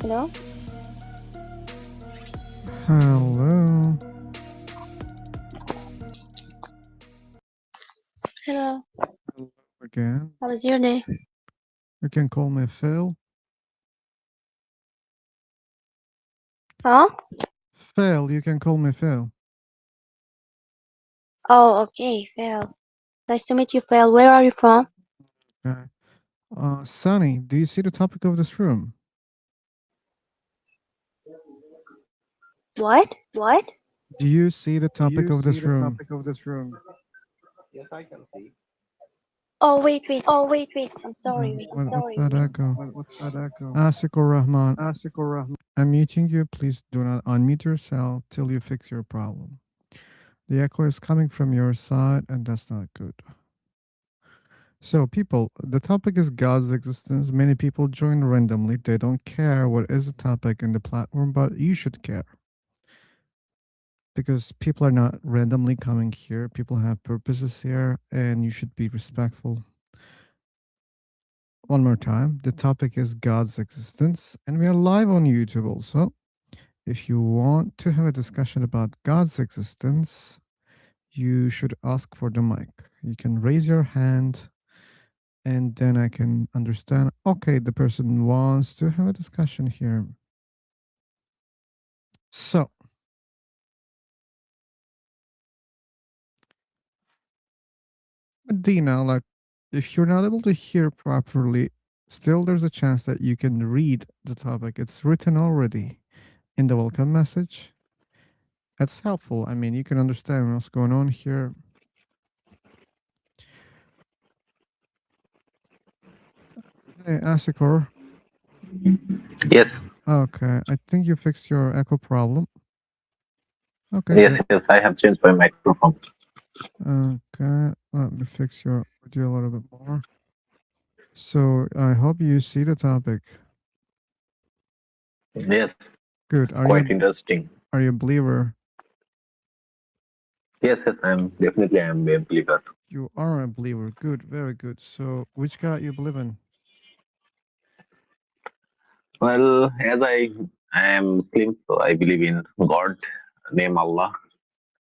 Hello? Hello. Hello. Hello again. How was your day? You can call me Phil. Huh? Phil, you can call me Phil. Oh, okay, Phil. Nice to meet you, Phil. Where are you from? Okay. Sunny, do you see the topic of this room? What? What? Do you see the Do topic you of see this the room? topic of this room? Yes, I can see. Oh, wait. I'm sorry. Wait. What's that echo? What's that echo? Asikur Rahman, Asikur Rahman. I'm muting you. Please do not unmute yourself till you fix your problem. The echo is coming from your side, and that's not good. So, people, the topic is God's existence. Many people join randomly. They don't care what is the topic in the platform, but you should care. Because people are not randomly coming here. People have purposes here, and you should be respectful. One more time, the topic is God's existence, and we are live on YouTube also. If you want to have a discussion about God's existence, you should ask for the mic. You can raise your hand, and then I can understand. Okay, the person wants to have a discussion here. So, Dina, like, if you're not able to hear properly, still there's a chance that you can read the topic. It's written already in the welcome message. That's helpful. I mean, you can understand what's going on here. Hey, Asikor. Yes. Okay, I think you fixed your echo problem. Okay, Yes, good. yes, I have changed my microphone. Okay, let me fix your audio a little bit more. So I hope you see the topic. Yes, Good. quite interesting. Are you a believer? Yes, yes, I'm a believer. You are a believer. Good, very good. So which God you believe in? Well, as I am Muslim, so I believe in God, name Allah.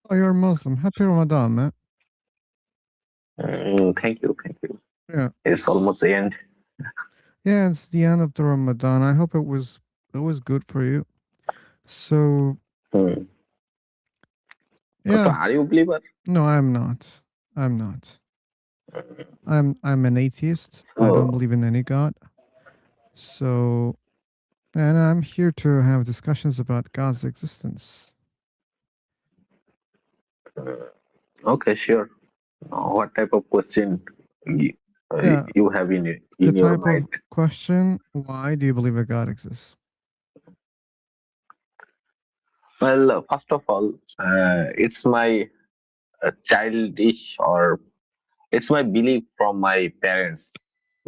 Oh, you're a Muslim. Happy Ramadan, man. Thank you, thank you. Yeah. It's almost the end. Yeah, it's the end of the Ramadan. I hope it was good for you. So Hmm. yeah. So are you a believer? No, I'm not. I'm not. I'm an atheist. I don't believe in any God. So, and I'm here to have discussions about God's existence. Okay, sure. What type of question you have in The your type mind? of question: why do you believe a God exists? Well, first of all, it's my childish or it's my belief from my parents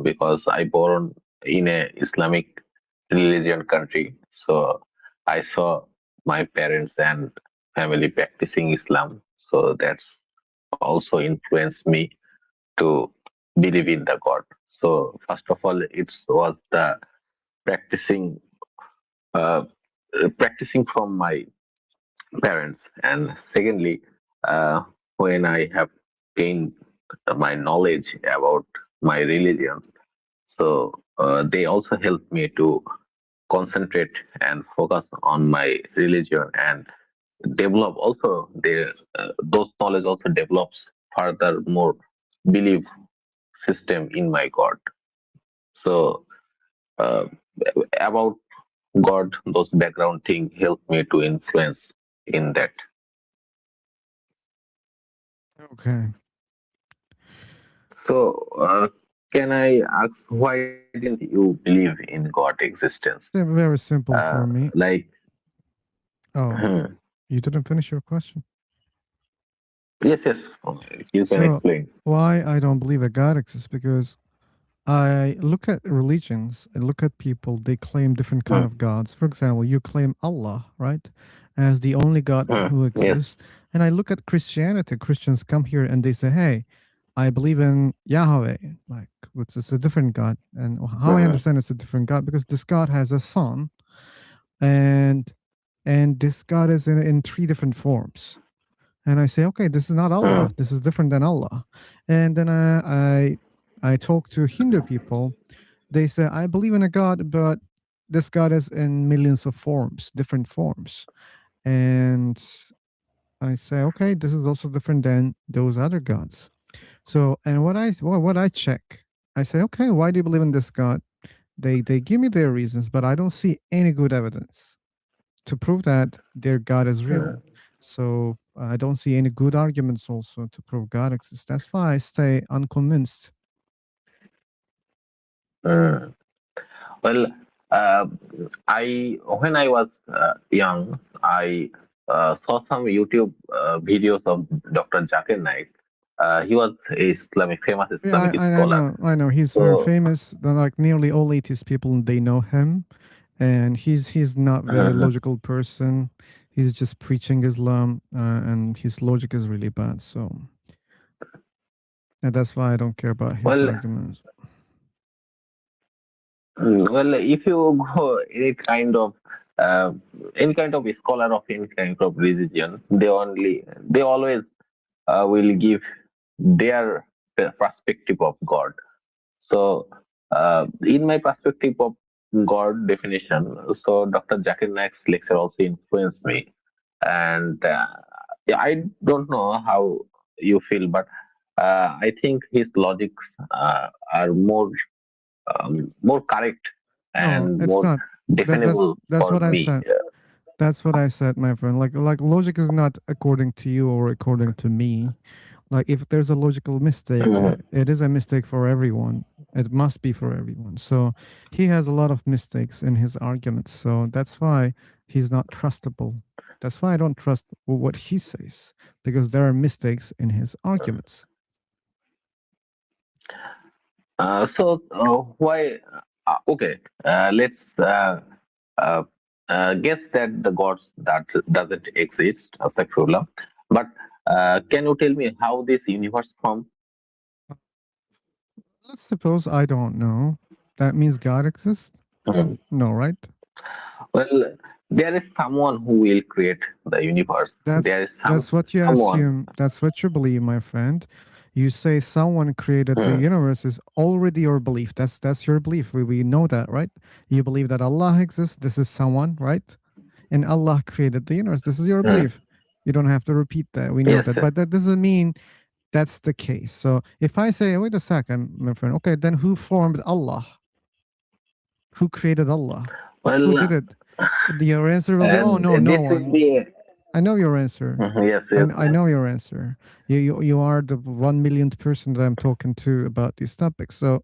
because I born in a Islamic religion country. So I saw my parents and family practicing Islam. So that's also influenced me to believe in the God. So first of all, it was the practicing uh, practicing from my parents, and secondly, when I have gained my knowledge about my religion, so they also help me to concentrate and focus on my religion and develop also those knowledge also develops further more belief system in my God. So uh, about God, those background things help me to influence in that. Okay. So, can I ask why didn't you believe in God existence? Very simple for me. Like, Oh, you didn't finish your question. yes, yes, you can So, explain. why I don't believe a God exists? Because I look at religions, I look at people, they claim different kind of gods. For example, you claim Allah, right? As the only God who Yes. exists. And I look at Christianity. Christians come here and they say, hey, I believe in Yahweh, like, which is a different God. And how I understand it's a different God, because this God has a son and this God is in three different forms. And I say, okay, this is not Allah. Mm, This is different than Allah. And then I talk to Hindu people. They say, I believe in a God, but this God is in millions of forms, different forms. And I say, okay, this is also different than those other gods. So, and what I check, I say, okay, why do you believe in this God? They give me their reasons, but I don't see any good evidence to prove that their God is real. mm, So I don't see any good arguments also to prove God exists. That's why I stay unconvinced. mm. Well, uh, I when I was young, I saw some YouTube videos of Dr. Zakir Naik. He was a famous Yeah, Islamic scholar. I know. He's very So, famous. Like nearly all atheist people, they know him, and he's not very Mhm. logical person. He's just preaching Islam, and his logic is really bad. So, and that's why I don't care about his well, arguments. well, if you go uh, any kind of scholar of any kind of religion, they always will give their perspective of God. So, in my perspective of God definition, so Dr. Zakir Naik's lecture also influenced me, and yeah, I don't know how you feel, but I think his logics are more correct No, and it's more not. definable That's for what I me. said. That's what I said, my friend. Like logic is not according to you or according to me. Like if there's a logical mistake, Mhm. it is a mistake for everyone. It must be for everyone. So he has a lot of mistakes in his arguments. So that's why he's not trustable. That's why I don't trust what he says because there are mistakes in his arguments. Why? Okay, let's uh, guess that the gods that doesn't exist, Astaghfirullah. But can you tell me how this universe formed? Let's suppose I don't know. That means God exists? Mhm. No, right? Well, there is someone who will create the universe. There is That's what you someone. assume. That's what you believe, my friend. You say someone created the Hmm, universe is already your belief. That's your belief. We know that, right? You believe that Allah exists. This is someone, right? And Allah created the universe. This is your hmm. belief. You don't have to repeat that. We know Yes, that. yes. But that doesn't mean that's the case. So if I say, wait a second, my friend, okay, then who formed Allah? Who created Allah? Who did Well, it? Your answer will be, oh no, no this will one. be. I know your answer. Yes, yes, I know your answer. You are the 1 millionth person that I'm talking to about these topics. So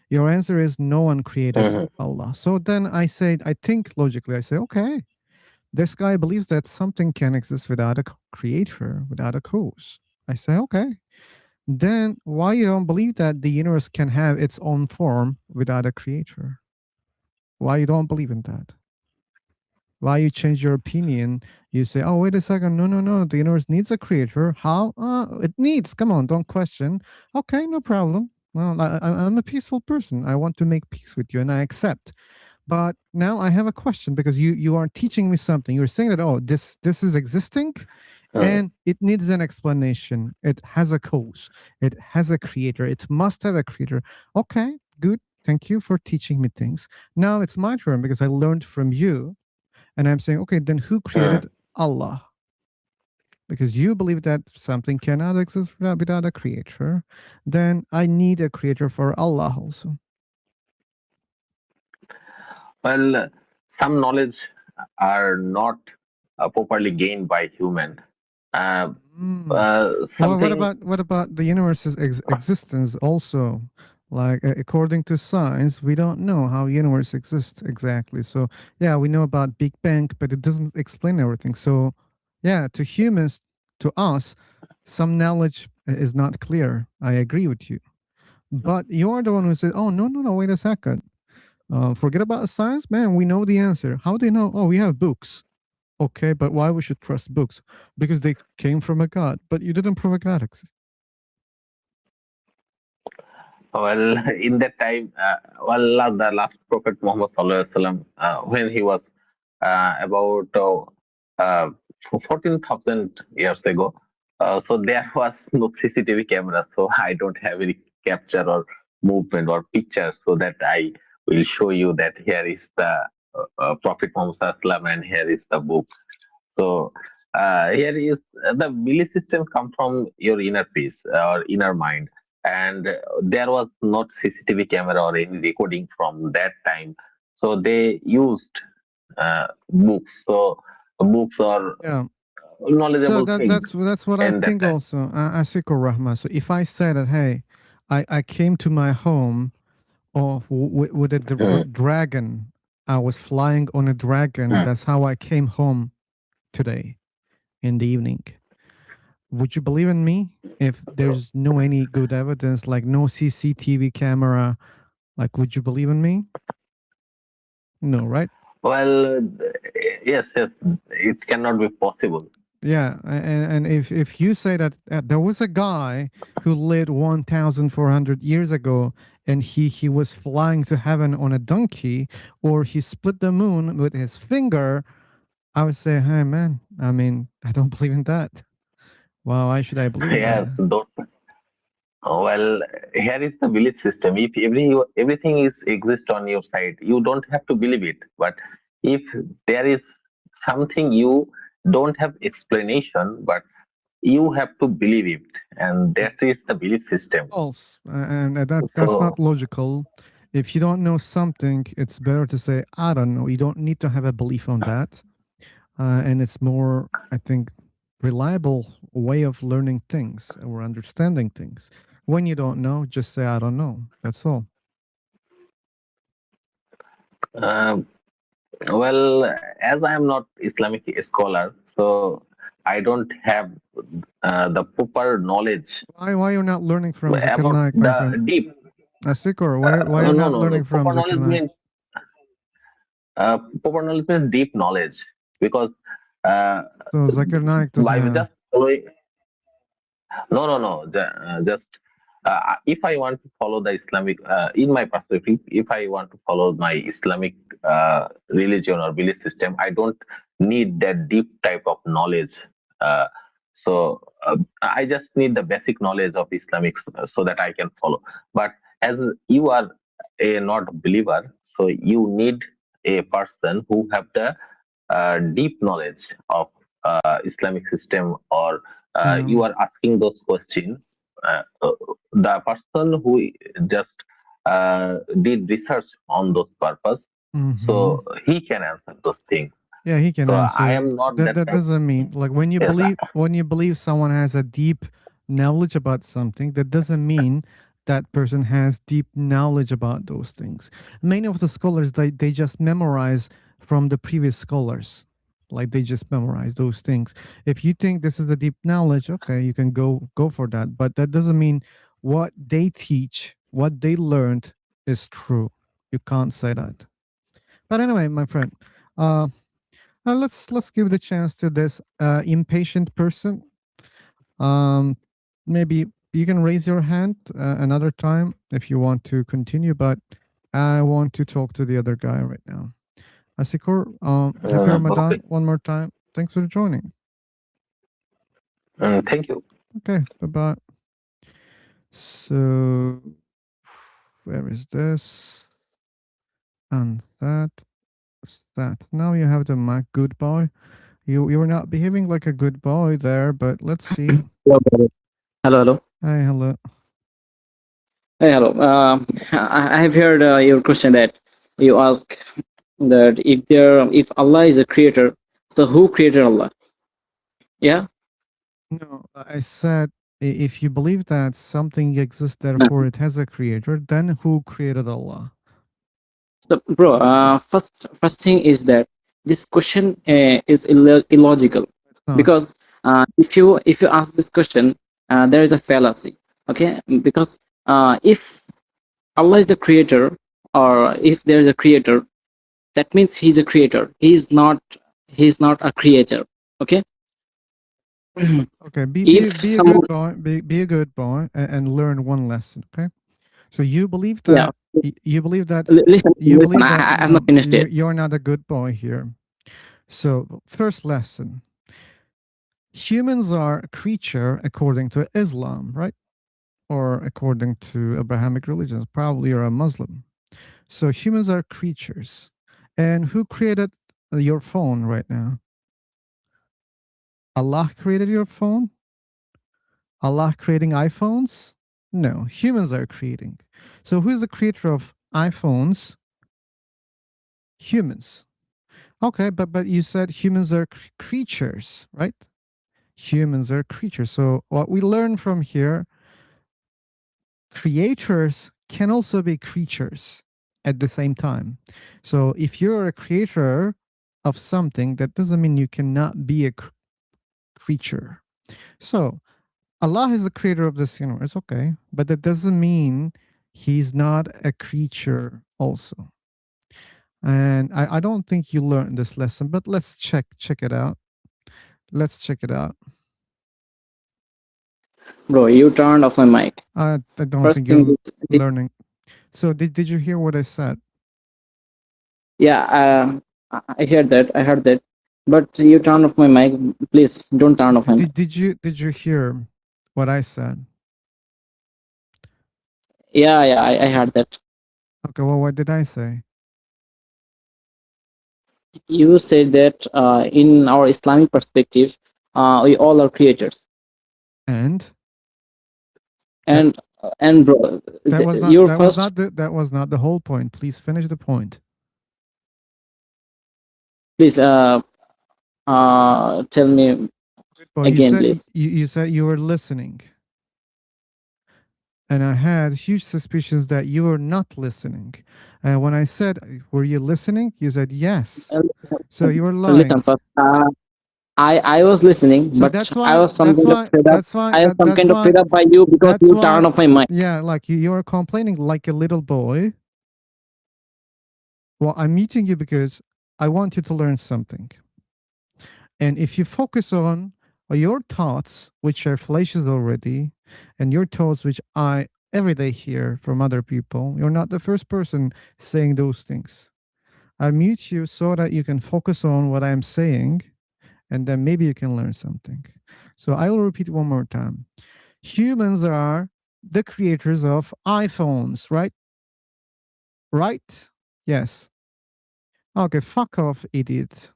your answer is no one created yes. Allah. So then I said, I think logically, I say, okay, this guy believes that something can exist without a creator, without a cause. I say, okay. Then why you don't believe that the universe can have its own form without a creator? Why you don't believe in that? Why you change your opinion? You say, "Oh, wait a second, no, no, no. The universe needs a creator. How? It needs. Come on, don't question. Okay, no problem. Well, I'm a peaceful person. I want to make peace with you, and I accept. But now I have a question because you are teaching me something. You're saying that this is existing, Hmm. and it needs an explanation. It has a cause. It has a creator. It must have a creator. Okay, good. Thank you for teaching me things. Now it's my turn because I learned from you and I'm saying, okay, then who Hmm. created Allah? Because you believe that something cannot exist without a creator, then I need a creator for Allah also. Well, some knowledge are not properly gained by human. Uh, Mm. Well, Something. what about the universe's existence also? Like according to science, we don't know how universe exists exactly. So yeah, we know about Big Bang, but it doesn't explain everything. So yeah, to humans, to us, some knowledge is not clear. I agree with you. But you're the one who said, "Oh no, no, no! Wait a second. Forget about science, man. We know the answer. How do they know? Oh, we have books. Okay, but why we should trust books? Because they came from a god. But you didn't prove a god exists. Well, in that time, the last Prophet Muhammad Sallallahu Alaihi Wasallam, when he was about 14,000 years ago. So there was no CCTV camera, so I don't have any capture or movement or picture, so that I will show you that here is the Prophet Muhammad Sallallahu and here is the book. So here is the belief system come from your inner peace or inner mind, and there was not CCTV camera or any recording from that time. So they used books. So books are Yeah. So knowledgeable thing that's what I in that think time. also, Asikur Rahma. So if I say that, hey, I came to my home with a Mm. dragon, I was flying on a dragon. Mm. That's how I came home today in the evening. Would you believe in me if there's no any good evidence, like no CCTV camera? Like, would you believe in me? No, right? Well, yes, yes, it cannot be possible. Yeah, and if you say that there was a guy who lived 1,400 years ago, and he was flying to heaven on a donkey, or he split the moon with his finger, I would say, hey man, I mean, I don't believe in that. Well, why should I believe in that? Yes, those. Well, here is the belief system. If everything is exist on your side, you don't have to believe it. But if there is something you don't have explanation, but you have to believe it, and that is the belief system. False, and that's So not logical. If you don't know something, it's better to say I don't know. You don't need to have a belief on that, and it's more, I think, reliable way of learning things or understanding things. When you don't know, just say I don't know. That's all. uh, well, as I am not Islamic scholar, so I don't have the proper knowledge Why you're not learning from Zakir about Naik, my friend? the deep. Sikor, why you're No, not no, no. learning from Zakir Naik? Proper knowledge means deep knowledge, because uh, So Zakir Naik doesn't by have. just following. No, no, no. Just if I want to follow the Islamic, in my perspective, if I want to follow my Islamic religion or belief system, I don't need that deep type of knowledge. Uh, so I just need the basic knowledge of Islamic so that I can follow. But as you are a not believer, so you need a person who have the deep knowledge of Islamic system, or Yeah. you are asking those questions. The person who just did research on those purpose, Mm-hmm. so he can answer those things. Yeah, he can So I answer. am not That that that type. doesn't mean like Yes, when you believe someone has a deep knowledge about something, that doesn't mean that person has deep knowledge about those things. Many of the scholars they just memorize from the previous scholars. Like they just memorize those things. If you think this is the deep knowledge, okay, you can go for that. But that doesn't mean what they teach, what they learned is true. You can't say that. But anyway, my friend, uh, let's give the chance to this impatient person. Um, maybe you can raise your hand another time if you want to continue, but I want to talk to the other guy right now. Asikur, happy Ramadan okay. one more time. Thanks for joining. Thank you. Okay, bye bye. So, where is this? And that. That. Now you have the mic. Good boy. You were not behaving like a good boy there, but let's see. Hello, brother. Hello, hello. Hi, hello. Hey, hello. I have heard your question that you ask that if Allah is a creator, so who created Allah? Yeah. No, I said if you believe that something exists, Uh, therefore it has a creator, then who created Allah? So, bro, first thing is that this question is illogical, It's not. because if you ask this question, there is a fallacy. Okay, because if Allah is the creator, or if there is a creator, that means he's a creator. He's not a creator. Okay. Okay, If be a someone, good boy, be a good boy, and learn one lesson. Okay, so you believe yeah, that you believe that listen, you believe that I'm not no, finished yet. you're not a good boy here. So, first lesson, humans are a creature according to Islam, right? Or according to Abrahamic religions. Probably you're a Muslim. So humans are creatures. And who created your phone right now? Allah created your phone? Allah creating iPhones? No, humans are creating. So who's the creator of iPhones? Humans. Okay, but you said humans are creatures, right? Humans are creatures. So what we learn from here, creators can also be creatures at the same time. So if you're a creator of something, that doesn't mean you cannot be a creature. So Allah is the creator of this universe, okay, but that doesn't mean he's not a creature also. And I don't think you learned this lesson, but let's check it out. Let's check it out. Bro, you turned off my mic. I don't First think thing you're is, learning. So did you hear what I said? yeah, I heard that. I heard that. But you turned off my mic. Please don't turn off my mic. Did you hear what I said? Yeah, I heard that. Okay, well, what did I say? You said that in our Islamic perspective, we all are creators. And And bro, that was your not first, that was not the whole point. Please finish the point. please tell me Well, again, please. you said you were listening, and I had huge suspicions that you were not listening. And when I said, "Were you listening?" you said yes. So you were lying. Listen first. I was listening, So but that's I why was some kind of fed up. that's why I was some that's kind of why fed up by you because that's you why turned off my mic. yeah, like you are complaining like a little boy. Well, I'm meeting you because I want you to learn something. And if you focus on your thoughts, which are fallacious already, and your thoughts, which I every day hear from other people, you're not the first person saying those things. I mute you so that you can focus on what I'm saying, and then maybe you can learn something. So I will repeat one more time. Humans are the creators of iPhones, right? Right? Yes. Okay, fuck off, idiot.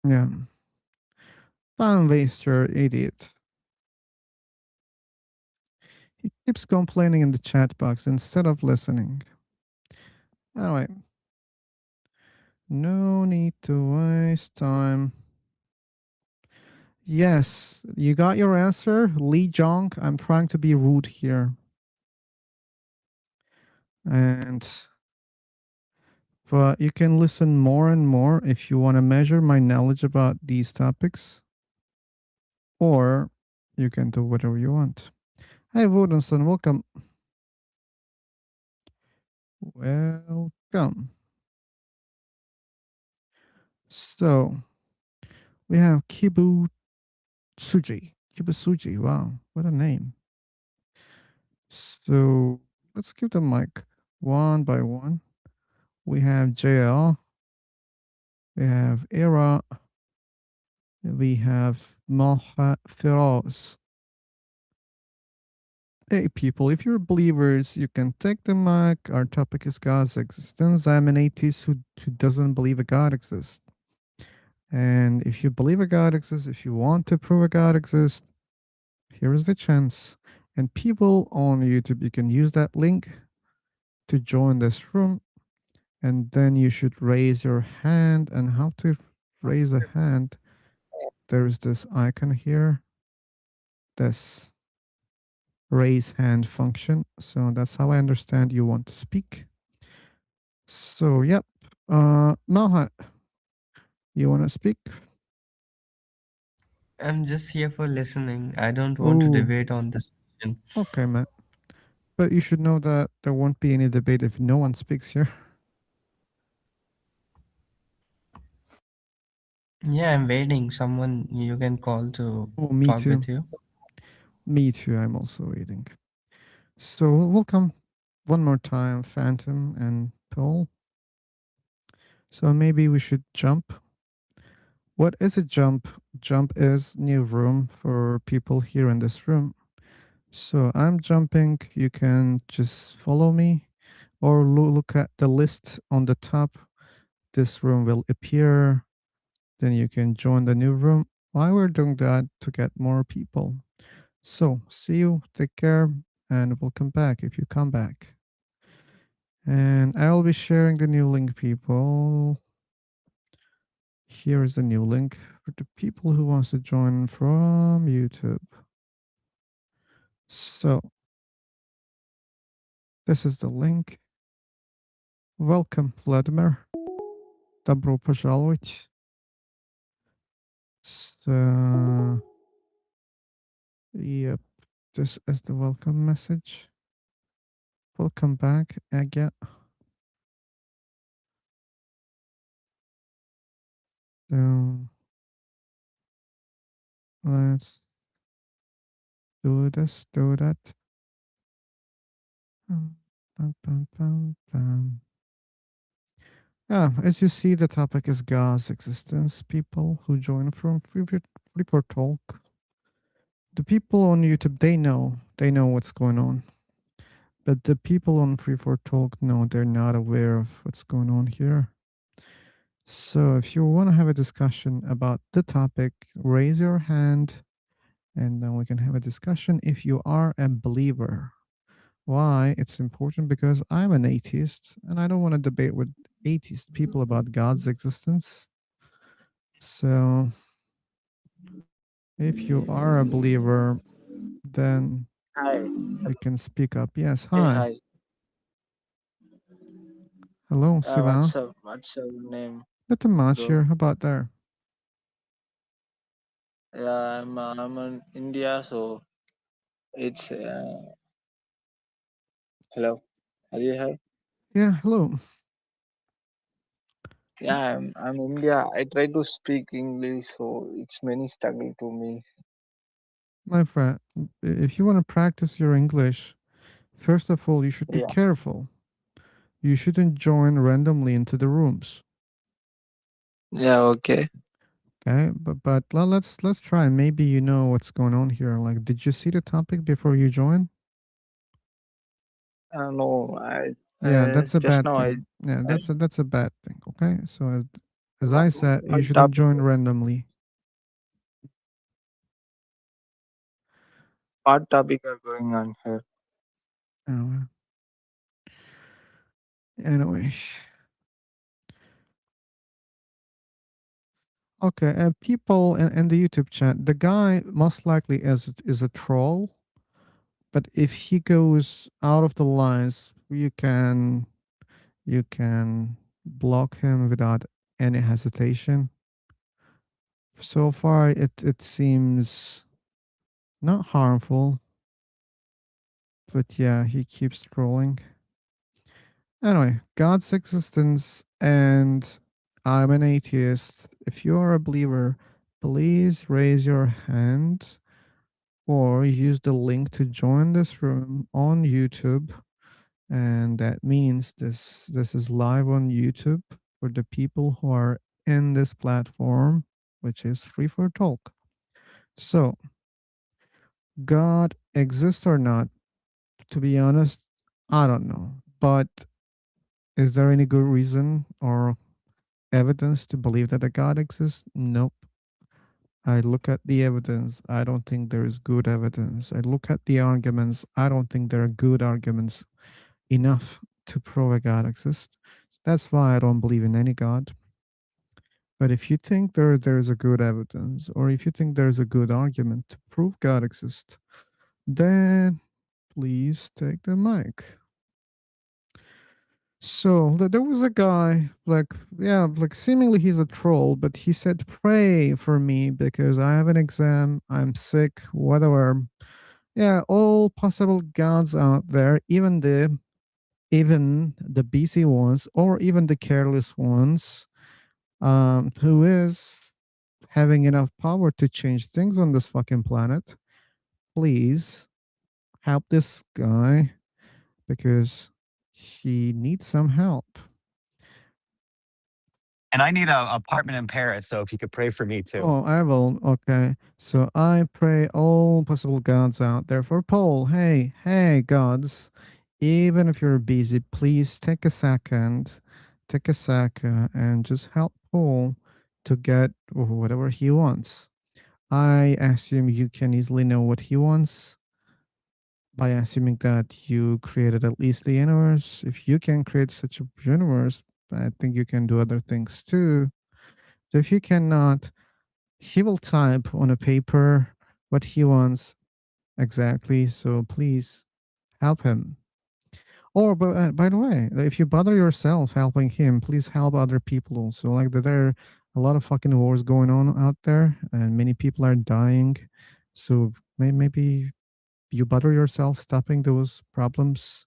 Yeah. Time waster, idiot. He keeps complaining in the chat box instead of listening. Anyway. No need to waste time. Yes, you got your answer, Lee Jong. I'm trying to be rude here. But you can listen more and more if you want to measure my knowledge about these topics. Or you can do whatever you want. Hey, Wodenson, welcome. Welcome. So, we have Kibutsuji. Kibutsuji, wow, what a name. So, let's give the mic one by one. We have JL. We have Era. We have Malha Firoz. Hey, people, if you're believers, you can take the mic. Our topic is God's existence. I'm an atheist who doesn't believe a God exists. And if you believe a God exists, if you want to prove a God exists, here is the chance. And people on YouTube, you can use that link to join this room. And then you should raise your hand. And how to raise a hand? There's this icon here, this raise hand function. So that's how I understand you want to speak. So, yep. Malhat, you want to speak? I'm just here for listening. I don't want to Ooh, debate on this question. okay, man. But you should know that there won't be any debate if no one speaks here. Yeah, I'm waiting. Someone you can call to Oh, me talk too. with you. Me too. I'm also waiting. So, welcome. one more time, Phantom and Paul. So maybe we should jump. What is a jump? Jump is new room for people here in this room. So I'm jumping. You can just follow me or look at the list on the top. This room will appear. Then you can join the new room. Why we're doing that? To get more people. So see you. Take care. And we'll come back if you come back. And I'll be sharing the new link, people. Here is the new link for the people who wants to join from YouTube. So this is the link. Welcome, Vladimir. Добро пожаловать. So, yep, this is the welcome message. Welcome back, Agate. So, let's do this, do that. Bum, bum, bum, bum. Yeah, as you see, the topic is God's existence. People who join from Freeport Talk. The people on YouTube, they know what's going on. But the people on Freeport Talk, no, they're not aware of what's going on here. So if you want to have a discussion about the topic, raise your hand and then we can have a discussion if you are a believer. Why? It's important because I'm an atheist and I don't want to debate with atheist people about God's existence. So if you are a believer, then Hi. we can speak up. Yes, Hey, hi. hi. Hello, Sivan. What's up? What's your name, Nothing much bro? here. How about there? Yeah, I'm in India, so it's hello. Are you here? Yeah, hello. Yeah, I'm India. I try to speak English, so it's many struggle to me. My friend, if you want to practice your English, first of all, you should be Yeah. careful. You shouldn't join randomly into the rooms. Yeah. Okay. Okay, but let's try. Maybe you know what's going on here. Like, did you see the topic before you join? No, Yeah, that's a just bad now thing. Yeah, I that's a bad thing. Okay, so as I said, you what shouldn't topic join randomly. what topic are going on here? Anyway, anyway. Okay, people in the YouTube chat, the guy most likely is a troll. But if he goes out of the lines, you can block him without any hesitation. So far, it seems not harmful, but yeah, he keeps trolling. Anyway, God's existence, and I'm an atheist. If you're a believer, please raise your hand or use the link to join this room on YouTube. And that means this is live on YouTube for the people who are in this platform, which is free for talk. So, God exists or not? To be honest, I don't know. But is there any good reason or evidence to believe that a God exists? Nope. I look at the evidence. I don't think there is good evidence. I look at the arguments. I don't think there are good arguments enough to prove a God exists. That's why I don't believe in any God. But if you think there's a good evidence, or if you think there's a good argument to prove God exists, then please take the mic. So there was a guy, like, yeah, like seemingly he's a troll, but he said, pray for me because I have an exam, I'm sick, whatever. Yeah, all possible gods out there, even the busy ones or even the careless ones, who is having enough power to change things on this fucking planet. Please help this guy because he needs some help. And I need an apartment in Paris, so if you could pray for me too. Oh, I will. Okay. So I pray all possible gods out there for Paul. Hey, gods. Even if you're busy, please take a second, and just help Paul to get whatever he wants. I assume you can easily know what he wants by assuming that you created at least the universe. If you can create such a universe, I think you can do other things too. So if you cannot, he will type on a paper what he wants exactly. So please help him. Or, by the way, if you bother yourself helping him, please help other people also. Like there are a lot of fucking wars going on out there, and many people are dying. So maybe you bother yourself stopping those problems,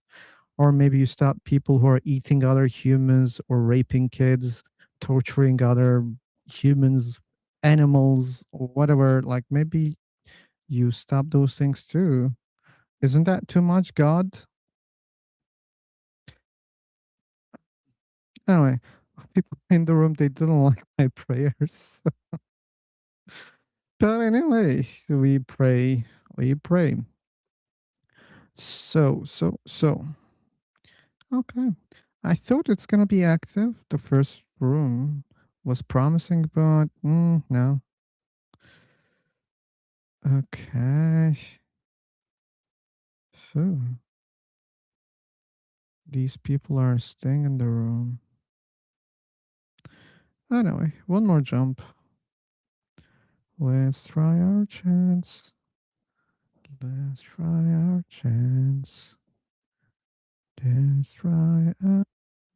or maybe you stop people who are eating other humans or raping kids, torturing other humans, animals, or whatever. Like maybe you stop those things too. Isn't that too much, God? Anyway, people in the room, they didn't like my prayers. But anyway, we pray. So. Okay. I thought it's gonna be active. The first room was promising, but no. Okay. So these people are staying in the room. Anyway, one more jump. Let's try our chance. Let's try our chance. Let's try our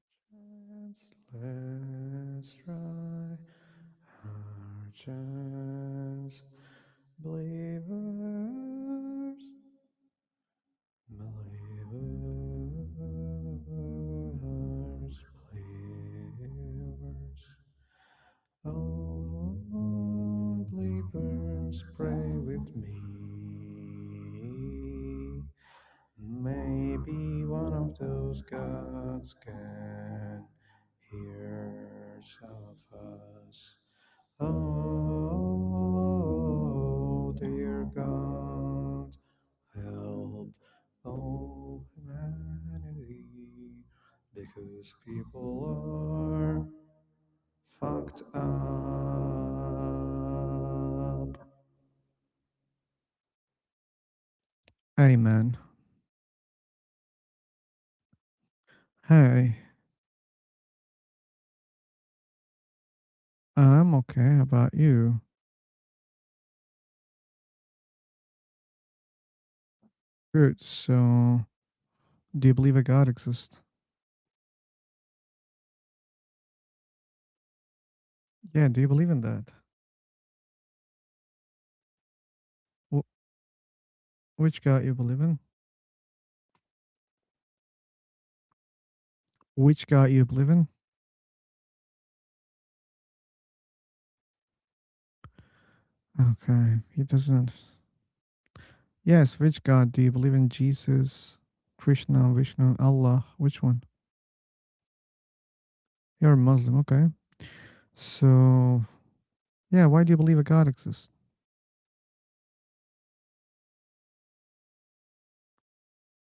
chance. Let's try our chance. Believers. Believers. Believers. Oh, believers, pray with me. Maybe one of those gods can hear some of us. Oh, dear God, help all humanity, because people are fucked up. Amen. Hey, I'm okay. How about you? Good. So, do you believe a God exists? Yeah, do you believe in that? Wh- which God you believe in? Which God you believe in? Okay, he doesn't. Yes, which God do you believe in? Jesus, Krishna, Vishnu, Allah? Which one? You're a Muslim, okay. So, yeah, why do you believe a God exists?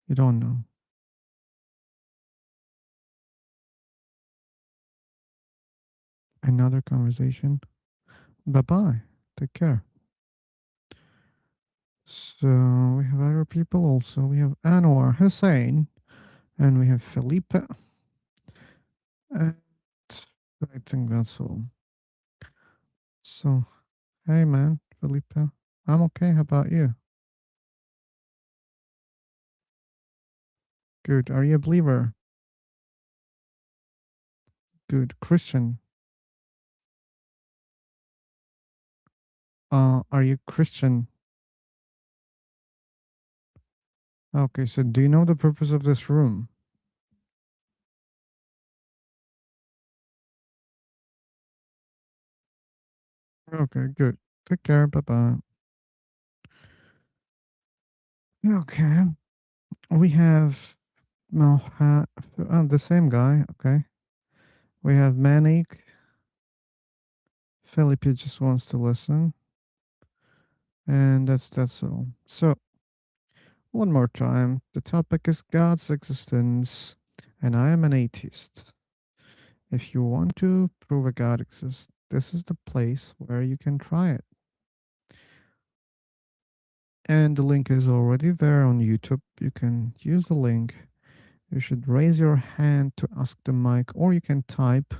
You don't know. Another conversation. Bye bye. Take care. So we have other people also. We have Anwar Hussein and we have Felipe. And I think that's all. So, hey man, Felipe. I'm okay. How about you? Good. Are you a believer? Good. Christian. Are you Christian? Okay, so do you know the purpose of this room? Okay, good. Take care. Bye bye. Okay. We have The same guy. Okay. We have Manik. Felipe just wants to listen. And that's all. So, one more time. The topic is God's existence, and I am an atheist. If you want to prove a God exists, this is the place where you can try it. And the link is already there on YouTube. You can use the link. You should raise your hand to ask the mic, or you can type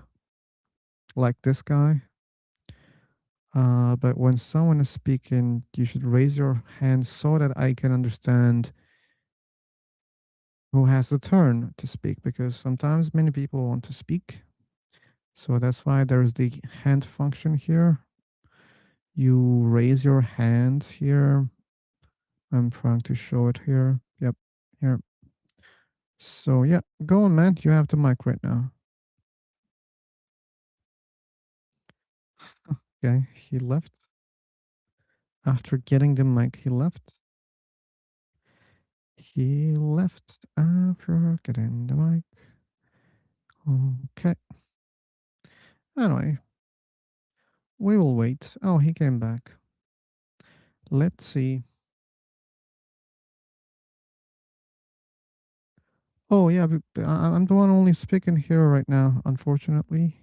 like this guy. But when someone is speaking, you should raise your hand so that I can understand who has the turn to speak, because sometimes many people want to speak. So that's why there's the hand function here. You raise your hand here. I'm trying to show it here. Yep, here. So yeah, go on, man. You have the mic right now. Okay, he left. After getting the mic, he left. He left after getting the mic. Okay. Anyway, we will wait. Oh, he came back. Let's see. Oh, yeah, I'm the one only speaking here right now, unfortunately.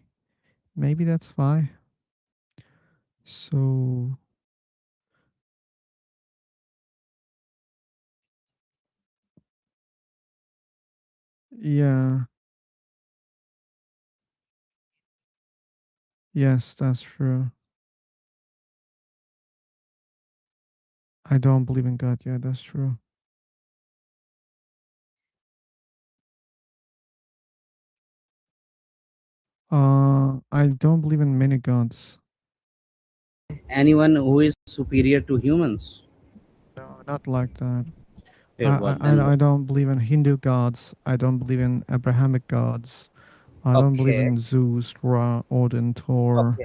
Maybe that's why. So, yeah. Yes, that's true. I don't believe in God. Yeah, that's true. I don't believe in many gods. Anyone who is superior to humans. No, not like that. Here, what then? I don't believe in Hindu gods. I don't believe in Abrahamic gods. I don't believe Okay. in Zeus, Ra, Odin, Thor.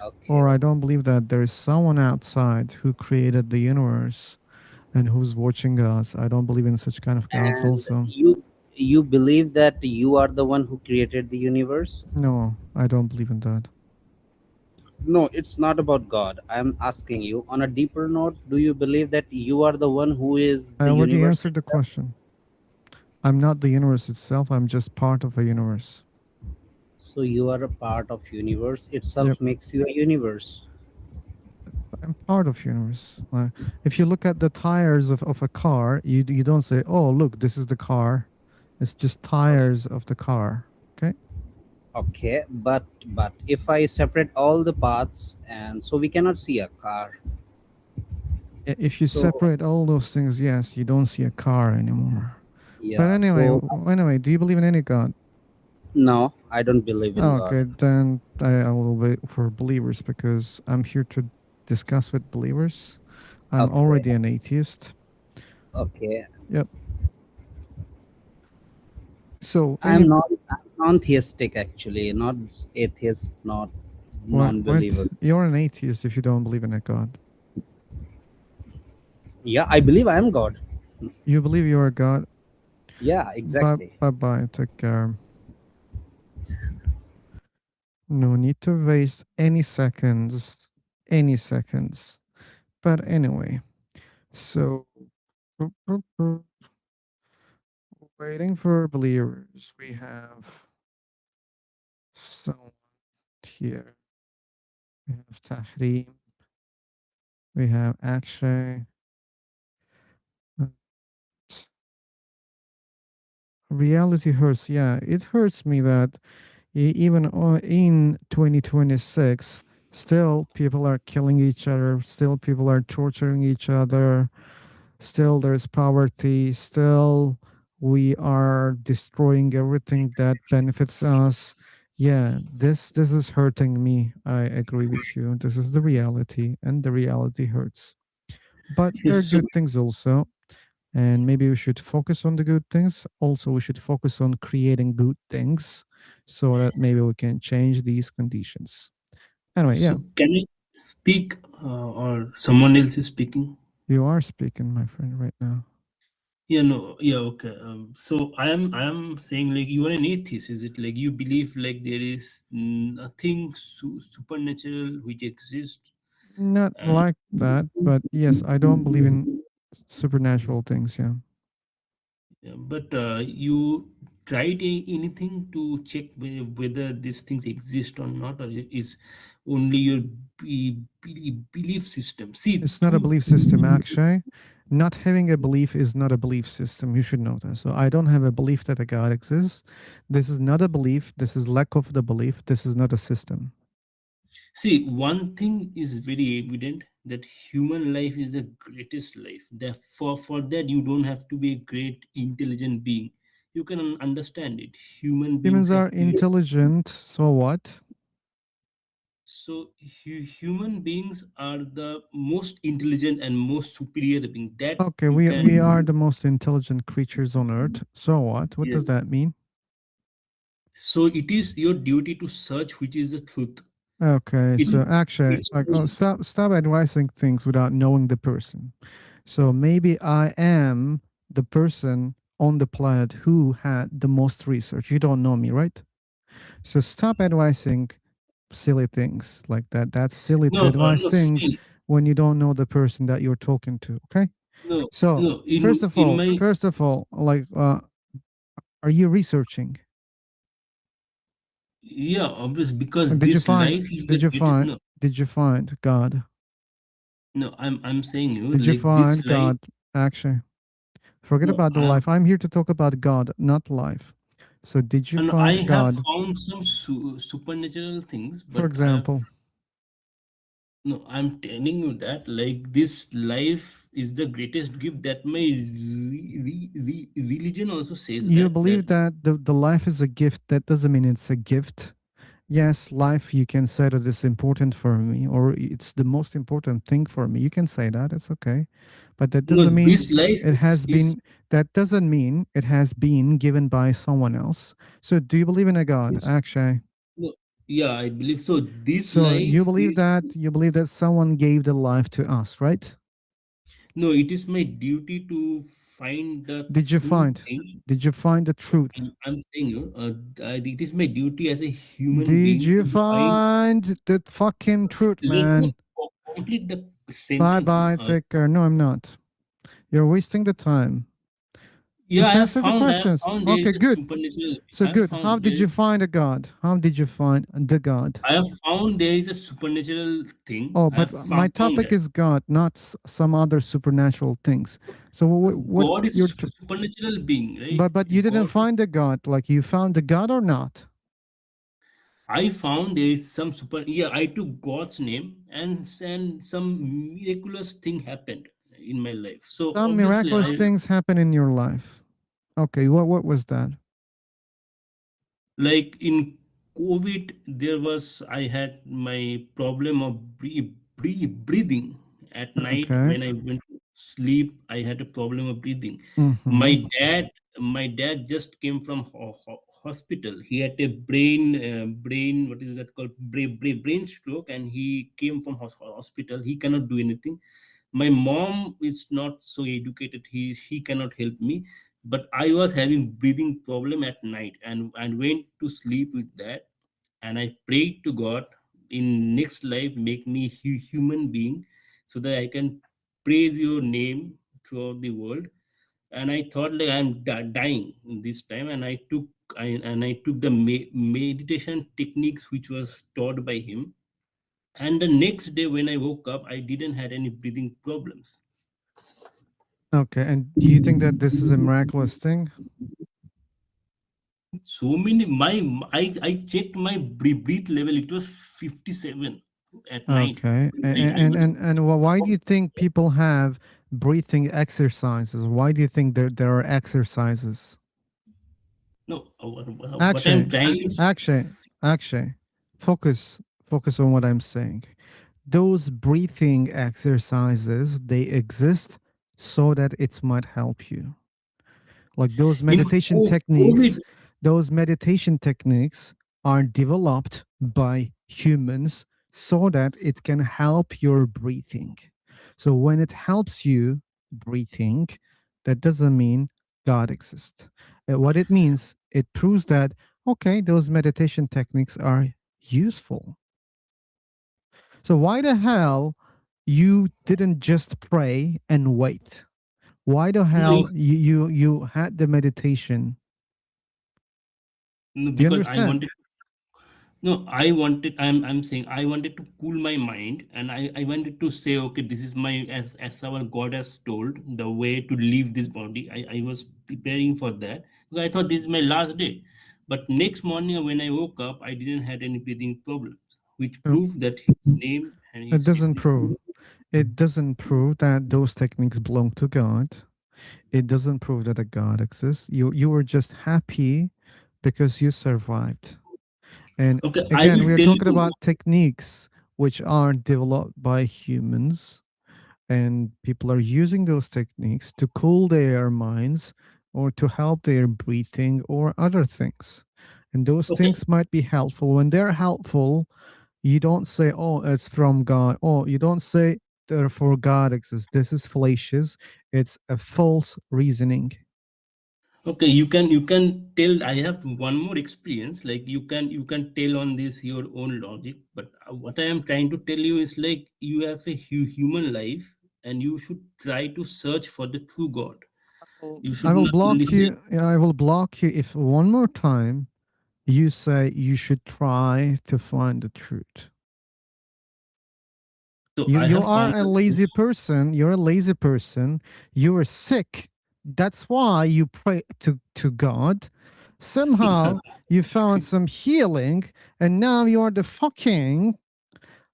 Okay. Or I don't believe that there is someone outside who created the universe and who's watching us. I don't believe in such kind of gods And also. you believe that you are the one who created the universe? No, I don't believe in that. No, it's not about God. I'm asking you on a deeper note, do you believe that you are the one who is I the already universe answered the itself? question. I'm not the universe itself. I'm just part of a universe. So you are a part of universe itself. Yep. Makes you a universe. I'm part of universe. If you look at the tires of a car, you don't say, "Oh, look, this is the car." It's just tires of the car. Okay. Okay, but if I separate all the parts, and so we cannot see a car. If you So separate all those things, yes, you don't see a car anymore. But yeah, anyway, do you believe in any god? no, I don't believe in God. Okay, then I will wait for believers because I'm here to discuss with believers. I'm Okay. already an atheist. Okay. Yep. So I'm non-theistic actually, not atheist, not non-believer. what? You're an atheist if you don't believe in a god. Yeah, I believe I am God. You believe you're a god? Yeah, exactly. Bye. Take care. No need to waste any seconds. Any seconds. But anyway, so waiting for believers. We have someone here. We have Tahrim. We have Akshay. Reality hurts. Yeah, it hurts me that even in 2026, still people are killing each other. Still people are torturing each other. Still there's poverty. Still we are destroying everything that benefits us. Yeah, this is hurting me. I agree with you. This is the reality, and the reality hurts. But there are So, good things also, and maybe we should focus on the good things. Also, we should focus on creating good things so that maybe we can change these conditions. Anyway, yeah, can I speak or someone else is speaking? you are speaking, my friend, right now. Yeah, no, yeah, okay. So I am saying like you are an atheist. Is it like you believe like there is nothing supernatural which exists? Not And like that, but yes, I don't believe in supernatural things. Yeah. yeah, but you tried anything to check whether these things exist or not, or is only your belief system? See, It's not a belief system, actually. Not having a belief is not a belief system. You should know that. So I don't have a belief that a God exists. This is not a belief. This is lack of the belief. This is not a system. see, one thing is very evident that human life is the greatest life. Therefore, for that you don't have to be a great intelligent being. You can understand it. Human beings Humans are have intelligent. So what? so human beings are the most intelligent and most superior being that Okay, you we can. are the most intelligent creatures on earth. So what? What Yeah. does that mean? So it is your duty to search which is the truth. Okay, It so actually, it's, like, oh, it's stop advising things without knowing the person. So maybe I am the person on the planet who had the most research. You don't know me, right? So stop advising silly things like that. That's silly to advise no, things see, when you don't know the person that you're talking to. Okay. no, So no, in my, first of all, like, are you researching? yeah, obvious, because Did you this find? life is the Did you greatest. find? No, Did you find God? no, I'm saying you Did you like this find life. God? Actually, forget No, about the life. I'm here to talk about God, not life. So did you and I find have God? found some supernatural things, For but I have. example, No, I'm telling you that like this life is the greatest gift that my religion also says you that believe that the life is a gift. That doesn't mean it's a gift. Yes, life, you can say that it's important for me, or it's the most important thing for me. You can say that, it's okay. But that no, doesn't mean this life it has is been, that doesn't mean it has been given by someone else. So do you believe in a God, is actually? no, yeah, I believe so. This So life is you believe that someone gave the life to us, right? no, it is my duty to find the Did you true find? thing. Did you find the truth? I'm saying you, it is my duty as a human Did being you to find. find the fucking truth, Let me man? complete the Bye sentence. bye, take care. No, I'm not. You're wasting the time. Yeah, Just answer the I have questions. found there Okay, is a good. supernatural. So I have good. How found did there you is. find a God? How did you find the God? I have found there is a supernatural thing. Oh, I but have my found topic that. is God, not some other supernatural things. So what God is a you're, supernatural being, right? but you didn't God. find the God. Like, you found the God or not? I found there is some super. Yeah, I took God's name and some miraculous thing happened in my life. So Some obviously, miraculous I things happen in your life. Okay, what was that? like in COVID, there was I had my problem of breathing at night Okay. when I went to sleep. I had a problem of breathing. Mm-hmm. My dad just came from hospital. He had a brain, what is that called, brain stroke, and he came from hospital. He cannot do anything. My mom is not so educated. She cannot help me, but I was having breathing problem at night, and went to sleep with that. And I prayed to God, in next life make me human being, so that I can praise your name throughout the world. And I thought like I'm dying this time, and I took the meditation techniques which was taught by him. And the next day when I woke up, I didn't had any breathing problems. Okay, and do you think that this is a miraculous thing? So many my I checked my breath level. It was 57 at night. Okay, I was and why do you think people have breathing exercises? Why do you think there are exercises? no. What I'm Actually, trying to actually, actually, focus focus on what I'm saying. Those breathing exercises, they exist so that it might help you. Like in COVID. those meditation techniques are developed by humans so that it can help your breathing. So when it helps you breathing, That doesn't mean God exists. What it means, it proves that, okay, those meditation techniques are useful. So why the hell you didn't just pray and wait? Why the hell you had the meditation? No, Do you because I understand? wanted. No, I wanted. I'm saying I wanted to cool my mind, and I wanted to say, okay, this is my, as our God has told, the way to leave this body. I was preparing for that because I thought this is my last day. But next morning when I woke up, I didn't had any breathing problems, which No, proved that his name and it his doesn't existence. prove. It doesn't prove that those techniques belong to God. It doesn't prove that a God exists. You were just happy because you survived. And Okay, I again, will we are tell talking you. about techniques which are developed by humans, and people are using those techniques to cool their minds or to help their breathing or other things. And those Okay, things might be helpful. When they're helpful, you don't say, oh, it's from God. Oh, you don't say, therefore God exists. This is fallacious. It's a false reasoning. okay, you can tell. I have one more experience. Like you can tell on this your own logic. But what I am trying to tell you is like you have a human life, and you should try to search for the true God. You I should will not only block say. you. I will block you if one more time you say you should try to find the truth. So You I you have are found. a lazy person. You're a lazy person. You are sick. That's why you pray to God. Somehow you found some healing, and now you are the fucking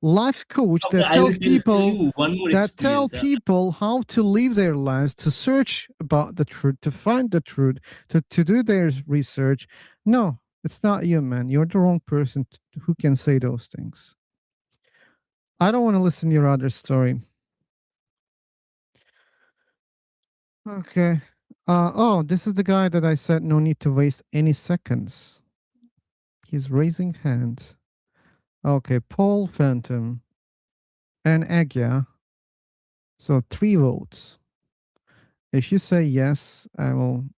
life coach Okay, that I will tells tell people you one more that tell experience. people how to live their lives, to search about the truth, to find the truth, to do their research. No, it's not you, man. You're the wrong person who can say those things. I don't want to listen to your other story. Okay. Oh, this is the guy that I said no need to waste any seconds. He's raising hand. Okay, Paul Phantom and Agya. So 3 votes. If you say yes, I will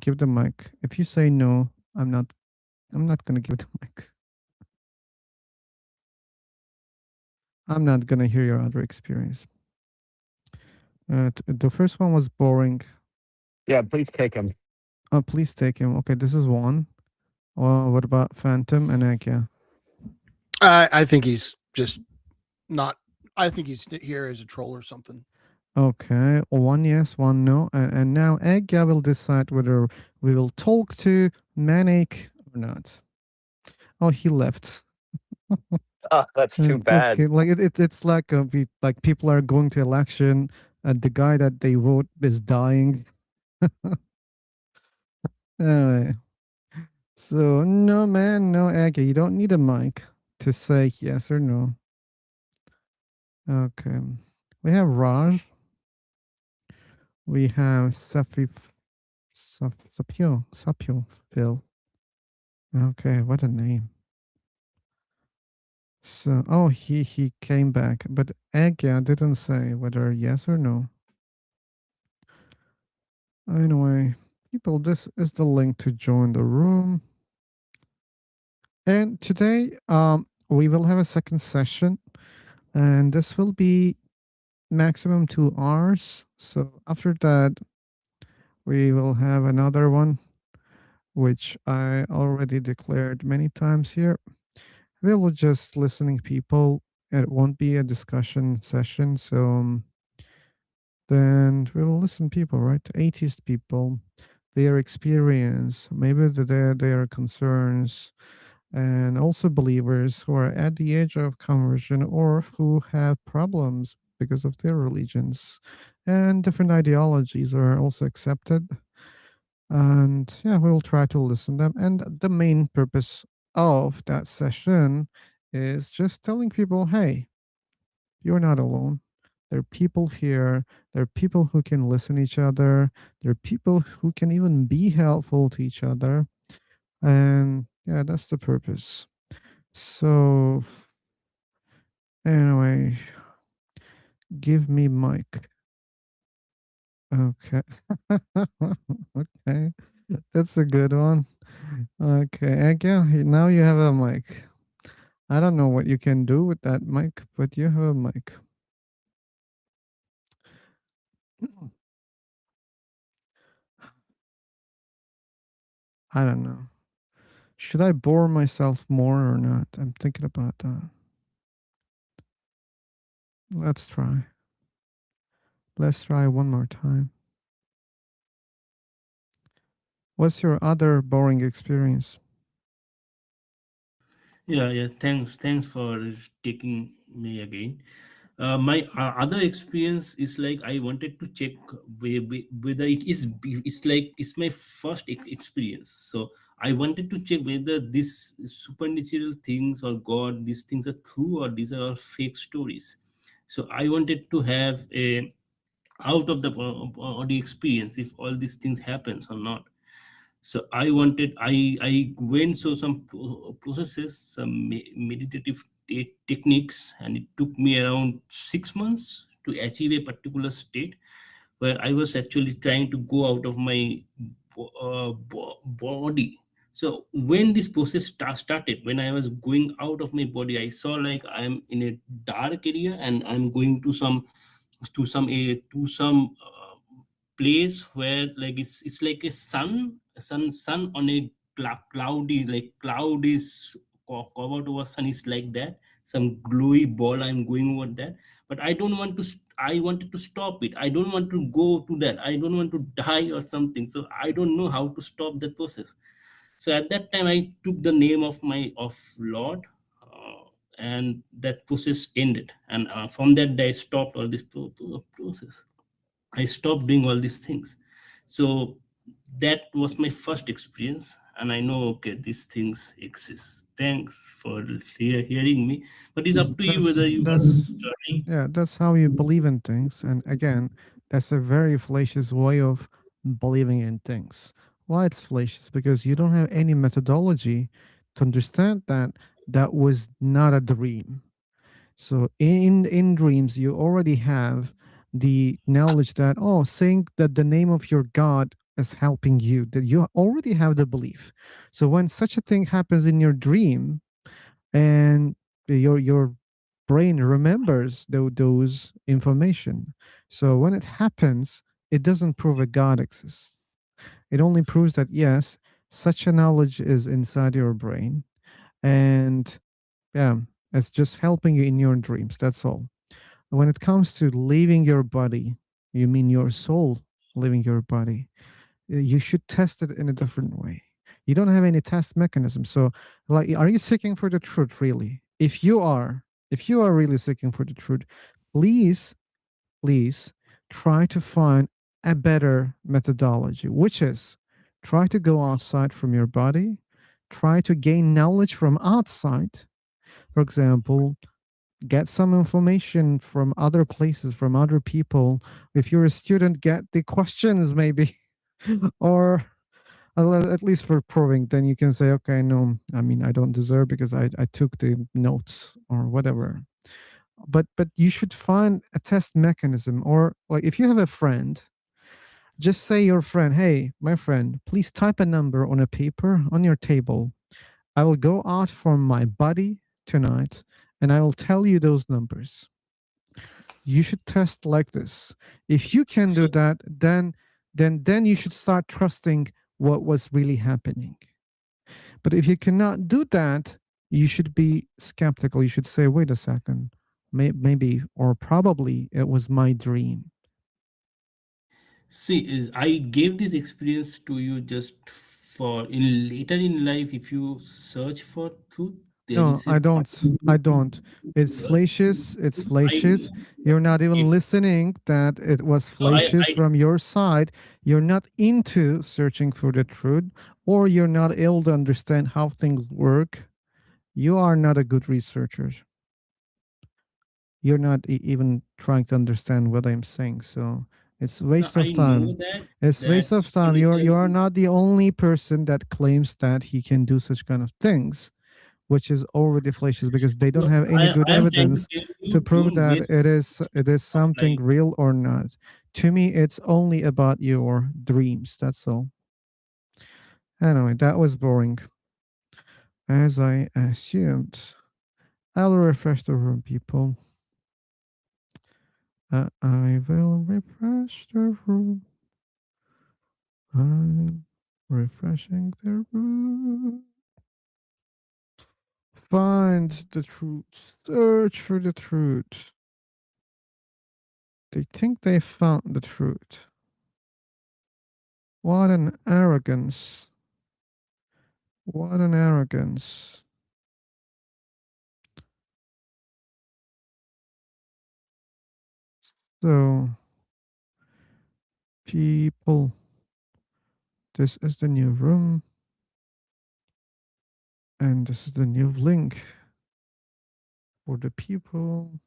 give the mic. If you say no, I'm not gonna give the mic. I'm not gonna hear your other experience. The first one was boring. Yeah, please take him. Oh, please take him. Okay, this is one. What about Phantom and Agya? I think he's just not. I think he's here as a troll or something. Okay, 1 yes, 1 no. And now Agya will decide whether we will talk to Manic or not. Oh, he left. Oh, that's too bad. Okay, like it's like like people are going to election, and the guy that they vote is dying. Anyway, so no man, no Agya, you don't need a mic to say yes or no. Okay, we have Raj. We have Sapio, Phil. Okay, what a name. So, oh, he came back, but Agya didn't say whether yes or no. Anyway, people, this is the link to join the room. And today, we will have a second session, and this will be maximum 2 hours. So after that, we will have another one, which I already declared many times here. We will just listening people. It won't be a discussion session. So then we will listen people, right? Atheist people, their experience, maybe their concerns, and also believers who are at the edge of conversion or who have problems because of their religions, and different ideologies are also accepted. And yeah, we will try to listen them. And the main purpose of that session is just telling people, hey, you're not alone. There are people here. There are people who can listen to each other. There are people who can even be helpful to each other. And yeah, that's the purpose. So anyway, give me mic. Okay. Okay. That's a good one. Okay. Again, now you have a mic. I don't know what you can do with that mic, but you have a mic. I don't know. Should I bore myself more or not? I'm thinking about that. Let's try. Let's try one more time. What's your other boring experience? Yeah. Thanks for taking me again. My other experience is like I wanted to check whether it's my first experience. So I wanted to check whether this supernatural things or God, these things are true or these are all fake stories. So I wanted to have a out of the body experience if all these things happens or not. So I went through some processes, some meditative techniques, and it took me around 6 months to achieve a particular state where I was actually trying to go out of my body. So when this process started, when I was going out of my body, I saw like I'm in a dark area and I'm going to some place where like it's like a sun on a cloudy, like cloud is covered over sun, is like that, some glowy ball, I'm going over that. But I don't want to I wanted to stop it, I don't want to go to that, I don't want to die or something, so I don't know how to stop the process. So at that time I took the name of my of Lord, and that process ended, and from that day I stopped all this process. I stopped doing all these things. So that was my first experience, and I know, okay, these things exist. Thanks for hearing me, but it's up to you whether you want That's to try. yeah, that's how you believe in things. And again, that's a very fallacious way of believing in things. Why it's fallacious? Because you don't have any methodology to understand that that was not a dream. So in dreams, you already have the knowledge that, oh, saying that the name of your God is helping you, that you already have the belief. So when such a thing happens in your dream, and your brain remembers those information. So when it happens, it doesn't prove a God exists. It only proves that yes, such a knowledge is inside your brain, and yeah, it's just helping you in your dreams. That's all. When it comes to leaving your body, you mean your soul leaving your body, you should test it in a different way. You don't have any test mechanism. So, like, are you seeking for the truth really? If you are really seeking for the truth, please, please try to find a better methodology, which is try to go outside from your body, try to gain knowledge from outside. For example, get some information from other places, from other people. If you're a student, get the questions maybe, or at least for proving, then you can say, okay, no, I mean, I don't deserve because I took the notes or whatever. But you should find a test mechanism, or like if you have a friend, just say your friend, hey, my friend, please type a number on a paper on your table. I will go out from my body tonight and I will tell you those numbers. You should test like this. If you can do So, that, then you should start trusting what was really happening. But if you cannot do that, you should be skeptical. You should say, wait a second, maybe or probably it was my dream. see, I gave this experience to you just for in later in life. If you search for truth, there No, is a I don't. I don't. It's search. fallacious. It's I fallacious. You're not even it's listening that it was no, fallacious I from your side. You're not into searching for the truth, or you're not able to understand how things work. You are not a good researcher. You're not even trying to understand what I'm saying. So it's no, waste I of know time. It's waste of time. You are not the only person that claims that he can do such kind of things. which is already fallacious because they don't No, have any good I am trying to evidence tell you, to prove don't that waste it is of something life. real or not. To me, it's only about your dreams. That's all. Anyway, that was boring, as I assumed. I'll refresh the room, people. I will refresh the room. I'm refreshing the room. Find the truth. Search for the truth. They think they found the truth. What an arrogance. What an arrogance. So, people, this is the new room. And this is the new link for the people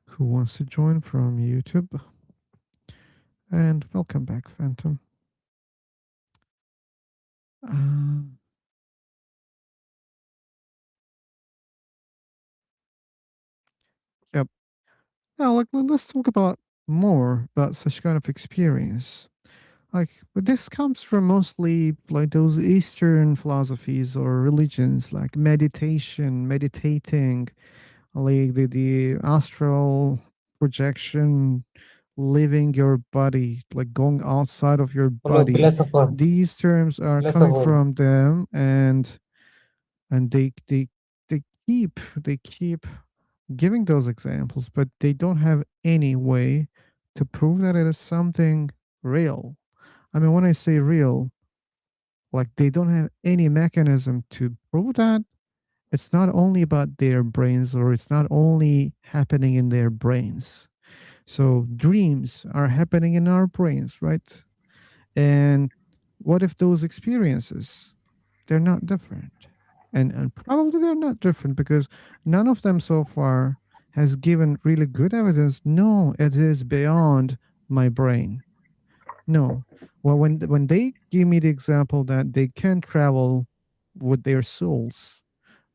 who wants to join from YouTube. And welcome back, Phantom. Yep. Now, let's talk about more about such kind of experience. Like, but this comes from mostly like those Eastern philosophies or religions, like meditation, meditating, like the astral projection, leaving your body, like going outside of your Hello, body. philosopher. These terms are coming Philosopher. from them, and they keep giving those examples, but they don't have any way to prove that it is something real. I mean, when I say real, like they don't have any mechanism to prove that. It's not only about their brains, or it's not only happening in their brains. So dreams are happening in our brains, right? And what if those experiences, they're not different? And probably they're not different because none of them so far has given really good evidence. No, it is beyond my brain. No. Well, when they give me the example that they can travel with their souls,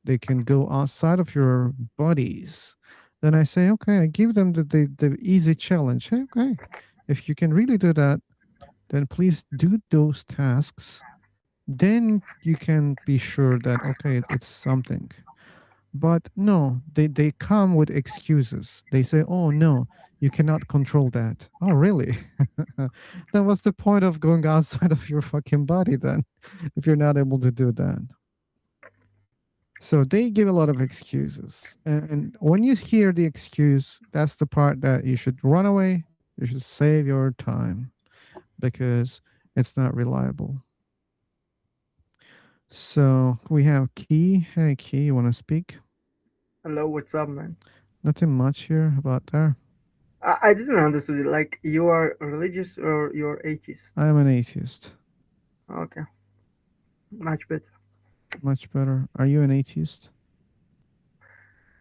they can go outside of your bodies, then I say, okay, I give them the easy challenge. Hey, okay, if you can really do that, then please do those tasks. Then you can be sure that, okay, it's something. But no, they come with excuses. They say, oh, no, you cannot control that. Oh, really? Then what's the point of going outside of your fucking body then, if you're not able to do that? So they give a lot of excuses. And when you hear the excuse, that's the part that you should run away. You should save your time because it's not reliable. So we have Key. Hey, Key, you want to speak? Hello, what's up, man? Nothing much here about there. I didn't understand it. Like, you are religious or you're atheist? I am an atheist. Okay. Much better. Much better. Are you an atheist?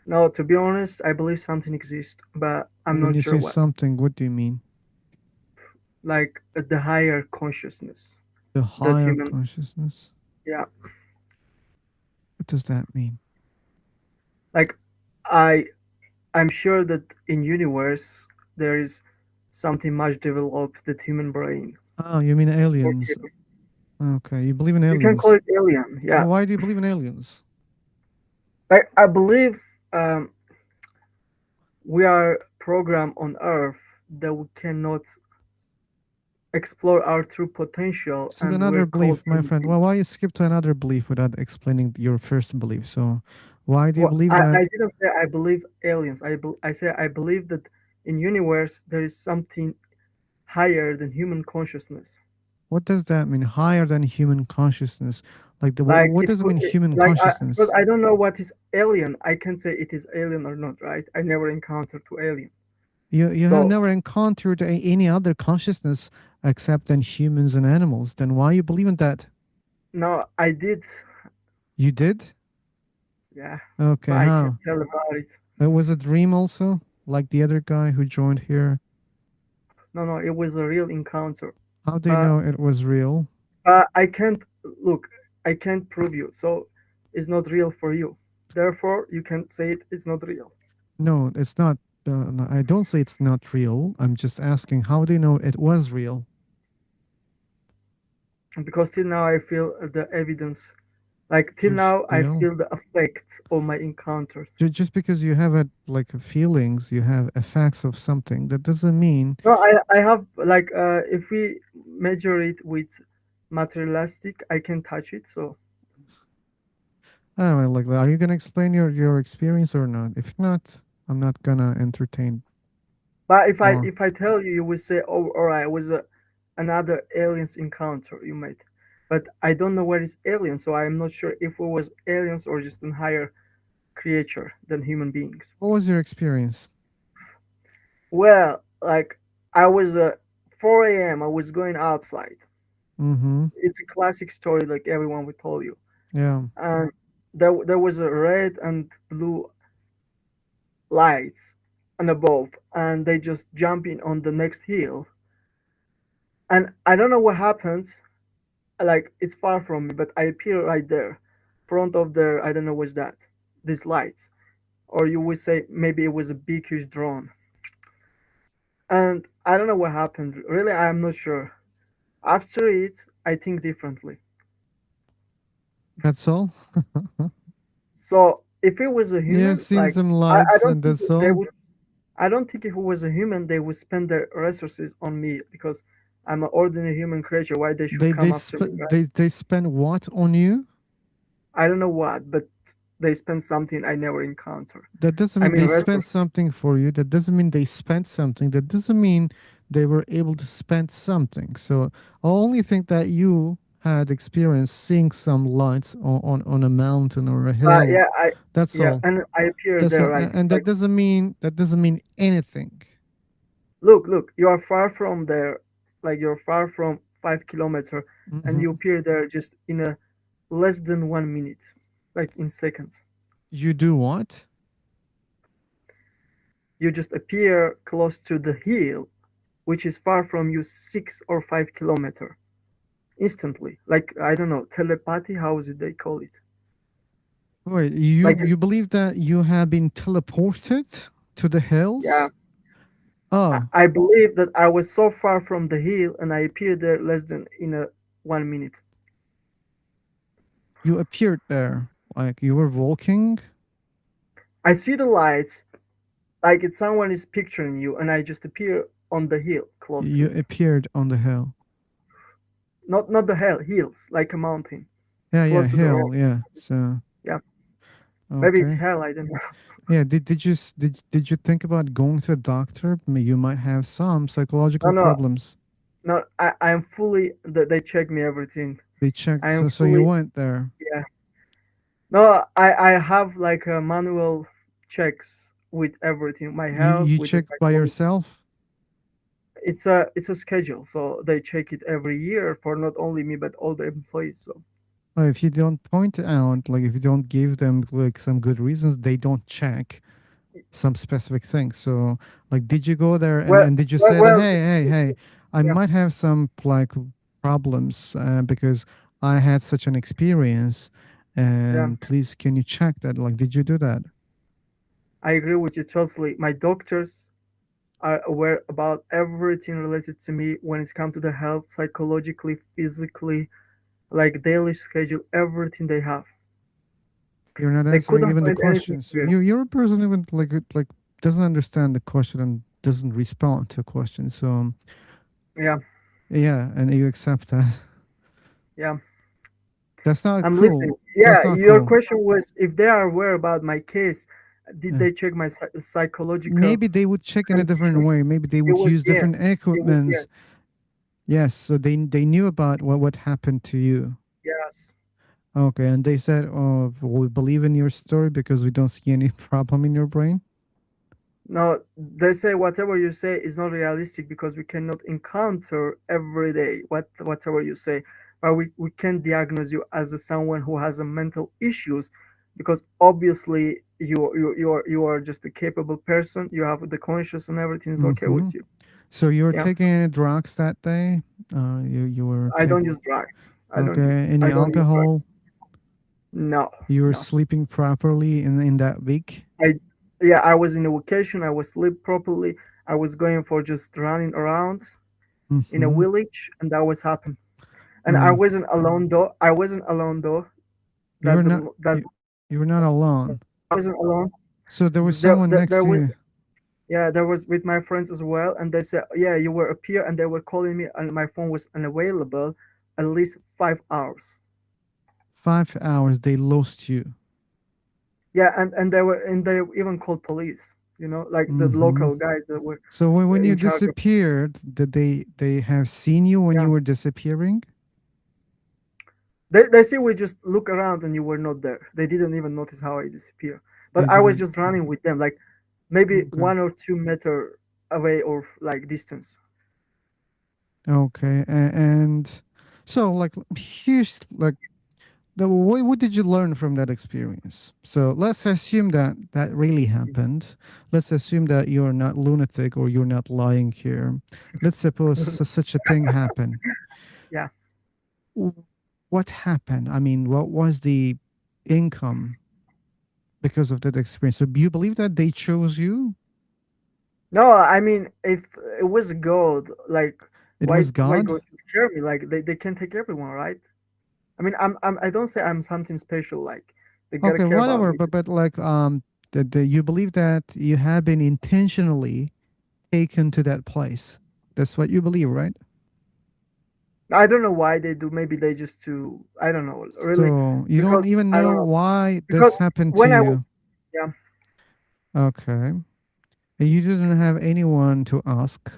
No, to be honest, I believe something exists, but I'm When not you sure say what. something, what do you mean? Like, the higher consciousness. The That higher human. consciousness? Yeah. What does that mean? Like, I'm sure that in universe there is something much developed that human brain. Oh, you mean aliens? Okay. Okay, you believe in You can call aliens. it alien, yeah. Well, why do you believe in aliens? I believe we are programmed on Earth that we cannot explore our true potential, So and another we're called belief, my friend. Well, why you skip to another belief without explaining your first belief? So why do you Well, believe I that? didn't say I believe aliens. I say I believe that in universe there is something higher than human consciousness. What does that mean? Higher than human consciousness? Like the Like what it does it could mean? be, Human like because consciousness? I don't know what is alien. I can say it is alien or not, right? I never encountered to alien. You have So never encountered any other consciousness except than humans and animals. Then why you believe in that? no, I did. You did? Yeah, Okay, but I can't how? tell about it. It was a dream also, like the other guy who joined here. No, it was a real encounter. How do you But know it was real? I can't look. I can't prove you. So is not real for you. Therefore, you can say it's not real. No, it's not. No, I don't say it's not real. I'm just asking, how do you know it was real? Because till now I feel the evidence. Like till You now I feel? feel the effect of my encounters. Just because you have feelings, you have effects of something, that doesn't mean. No, I have like if we measure it with materialistic, I can touch it. So I don't know, like, are you gonna explain your experience or not? If not, I'm not gonna entertain. but if more. I tell you, you will say, oh, all right, it was another aliens encounter you made. But I don't know where is alien, so I'm not sure if it was aliens or just a higher creature than human beings. What was your experience? Well, like I was 4 a.m. I was going outside. Mm-hmm. It's a classic story, like everyone would tell you. Yeah. And there was a red and blue lights and above, and they just jumping on the next hill. And I don't know what happened. Like it's far from me, but I appear right there, front of the I don't know what's that, these lights, or you would say maybe it was a big huge drone. And I don't know what happened. Really, I'm not sure. After it, I think differently. That's all. So if it was a Yeah, human, seen like some I lights, don't and think that's they all. would. I don't think if it was a human, they would spend their resources on me because I'm an ordinary human creature. Why they should come after me, right? They spend what on you? I don't know what, but they spend something I never encounter. That doesn't I mean mean, they spent resources. something for you. That doesn't mean they spent something. That doesn't mean they were able to spend something. So I only think that you had experience seeing some lights on a mountain or a hill. Yeah, That's all. and I appear That's there, all. right? And Like, that doesn't mean anything. look, you are far from there. Like you're far from 5 kilometers, and you Mhm. appear there just in a less than 1 minute, like in seconds. You do what? You just appear close to the hill, which is far from you 6 or 5 kilometers instantly. Like I don't know, telepathy. How is it they call it? Wait, Like you believe that you have been teleported to the hills? yeah, Oh, I believe that I was so far from the hill, and I appeared there less than in a 1 minute. you appeared there. Like you were walking. I see the lights, like it's someone is picturing you, and I just appear on the hill close to You me. appeared on the hill. Not the hill, hills, like a mountain, Yeah, close to the road. hill. Yeah. So Yeah, maybe it's okay. hell. I don't know. Yeah. Did you think about going to a doctor? You might have some psychological No, problems. no. I'm fully. They check me everything. They checked. I am So you fully. went there. Yeah. No, I have like a manual checks with everything. My health You with the checked by psychology. yourself. It's a schedule, so they check it every year for not only me but all the employees. So If you don't point out, like if you don't give them like some good reasons, they don't check some specific things. So like, did you go there well, and did you well, say that, well hey, I yeah. might have some like problems because I had such an experience, Yeah, and please can you check that? Like, did you do that? I agree with you totally. My doctors are aware about everything related to me when it's come to the health, psychologically, physically, like daily schedule, everything they have. You're not They answering couldn't even the find anything questions. weird. You're a person even like doesn't understand the question and doesn't respond to a question. So Yeah, yeah, and you accept that. yeah. That's not I'm listening. cool. That's Yeah, not your cool. question was if they are aware about my case, did Yeah. they check my psychological Maybe they would check in a different condition? way. Maybe they It would was use yes. different It was equipments. yes. Yes, so they knew about what happened to you. Yes. Okay, and they said, "Oh, we believe in your story because we don't see any problem in your brain." No, they say whatever you say is not realistic because we cannot encounter every day whatever you say. But we can diagnose you as someone who has a mental issues because obviously you are just a capable person. You have the conscious and everything is okay Mm-hmm. with you. So you were Yeah. taking any drugs that day? You were I don't taking use drugs. I don't okay. Any use drugs. alcohol? No, You were no. sleeping properly in that week? I was in a vacation. I was sleep properly. I was going for just running around in a Mm-hmm. village, and that was happened. And I wasn't alone though. I wasn't alone though. You were That's not the that's you were not alone. I wasn't alone. So there was someone next There to was you. there was with my friends as well, and they said, yeah, you were up here, and they were calling me, and my phone was unavailable at least 5 hours. 5 hours they lost you. Yeah, and they even called police. You know, like the Mm-hmm. local guys that were So when you in charge of. disappeared, did they have seen you when Yeah, you were disappearing? they see we just look around and you were not there. They didn't even notice how I disappeared. They But I was didn't. just running with them, like maybe Okay. 1 or 2 meter away or like distance. Okay. And so like here's like what did you learn from that experience? So let's assume that that really happened. Let's assume that you're not lunatic or you're not lying here. Let's suppose such a thing happened. Yeah. What happened? I mean, what was the income because of that experience? So do you believe that they chose you? No, I mean, if it was God, like It was why God? God should care me? Like they can take everyone, right? I mean, I don't say I'm something special. Like they gotta Okay, care about whatever. me. But like that you believe that you have been intentionally taken to that place. That's what you believe, right? I don't know why they do. Maybe they just to I don't know really So you don't because even I don't know know why because this happened to when I was you. yeah Okay. And you didn't have anyone to ask.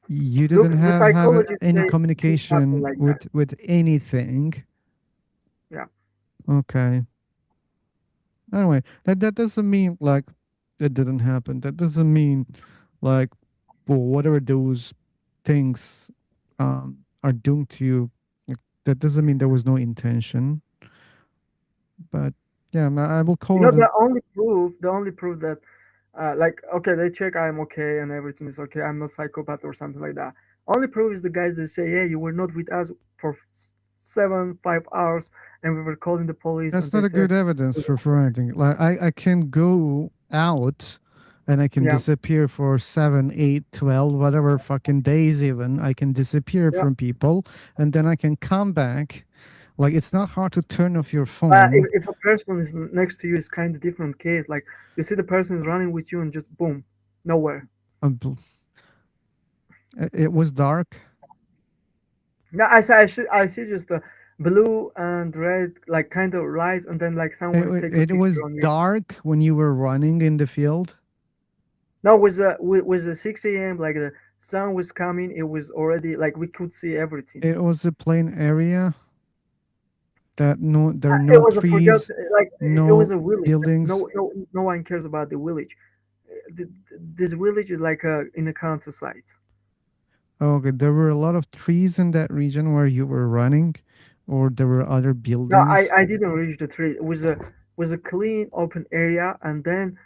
You look didn't the have psychologists any say things happen communication like that. with anything. Yeah. Okay. Anyway, that doesn't mean like it didn't happen. That doesn't mean like well, whatever those things are doing to you, like, that doesn't mean there was no intention. But yeah, I will You call know, it. the only proof that, like, okay, they check I'm okay and everything is okay. I'm not psychopath or something like that. Only proof is the guys that say, yeah, you were not with us for 5 hours, and we were calling the police, That's and not they a good said, evidence for anything. Like I can go out and I can yeah, disappear for 7, 8, 12, whatever fucking days even. I can disappear yeah. from people and then I can come back. Like it's not hard to turn off your phone. If a person is next to you, it's kind of different case. Like you see the person is running with you, and just boom, nowhere. Um, it was dark. No, I see just the blue and red, like kind of lights, and then like someone is taking a It was picture on me. dark when you were running in the field. No, it was a 6 a.m. Like the sun was coming. It was already like we could see everything. It was a plain area that there are It no was a forget trees, like it was no a village. buildings. No one cares about the village. This village is like in a countryside. Okay, there were a lot of trees in that region where you were running, or there were other No, buildings. I didn't reach the tree. It was a clean open area, and then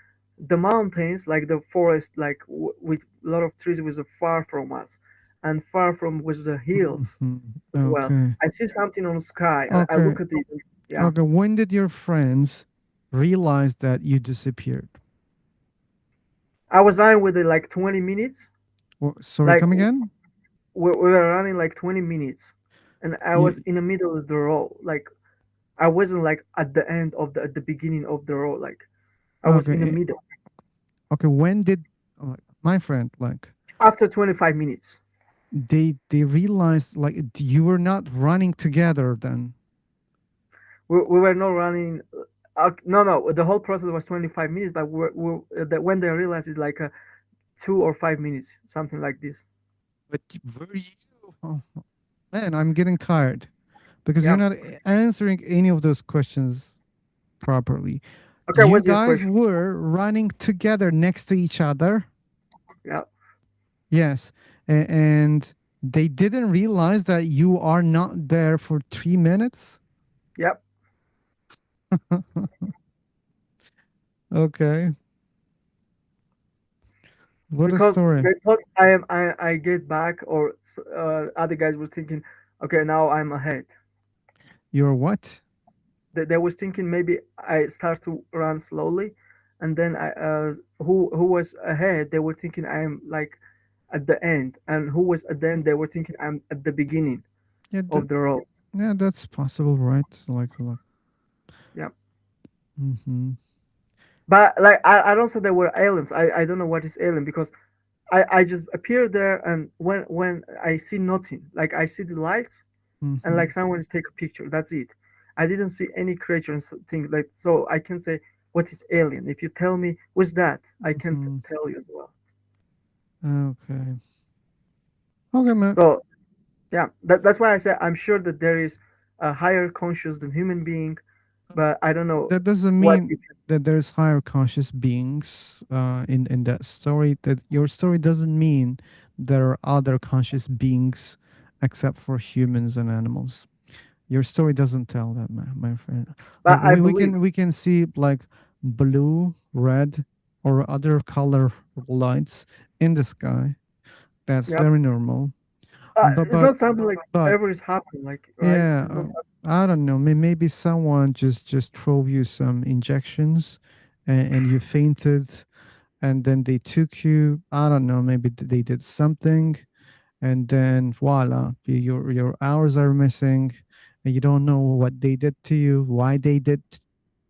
the mountains, like the forest, like with a lot of trees, was far from us, and far from was the hills Mhm. as well. Okay. I see something on the sky. I Okay. look at it. Yeah, Okay. When did your friends realize that you disappeared? I was running with it like 20 minutes. Sorry, Like come again? we were running like 20 minutes, and I was You, in the middle of the road. Like I wasn't like at the end of the at the beginning of the road. Like I was in the okay. middle. Okay. When did my friend like After 25 minutes. they realized like you were not running together then? We were not running. No, the whole process was 25 minutes, but when they realized it's like 2 or 5 minutes, something like this. But were you? Oh, man, I'm getting tired because you're Yeah. not answering any of those questions properly. Okay, You what's your guys question? were running together next to each other. Yeah. Yes. And they didn't realize that you are not there for 3 minutes. Yep. Okay. What a Because story. they thought I get back, or other guys were thinking, okay, now I'm ahead. You're what? They was thinking maybe I start to run slowly, and then who was ahead, they were thinking I'm like at the end, and who was at the end, they were thinking I'm at the beginning Yeah, of the road. yeah, that's possible, right? Like. Yeah. Mm-hmm. But like I don't say they were aliens. I don't know what is alien, because I just appear there, and when I see nothing, like I see the lights, and Mm-hmm. like someone is take a picture. That's it. I didn't see any creature and things like, so I can say what is alien. If you tell me what's that, I can Mm-hmm. tell you as well. Okay. Okay, man. So yeah, that's why I say I'm sure that there is a higher conscious than human being, but I don't know That doesn't what mean it can. that there's higher conscious beings in that story. That your story doesn't mean there are other conscious beings except for humans and animals. Your story doesn't tell that, my friend. But I We believe. can see like blue, red, or other color lights in the sky. That's Yep. very normal. It's not something like But ever is happening, like, right? yeah, It's not something. I don't know. Maybe someone just drove you some injections, and you fainted, and then they took you. I don't know. Maybe they did something, and then voila, your hours are missing, and you don't know what they did to you, why they did,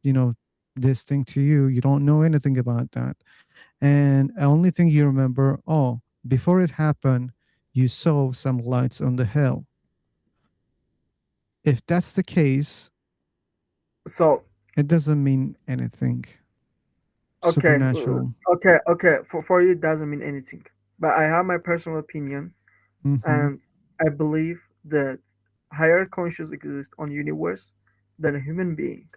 you know, this thing to you. You don't know anything about that, and the only thing you remember, oh, before it happened, you saw some lights on the hill. If that's the case, So it doesn't mean anything okay, supernatural. okay. For you, it doesn't mean anything. But I have my personal opinion, Mm-hmm. and I believe that higher conscious exists on universe than a human being.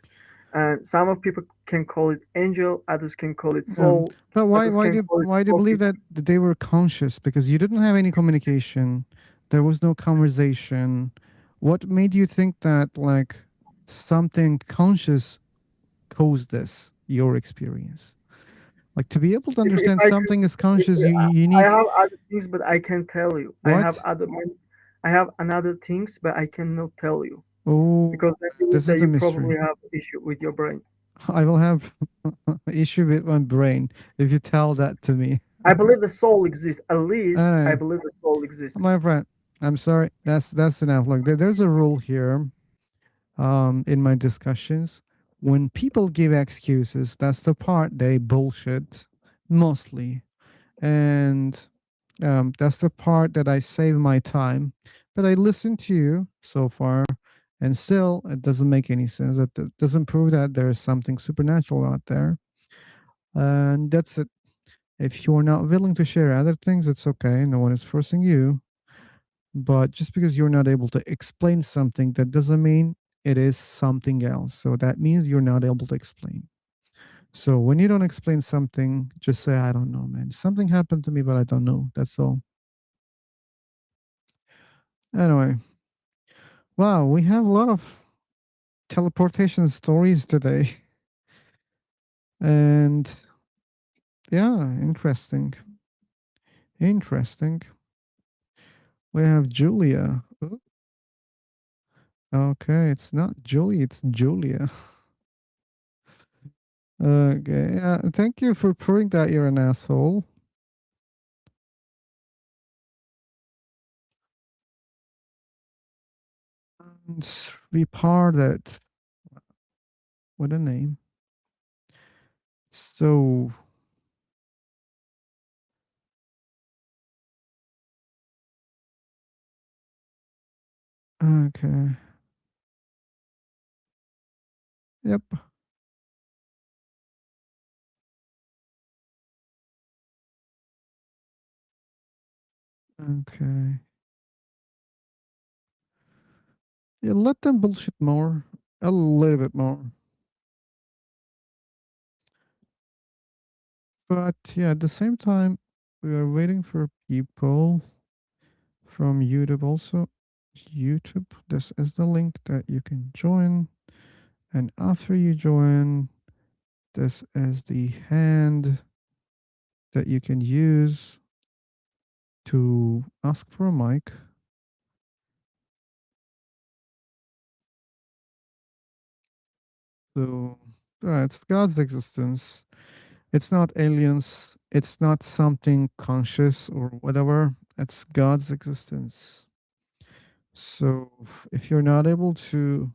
And some of people can call it angel, others can call it soul, But others can call it why do you believe prophecy. that they were conscious? Because you didn't have any communication, there was no conversation. What made you think that like something conscious caused this your experience? Like to be able to If understand I could, something is conscious, you I need have other things, but I can tell you. what? I have another things, but I cannot tell you, Oh, because then you will this is say the you probably mystery. have issue with your brain. I will have issue with my brain if you tell that to me. I believe the soul exists. At least I Uh, believe the soul exists. my friend, I'm sorry. That's enough. Look, there's a rule here. In my discussions, when people give excuses, that's the part they bullshit mostly, and that's the part that I save my time. But I listen to you so far, and still, it doesn't make any sense. It doesn't prove that there's something supernatural out there, and that's it. If you're not willing to share other things, it's okay. No one is forcing you. But just because you're not able to explain something, that doesn't mean it is something else. So that means you're not able to explain. So when you don't explain something, just say, I don't know, man. Something happened to me, but I don't know. That's all. Anyway, wow, we have a lot of teleportation stories today. And yeah, interesting. Interesting. We have Julia. Ooh, okay, it's not Julie, it's Julia. Okay, yeah, thank you for proving that you're an asshole. And retarded. What a name. So, okay. Yep. Okay. Yeah, let them bullshit more. A little bit more. But yeah, at the same time, we are waiting for people from YouTube also. YouTube, this is the link that you can join. And after you join, this is the hand that you can use to ask for a mic. So it's God's existence. It's not aliens. It's not something conscious or whatever. It's God's existence. So if you're not able to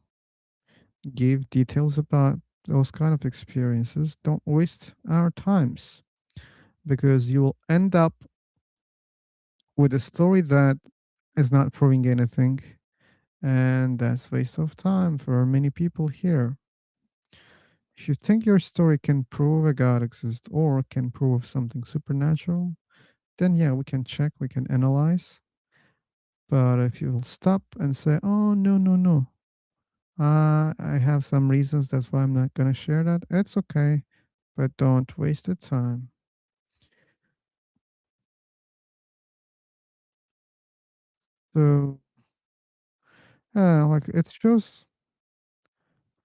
give details about those kind of experiences, don't waste our times, because you will end up with a story that is not proving anything, and that's waste of time for many people here. If you think your story can prove a God exists or can prove something supernatural, then yeah, we can check, we can analyze. But if you'll stop and say, oh, no, no, no, I have some reasons, that's why I'm not going to share that, it's okay, but don't waste the time. So, like, it shows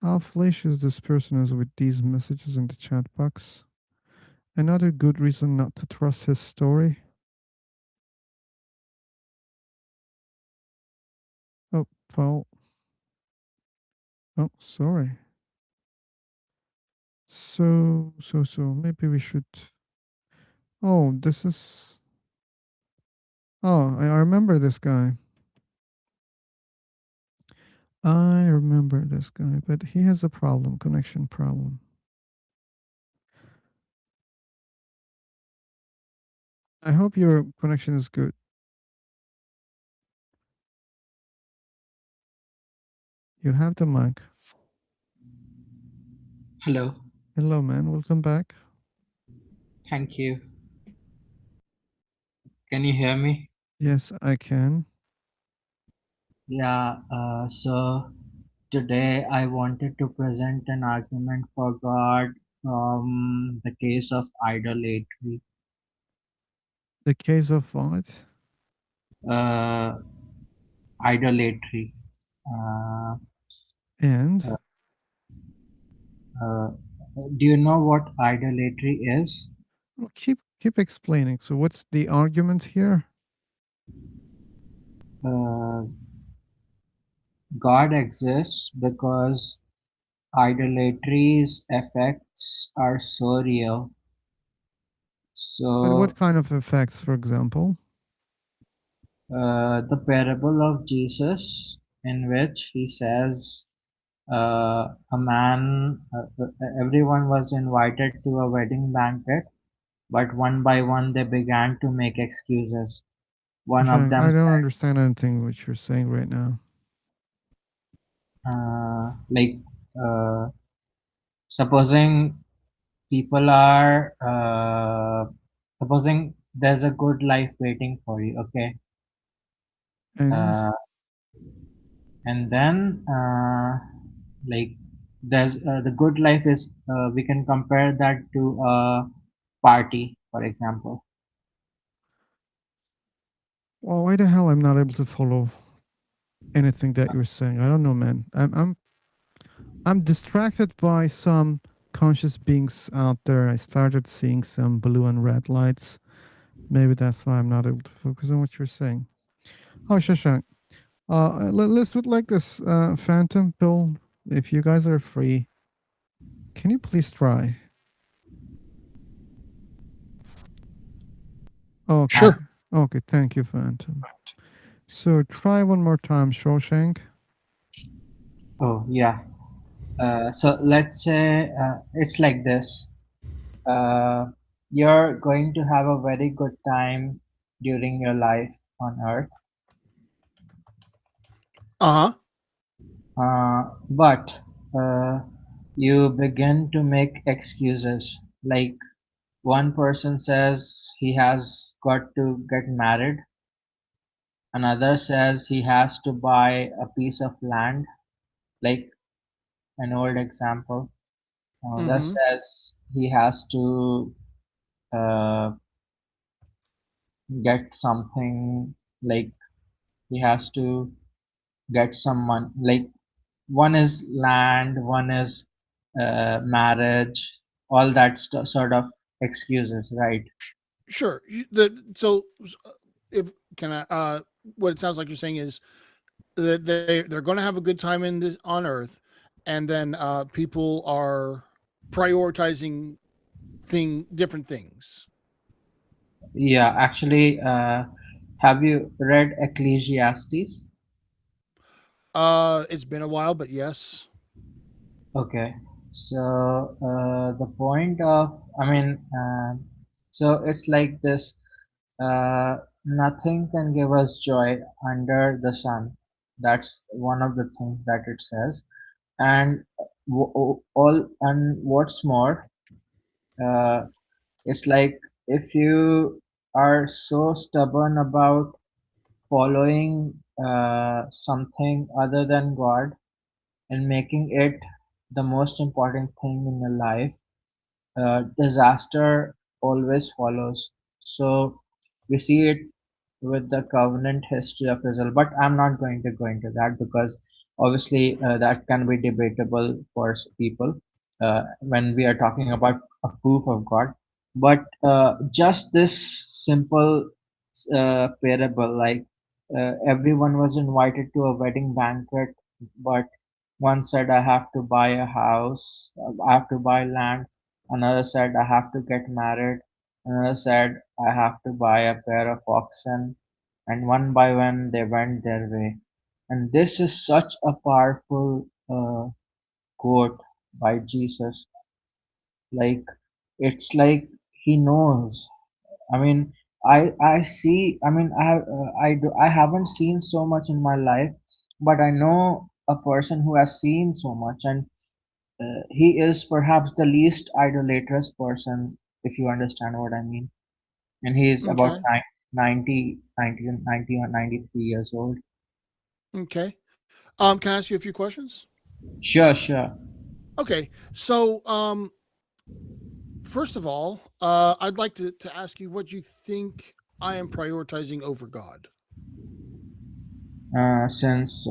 how fallacious this person is with these messages in the chat box. Another good reason not to trust his story. Oh, Paul. Oh, sorry. So maybe we should. Oh, this is. Oh, I remember this guy. I remember this guy, but he has a problem, connection problem. I hope your connection is good. You have the mic. Hello. Hello, man. Welcome back. Thank you. Can you hear me? Yes, I can. Yeah, so today I wanted to present an argument for God from the case of idolatry. The case of what? Uh, idolatry. Uh, And uh, uh, do you know what idolatry is? oh, keep explaining. So what's the argument here? Uh, God exists because idolatry's effects are so real. But what So kind of effects, for example? the parable of Jesus, in which he says everyone was invited to a wedding banquet, but one by one they began to make excuses. One of Shang, them I don't said, understand anything what you're saying right now. like, supposing people are, supposing there's a good life waiting for you, okay? And Uh, and then like there's the good life is we can compare that to a party, for example. well, why the hell I'm not able to follow anything that you're saying? I don't know, man. I'm distracted by some conscious beings out there. I started seeing some blue and red lights. Maybe that's why I'm not able to focus on what you're saying. Oh, Shashank. Let's do it like this. Phantom, Bill, if you guys are free, can you please try? Okay. Sure. Okay, thank you, Phantom. So try one more time, Shawshank. Oh yeah. So let's say it's like this. You're going to have a very good time during your life on earth, but you begin to make excuses. Like one person says he has got to get married, another says he has to buy a piece of land, like an old example. Another Mm-hmm. says he has to uh, get something, like he has to get some money. Like one is land, one is marriage, all that sort of excuses, right? Sure. If can I what it sounds like you're saying is that they're going to have a good time in this on earth, and then people are prioritizing different things. Yeah, actually, have you read Ecclesiastes? It's been a while, but yes. Okay, so the point of, I mean, so it's like this. Nothing can give us joy under the sun. That's one of the things that it says. And all, and what's more, uh, it's like if you are so stubborn about following something other than God and making it the most important thing in your life, disaster always follows. So we see it with the covenant history of Israel, but I'm not going to go into that because obviously that can be debatable for people when we are talking about a proof of God. But just this simple parable, like everyone was invited to a wedding banquet, but one said, I have to buy a house, I have to buy land. Another said, I have to get married. Another said, I have to buy a pair of oxen. And one by one, they went their way. And this is such a powerful quote by Jesus. Like, it's like he knows. I mean, I see. I mean, I haven't seen so much in my life, but I know a person who has seen so much, and he is perhaps the least idolatrous person, if you understand what I mean. And he is about Okay. 90 or 93 years old. Okay. Can I ask you a few questions? Sure, sure. Okay. So, first of all, I'd like to ask you what you think I am prioritizing over God. Since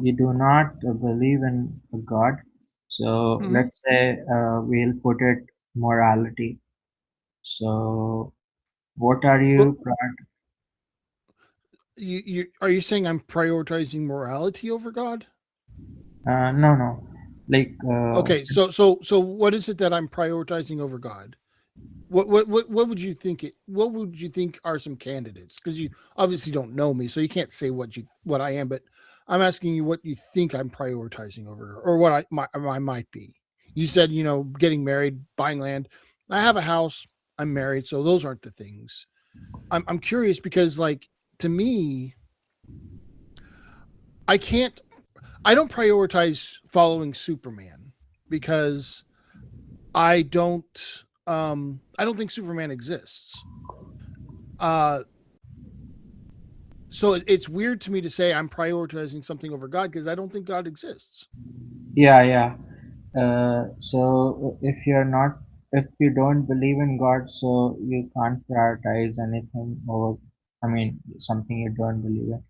you do not believe in a God, so Hmm. let's say we'll put it morality. So, what are Well, you? you are you saying I'm prioritizing morality over God? No, no. Like, Okay. So what is it that I'm prioritizing over God? What would you think what would you think are some candidates? Because you obviously don't know me, so you can't say what I am. But I'm asking you what you think I'm prioritizing over, or what I might be. You said getting married, buying land. I have a house. I'm married, so those aren't the things. I'm curious because like to me, I can't. I don't prioritize following Superman because I don't. I don't think Superman exists. Uh, so it's weird to me to say I'm prioritizing something over God because I don't think God exists. yeah, yeah. So if you don't believe in God, so you can't prioritize anything over, I mean, something you don't believe in.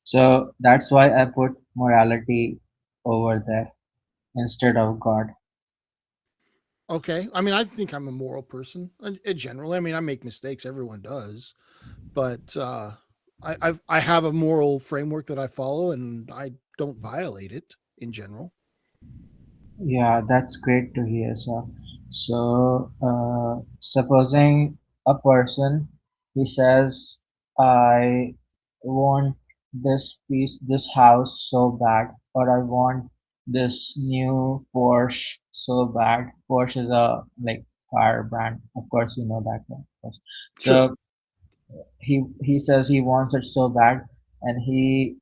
So that's why I put morality over there instead of God. Okay, I mean I think I'm a moral person generally. I mean I make mistakes, everyone does, but I have a moral framework that I follow and I don't violate it in general. Yeah, that's great to hear, sir. So, supposing a person, he says, I want this house so bad, or I want this new Porsche so bad. Porsche is a like car brand, of course, you know that one. Of course. Sure. So he says he wants it so bad, and he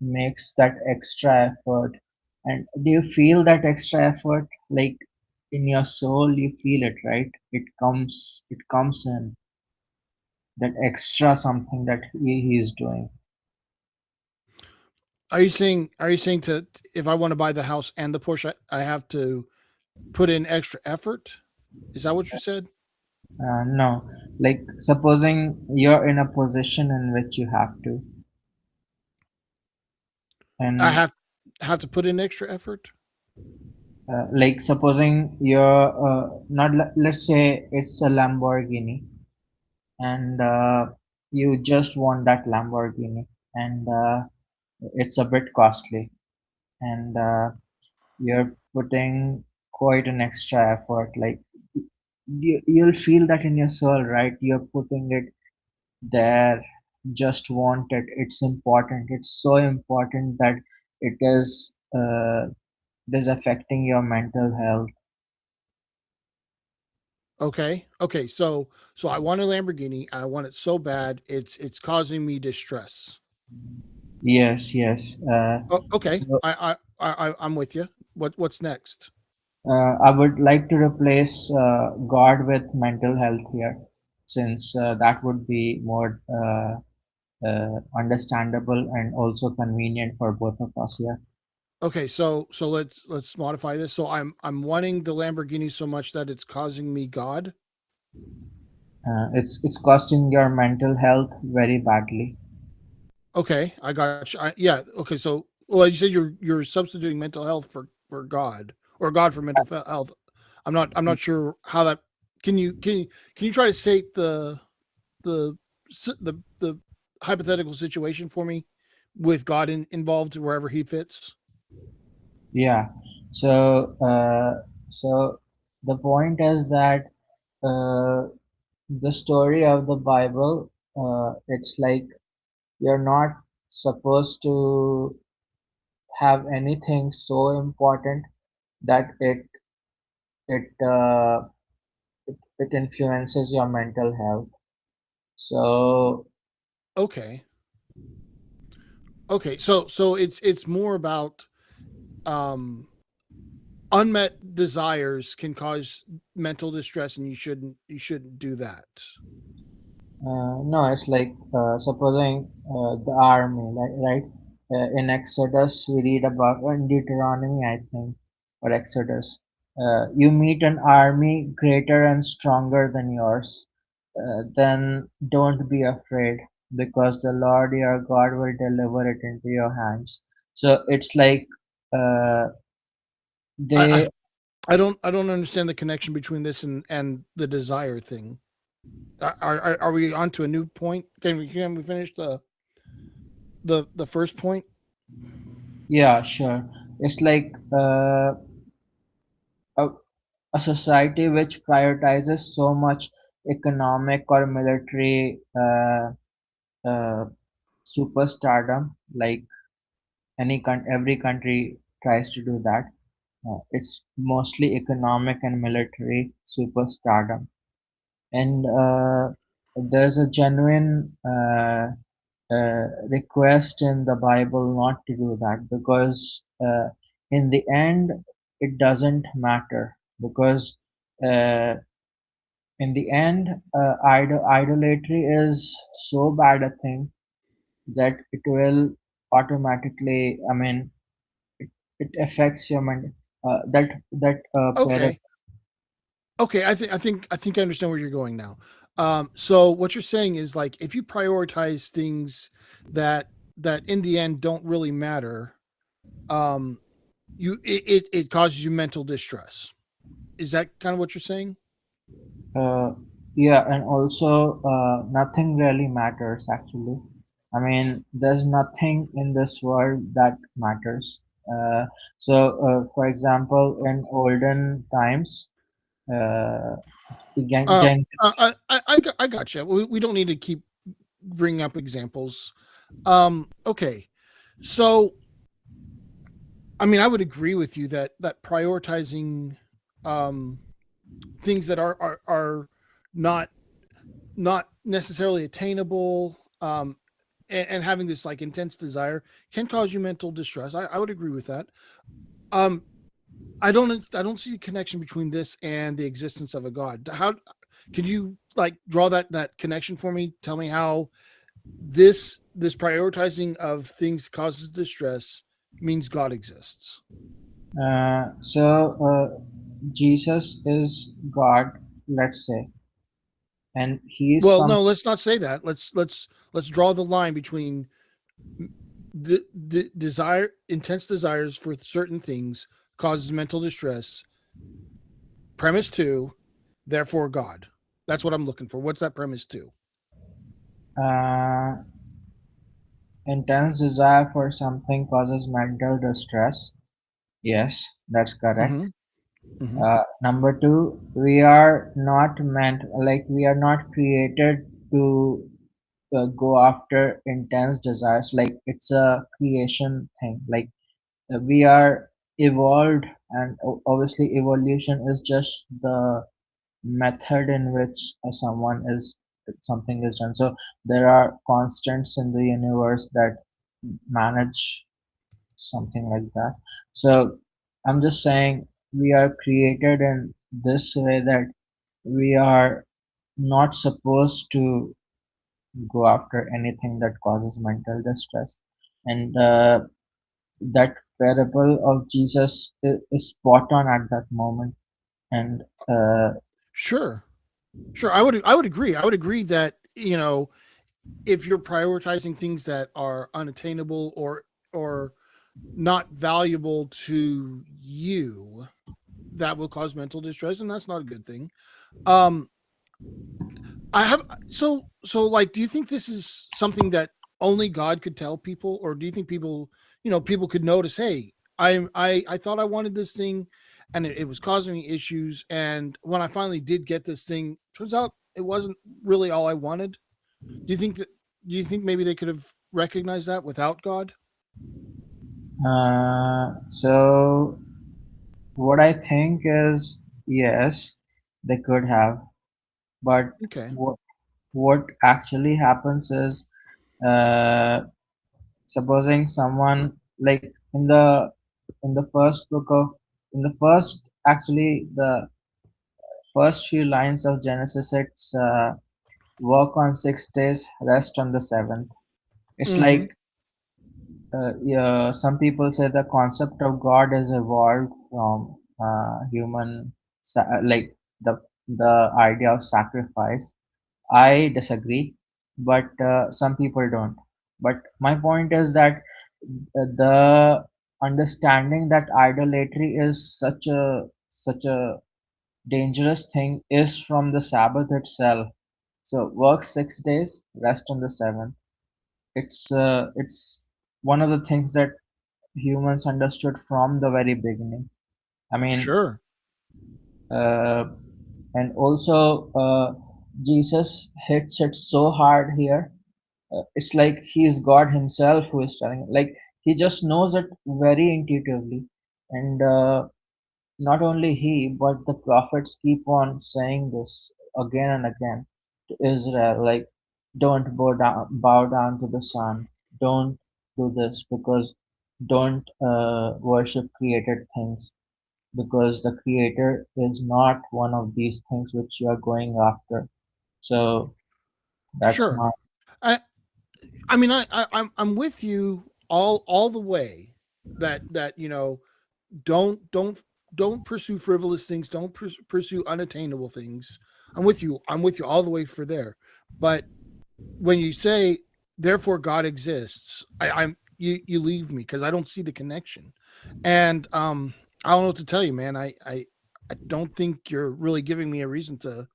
makes that extra effort. And do you feel that extra effort, like in your soul? You feel it, right? It comes in that extra something that he is doing. Are you saying to if I want to buy the house and the Porsche, I have to put in extra effort? Is that what you said? No, like supposing you're in a position in which you have to, I and have to put in extra effort? like supposing you're not, let's say it's a Lamborghini, and you just want that Lamborghini, and it's a bit costly. and you're putting quite an extra effort. Like you'll feel that in your soul, right? You're putting it there, just want it. It's important. It's so important that it is affecting your mental health. Okay. So I want a Lamborghini and I want it so bad it's causing me distress. Yes, yes. Oh, okay. So I'm with you. What's next? I would like to replace God with mental health here, since that would be more understandable and also convenient for both of us here. Okay, so let's modify this. So I'm wanting the Lamborghini so much that it's causing me God. It's costing your mental health very badly. Okay, I got you. Yeah. Okay. So, well, you said you're substituting mental health for God or God for mental health. I'm not sure how that. Can you try to state the the hypothetical situation for me with God involved wherever He fits? Yeah. So so the point is that uh, the story of the Bible, it's like you're not supposed to have anything so important that it uh, it influences your mental health. So Okay. Okay. So it's more about um unmet desires can cause mental distress and you shouldn't do that. no, it's like supposing the army, right? In Exodus, we read about, or in Deuteronomy, I think, or Exodus. You meet an army greater and stronger than yours. Then don't be afraid, because the Lord your God will deliver it into your hands. So it's like uh, I, I they I don't understand the connection between this and the desire thing. Are we on to a new point? Can we finish the first point? Yeah, sure. It's like a, a society which prioritizes so much economic or military uh, superstardom, like every country tries to do that. It's mostly economic and military superstardom, and there's a genuine request in the Bible not to do that, because in the end it doesn't matter, because uh, in the end idolatry is so bad a thing that it will automatically, I mean, it affects your mind. That parrot. Okay. Okay, I think I understand where you're going now. So what you're saying is like if you prioritize things that in the end don't really matter, um, it causes you mental distress. Is that kind of what you're saying? uh, yeah, and also nothing really matters actually. I mean, there's nothing in this world that matters. For example, in olden times, uh, Uh, Genghis. I gotcha. We don't need to keep bringing up examples. Okay, so I mean, I would agree with you that prioritizing um, things that are not not necessarily attainable, and having this like intense desire can cause you mental distress. I would agree with that. Um, I don't see a connection between this and the existence of a god. How could you like draw that connection for me? Tell me how this prioritizing of things causes distress means God exists. Uh, so Jesus is God, let's say, and he is Well, some. no, let's not say that. Let's draw the line between the desire, intense desires for certain things causes mental distress. Premise two, therefore God. That's what I'm looking for. What's that premise two? Uh, intense desire for something causes mental distress. Yes, that's correct. Mm-hmm. Number two, we are not meant, like, we are not created to go after intense desires. Like, it's a creation thing. Like, we are evolved, and obviously, evolution is just the method in which something is done. So there are constants in the universe that manage something like that. So I'm just saying we are created in this way that we are not supposed to go after anything that causes mental distress. And that parable of Jesus is spot on at that moment. And Sure. I would agree. I would agree that, if you're prioritizing things that are unattainable or not valuable to you, that will cause mental distress, and that's not a good thing. Um, I have so like, do you think this is something that only God could tell people, or do you think people could notice? Hey, I thought I wanted this thing, and it was causing me issues, and when I finally did get this thing, turns out it wasn't really all I wanted. Do you think that? Do you think maybe they could have recognized that without God? so what I think is, yes, they could have, but Okay. what actually happens is, uh, supposing someone, like, in the first book of in the first actually the first few lines of Genesis, it's work on 6 days, rest on the seventh. It's Mm-hmm. like, yeah, some people say the concept of God is evolved from human, like, the idea of sacrifice. I disagree, but some people don't. But my point is that the understanding that idolatry is such a dangerous thing is from the Sabbath itself. So work 6 days, rest on the seventh. It's one of the things that humans understood from the very beginning. I mean, Sure. uh, and also Jesus hits it so hard here. It's like he's God himself who is telling. Like, he just knows it very intuitively, and not only he, but the prophets keep on saying this again and again to Israel, like, don't bow down to the sun, don't do this, because don't worship created things, because the creator is not one of these things which you are going after. So that's Sure. my I mean, I'm with you all the way. That don't pursue frivolous things. Don't pursue unattainable things. I'm with you. I'm with you all the way for there. But when you say, therefore God exists, you leave me because I don't see the connection. And I don't know what to tell you, man. I don't think you're really giving me a reason to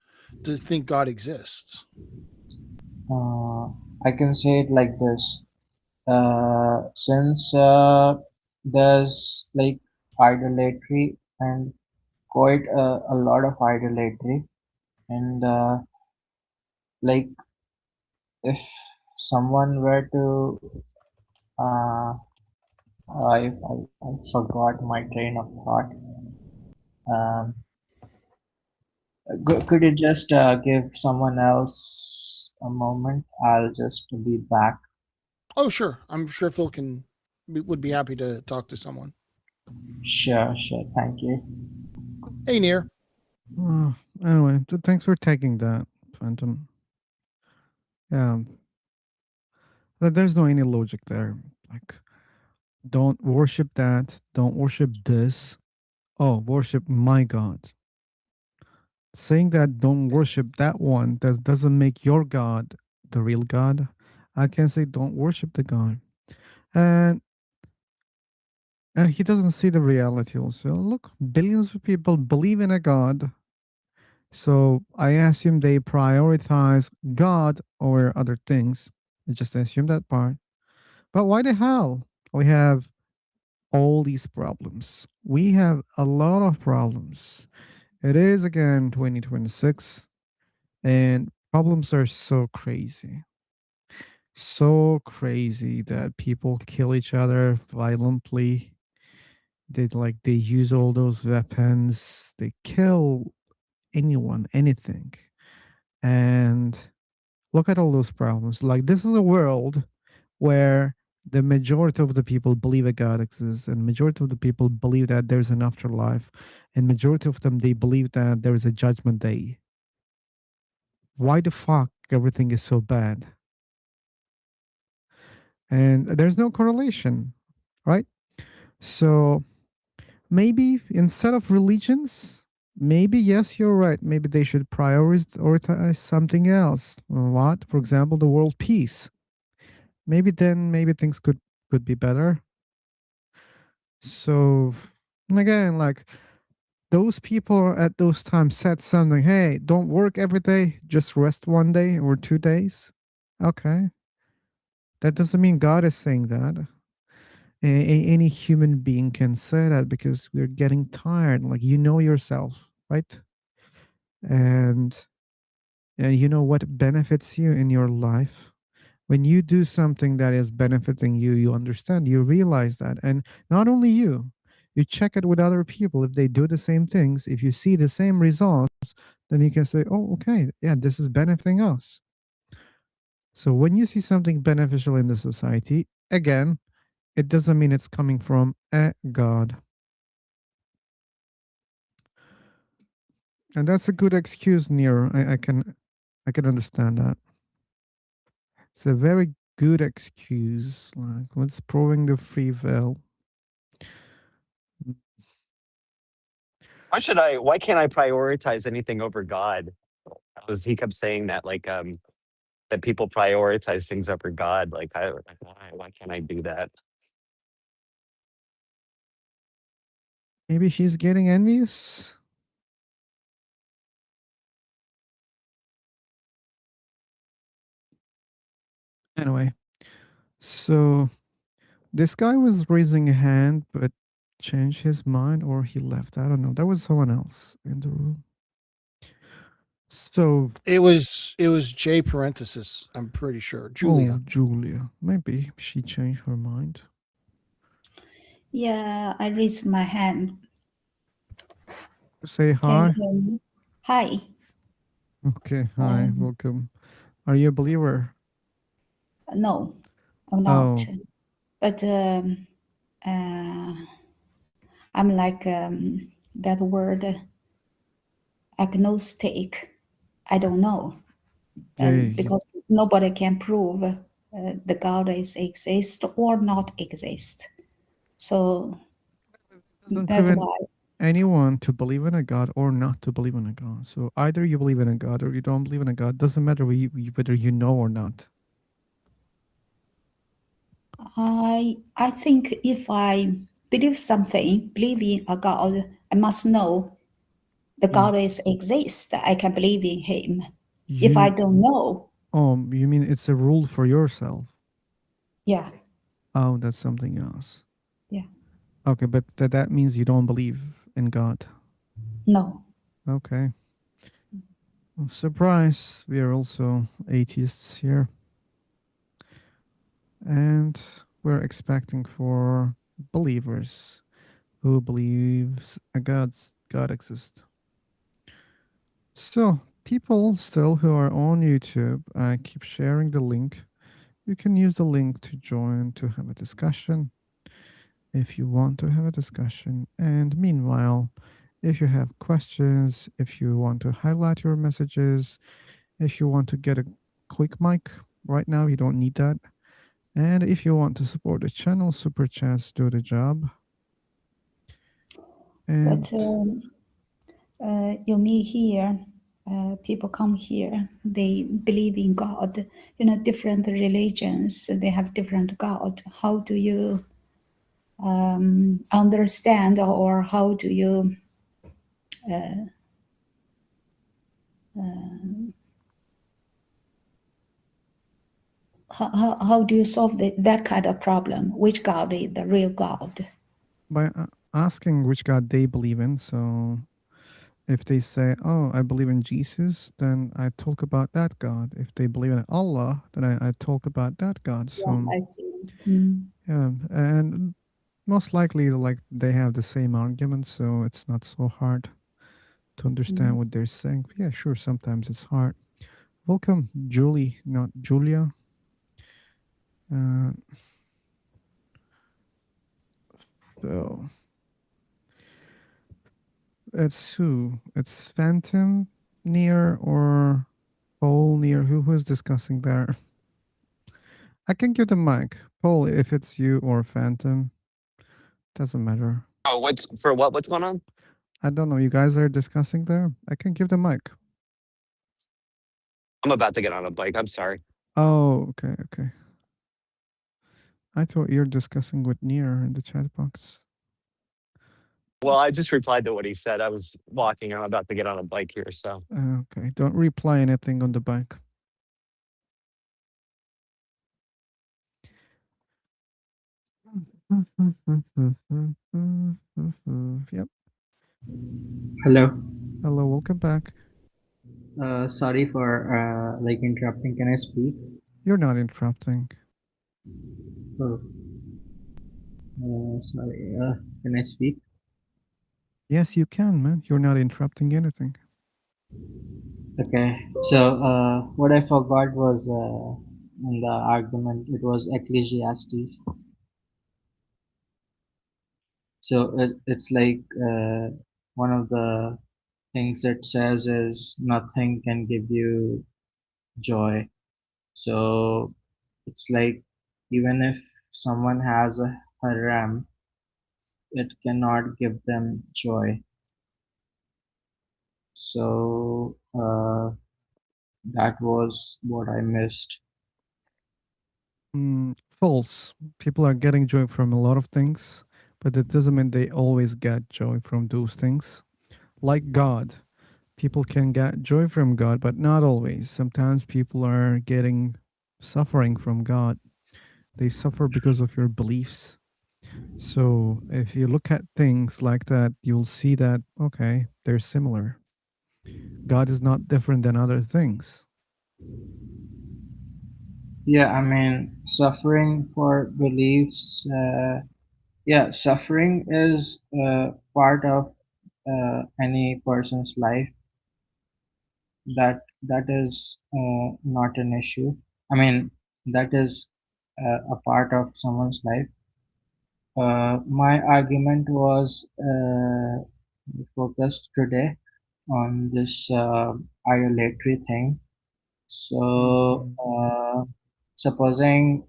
think God exists. uh, I can say it like this. Since there's, like, idolatry, and quite a lot of idolatry, and like, if someone were to uh, I forgot my train of thought. Um, could you just give someone else a moment? I'll just be back. Oh, sure. I'm sure Phil would be happy to talk to someone. Sure, sure. Thank you. Hey, Near. Anyway, thanks for taking that, Phantom. Yeah, there's no any logic there. Like, don't worship that. Don't worship this. Oh, worship my God. Saying that don't worship that one doesn't make your God the real God. I can say don't worship the God. And and he doesn't see the reality also. Look, billions of people believe in a God. So I assume they prioritize God over other things. I just assume that part. But why the hell we have all these problems? We have a lot of problems. It is again 2026, and problems are so crazy. So crazy that people kill each other violently. They use all those weapons. They kill anyone, anything. And look at all those problems. Like, this is a world where the majority of the people believe a God exists, and majority of the people believe that there's an afterlife, and majority of them, they believe that there is a judgment day. Why the fuck everything is so bad? And there's no correlation, right? So maybe instead of religions, maybe, yes, you're right, maybe they should prioritize something else. What? For example, the world peace. Maybe then maybe things could be better. So again, like, those people at those times said something, hey, don't work every day, just rest one day or 2 days. Okay, that doesn't mean God is saying that. Any human being can say that because we're getting tired. Like, you know yourself, right? And you know what benefits you in your life. When you do something that is benefiting you, you understand, you realize that. And not only you check it with other people. If they do the same things, if you see the same results, then you can say, oh, okay, yeah, this is benefiting us. So when you see something beneficial in the society, again, it doesn't mean it's coming from a God. And that's a good excuse, Nero. I can understand that. It's a very good excuse. Like, what's proving the free will? Why can't I prioritize anything over God? Because he kept saying that, like, that people prioritize things over God. Like, why can't I do that? Maybe he's getting envious. Anyway, so this guy was raising a hand, but changed his mind, or he left. I don't know. There was someone else in the room. So It was J parenthesis. I'm pretty sure Julia. Oh, Julia. Maybe she changed her mind. Yeah, I raised my hand. Say Can you hi. hear me? Hi. Okay, hi, welcome. Are you a believer? No, I'm not. Oh, But I'm like that word agnostic. I don't know, yeah. and because nobody can prove the God is exist or not exist. So Doesn't that's prevent why anyone to believe in a God or not to believe in a God. So either you believe in a God or you don't believe in a God. Doesn't matter whether you know or not. I think if I believe something, believe in a God, I must know the You, God is exist. I can believe in Him. If I you don't know, you mean it's a rule for yourself? yeah, Oh, that's something else. yeah, Okay, but that means you don't believe in God. no. Okay. Well, surprise, we are also atheists here. And we're expecting for believers who believes a God exists. So people still who are on YouTube, I keep sharing the link. You can use the link to join to have a discussion if you want to have a discussion. And meanwhile, if you have questions, if you want to highlight your messages, if you want to get a quick mic right now, you don't need that. And if you want to support the channel, super chats do the job. And But you meet here, people come here, they believe in God. You know, different religions, they have different God. How do you understand, or how do you how do you solve that kind of problem? Which God is the real God? By asking which God they believe in. So if they say, "Oh, I believe in Jesus," then I talk about that God. If they believe in Allah, then I talk about that God. Yeah, So I see. Mm. yeah, and most likely, like they have the same argument, so it's not so hard to understand what they're saying. Yeah, sure. Sometimes it's hard. Welcome, Julie, not Julia. Uh, so it's who? It's Phantom near or Paul near? Who is discussing there? I can give the mic. Paul, if it's you or Phantom, doesn't matter. Oh, what's for what? What's going on? I don't know. You guys are discussing there. I can give the mic. I'm about to get on a bike. I'm sorry. Oh, okay, okay. I thought you're discussing with Near in the chat box. Well, I just replied to what he said. I was walking. I'm about to get on a bike here, so. Okay, don't reply anything on the bike. Yep. Hello. Hello, welcome back. Sorry for like interrupting. Can I speak? You're not interrupting. Oh, sorry. Can I speak? Yes, you can, man. You're not interrupting anything. Okay. So what I forgot was in the argument it was Ecclesiastes. So it's like one of the things it says is nothing can give you joy. So it's like even if someone has a haram, it cannot give them joy. So that was what I missed. False. People are getting joy from a lot of things, but that doesn't mean they always get joy from those things. Like God. People can get joy from God, but not always. Sometimes people are getting suffering from God. They suffer because of your beliefs. So if you look at things like that, you'll see that, okay, they're similar. God is not different than other things. Yeah, I mean, suffering for beliefs. Yeah, suffering is part of any person's life. That is not an issue. I mean, that is a part of someone's life. My argument was focused today on this idolatry thing. So, supposing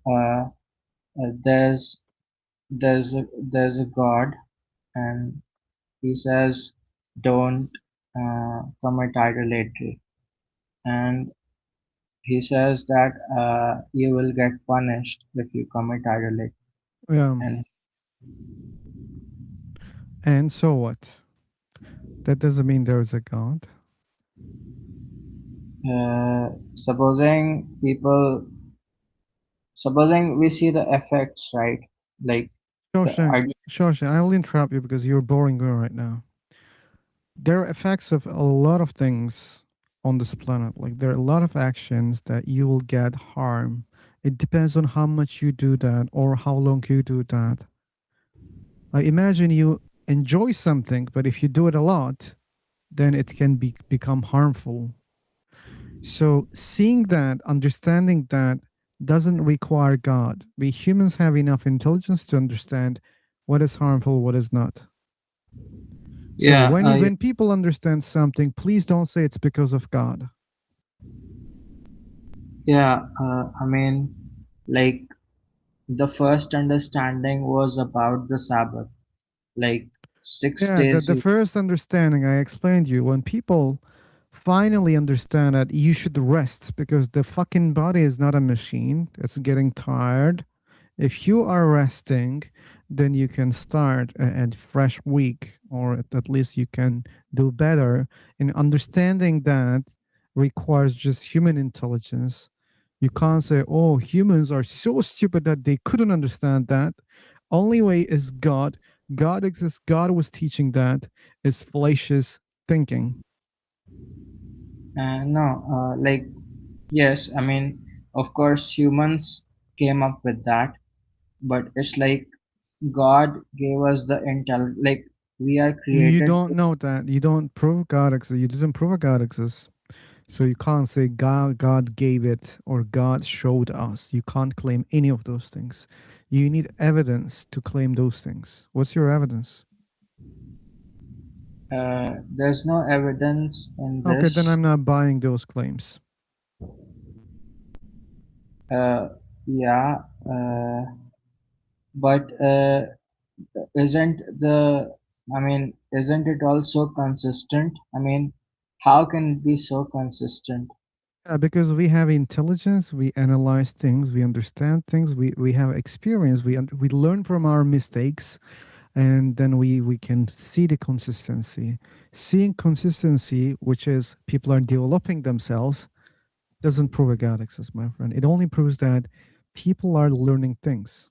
there's there's a God, and he says don't commit idolatry, and he says that you will get punished if you commit idolatry. Yeah. And so what? That doesn't mean there is a God. Supposing we see the effects, right? Like Shawshank, I will interrupt you because you're boring me right now. There are effects of a lot of things on this planet. Like there are a lot of actions that you will get harm. It depends on how much you do that or how long you do that. Like imagine you enjoy something, but if you do it a lot, then it can become harmful. So seeing that, understanding that doesn't require God. We humans have enough intelligence to understand what is harmful, what is not. So Yeah, when people understand something, please don't say it's because of God. yeah, I mean, like the first understanding was about the Sabbath, like 6 Yeah, days. the first understanding I explained to you, when people finally understand that you should rest because the fucking body is not a machine, it's getting tired. If you are resting, then you can start a fresh week, or at least you can do better. And understanding that requires just human intelligence. You can't say, oh, humans are so stupid that they couldn't understand that. Only way is God. God exists. God was teaching that. It's fallacious thinking. No, like, yes, I mean, of course, humans came up with that, but it's like God gave us the intel, like, we are You created. don't know that. You don't prove God exists. You didn't prove a God exists. So you can't say God gave it or God showed us. You can't claim any of those things. You need evidence to claim those things. What's your evidence? There's no evidence in Okay, then this. I'm not buying those claims. Uh, yeah, but isn't the, I mean, isn't it also consistent? I mean, how can it be so consistent? Because we have intelligence, we analyze things, we understand things, we have experience, we learn from our mistakes, and then we can see the consistency. Seeing consistency, which is people are developing themselves, doesn't prove a God exists, my friend. It only proves that people are learning things.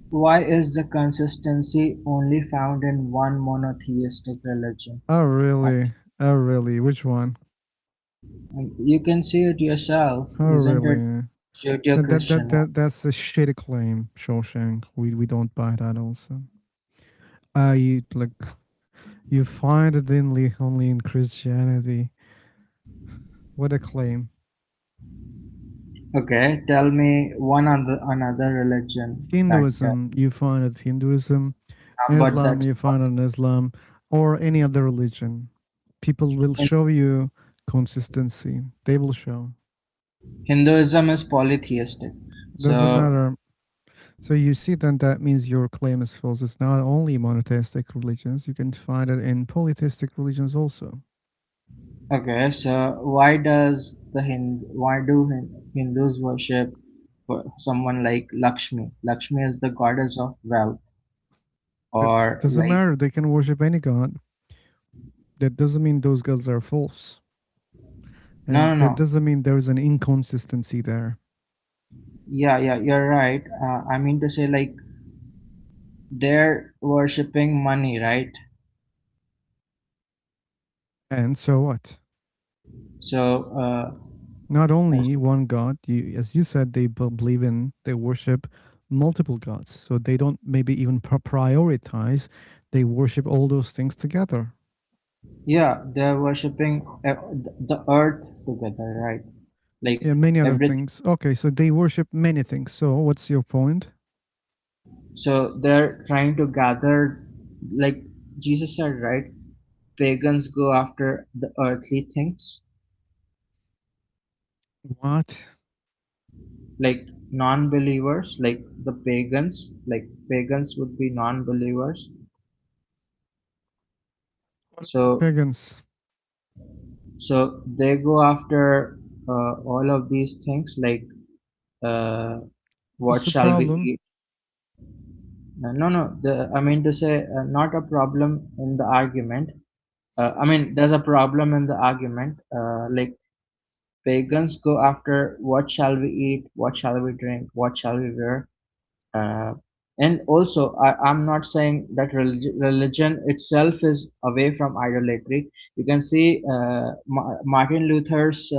Why is the consistency only found in one monotheistic religion? Oh I really? Oh really? Which one? mean, you can see it yourself, Oh isn't it? really? Judeo-Christian. That's a shitty claim, Shawshank. We don't buy that also. You like you find it only in Christianity. What a claim. Okay, tell me one other another religion that, Hinduism, you find it Hinduism. but Islam, that's you find it in Islam, or any other religion. People will in show you consistency. They will show. Hinduism is polytheistic. Doesn't So matter. So you see, then that means your claim is false. It's not only monotheistic religions. You can find it in polytheistic religions also. okay, so why do Hindus worship for someone like Lakshmi? Lakshmi is the goddess of wealth, It or doesn't like, matter. They can worship any god. That doesn't mean those gods are false. no, no, And that no. doesn't mean there is an inconsistency there. Yeah, yeah, you're right. I mean to say, like, they're worshipping money, right? And so what? So, Not only one god, as you said, they worship multiple gods. So they don't maybe even prioritize, they worship all those things together. yeah, they're worshipping the earth together, right? Like, Yeah, many other everything. things. Okay, so they worship many things. So what's your point? So they're trying to gather, like Jesus said, right? Pagans go after the earthly things, What? like non-believers, like the pagans, like pagans would be non-believers. So, Pagans. so they go after all of these things, like, uh, What's what the shall we problem? eat? No, no. I mean to say, not a problem in the argument. I mean, there's a problem in the argument. Like, pagans go after what shall we eat, what shall we drink, what shall we wear. Uh, and also, I'm not saying that religion itself is away from idolatry. You can see Martin Luther's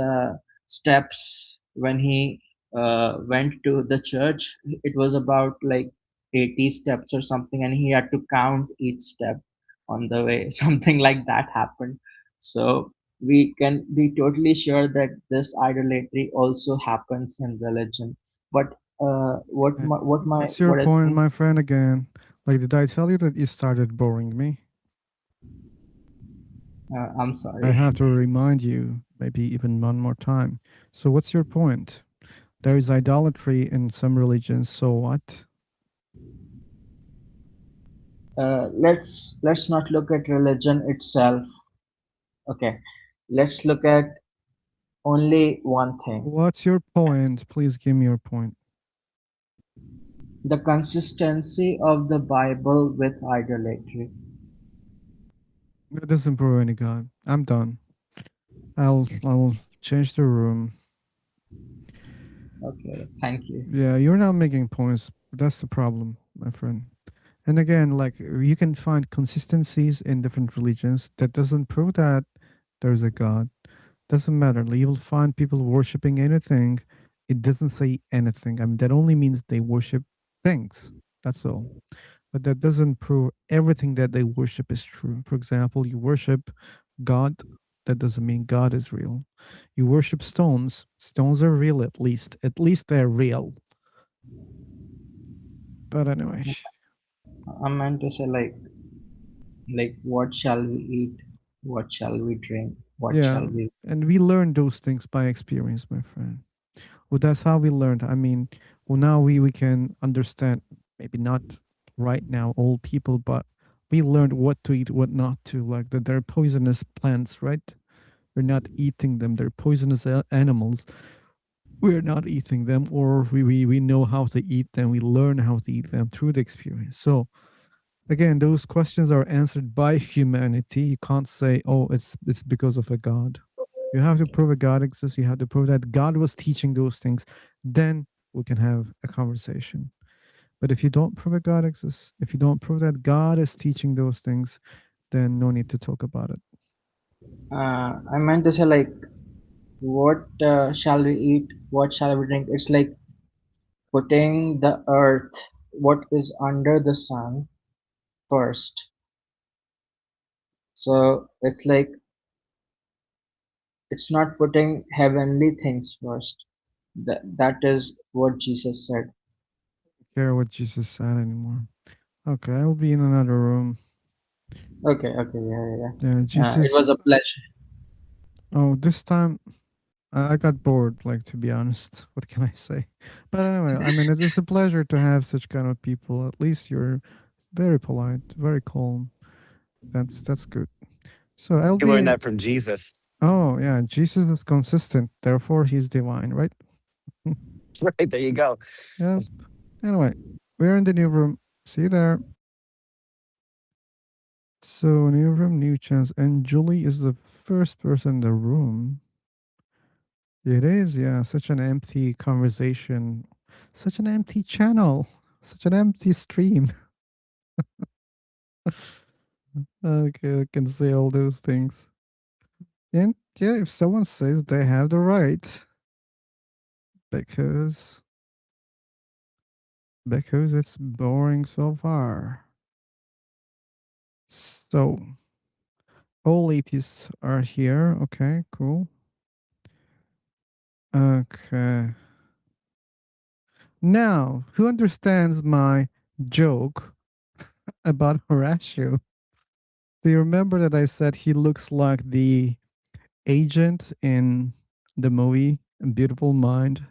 steps when he went to the church. It was about like 80 steps or something, and he had to count each step on the way. Something like that happened. So we can be totally sure that this idolatry also happens in religion. But What's your what I point, think, my friend, again? Like, did I tell you that you started boring me? I'm I sorry. have to remind you, maybe even one more time. So, what's your point? There is idolatry in some religions, so what? Let's not look at religion itself. Okay, let's look at only one thing: What's your point? Please give me your point. the consistency of the Bible with idolatry. That doesn't prove any God. I'm done. I'll change the room. Okay, thank you. Yeah, you're not making points. That's the problem, my friend. And again, like you can find consistencies in different religions. That doesn't prove that there's a God. Doesn't matter. Like, you will find people worshiping anything. It doesn't say anything. I mean, that only means they worship things. That's all. But that doesn't prove everything that they worship is true. For example, you worship God. That doesn't mean God is real. You worship stones. Stones are real, at least. At least they're real. But anyway, I meant to say like what shall we eat? What shall we drink? What yeah. shall we? And we learn those things by experience, my friend. Well, that's how we learned. I mean, well, now we can understand, maybe not right now, old people, but we learned what to eat, what not to. Like that they're poisonous plants, right? We're not eating them. They're poisonous animals. We're not eating them, or we know how to eat them. We learn how to eat them through the experience. So again, those questions are answered by humanity. You can't say, oh, it's because of a God. You have to prove a God exists. You have to prove that God was teaching those things. Then we can have a conversation. But if you don't prove a God exists, if you don't prove that God is teaching those things, then no need to talk about it. I meant to say like what shall we eat? What shall we drink? It's like putting the earth, what is under the sun, first. So it's like it's not putting heavenly things first. That is what Jesus said. Care what Jesus said anymore. Okay, I'll be in another room. Okay, okay, yeah. Yeah, It was Jesus. a pleasure. Oh, this time I got bored, like, to be honest. What can I say? But anyway, I mean, it is a pleasure to have such kind of people. At least you're very polite, very calm. That's good. So I'll You learned be. that from Jesus. Oh yeah, Jesus is consistent. Therefore, he's divine, right? Right, there you go. Yep. Anyway, we're in the new room. See you there. So new room, new chance, and Julie is the first person in the room. It is, yeah. Such an empty conversation, such an empty channel, such an empty stream. Okay, I can say all those things. And yeah, if someone says they have the right, because it's boring so far. So all atheists are here. Okay, cool. Okay. Now, who understands my joke about Horatio? Do you remember that I said he looks like the agent in the movie A Beautiful Mind?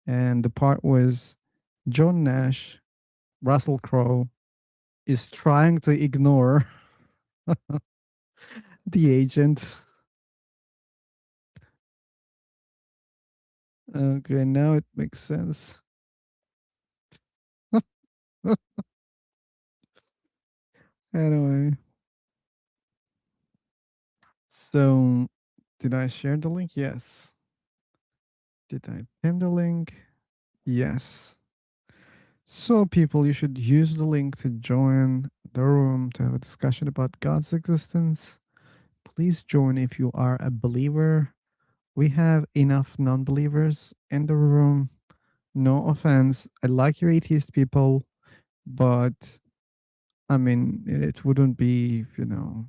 And the part was John Nash, Russell Crowe, is trying to ignore the agent. Okay, now it makes sense. Anyway, so did I share the link? Yes. Did I pin the link? Yes. So, people, you should use the link to join the room to have a discussion about God's existence. Please join if you are a believer. We have enough non believers in the room. No offense. I like you atheist people, but I mean, it wouldn't be,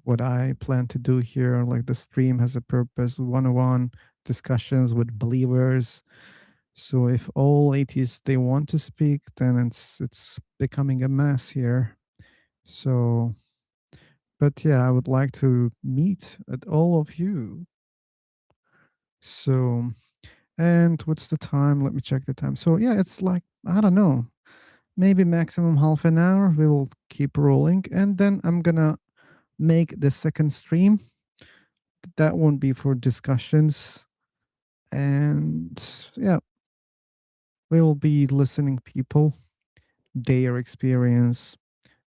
what I plan to do here. Like the stream has a purpose, one-on-one discussions with believers. So if all atheists they want to speak, then it's becoming a mess here. So, but yeah, I would like to meet at all of you. So, and what's the time? Let me check the time. So yeah, it's like I don't know, maybe maximum half an hour. We will keep rolling, and then I'm gonna make the second stream. That won't be for discussions, and yeah, we'll be listening people, their experience,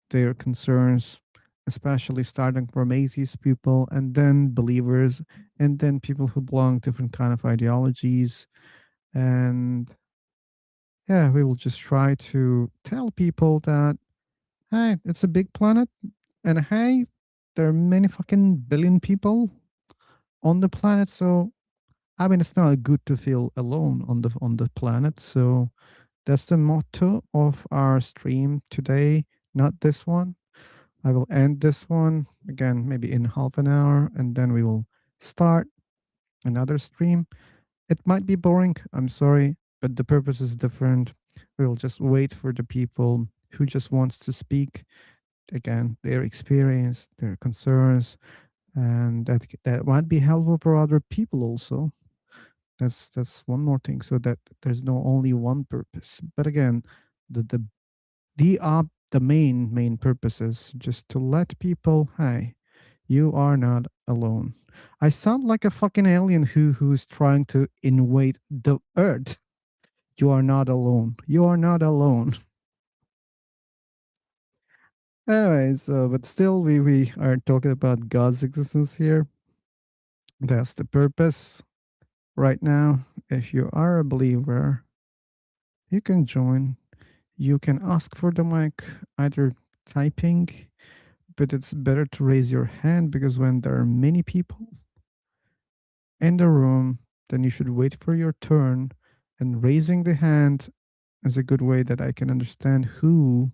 their concerns, especially starting from atheist people and then believers and then people who belong different kind of ideologies. And yeah, we will just try to tell people that, hey, it's a big planet, and hey, there are many fucking billion people on the planet. So I mean, it's not good to feel alone on the planet. So that's the motto of our stream today. Not this one. I will end this one again, maybe in half an hour, and then we will start another stream. It might be boring. I'm sorry, but the purpose is different. We will just wait for the people who just wants to speak again their experience, their concerns, and that might be helpful for other people also. That's one more thing, so that there's no only one purpose. But again, the main purpose is just to let people, hey, you are not alone. I sound like a fucking alien who's trying to invade the earth. You are not alone. You are not alone. Anyway, so but still we are talking about God's existence here. That's the purpose right now. If you are a believer, you can join. You can ask for the mic, either typing, but it's better to raise your hand because when there are many people in the room, then you should wait for your turn. And raising the hand is a good way that I can understand who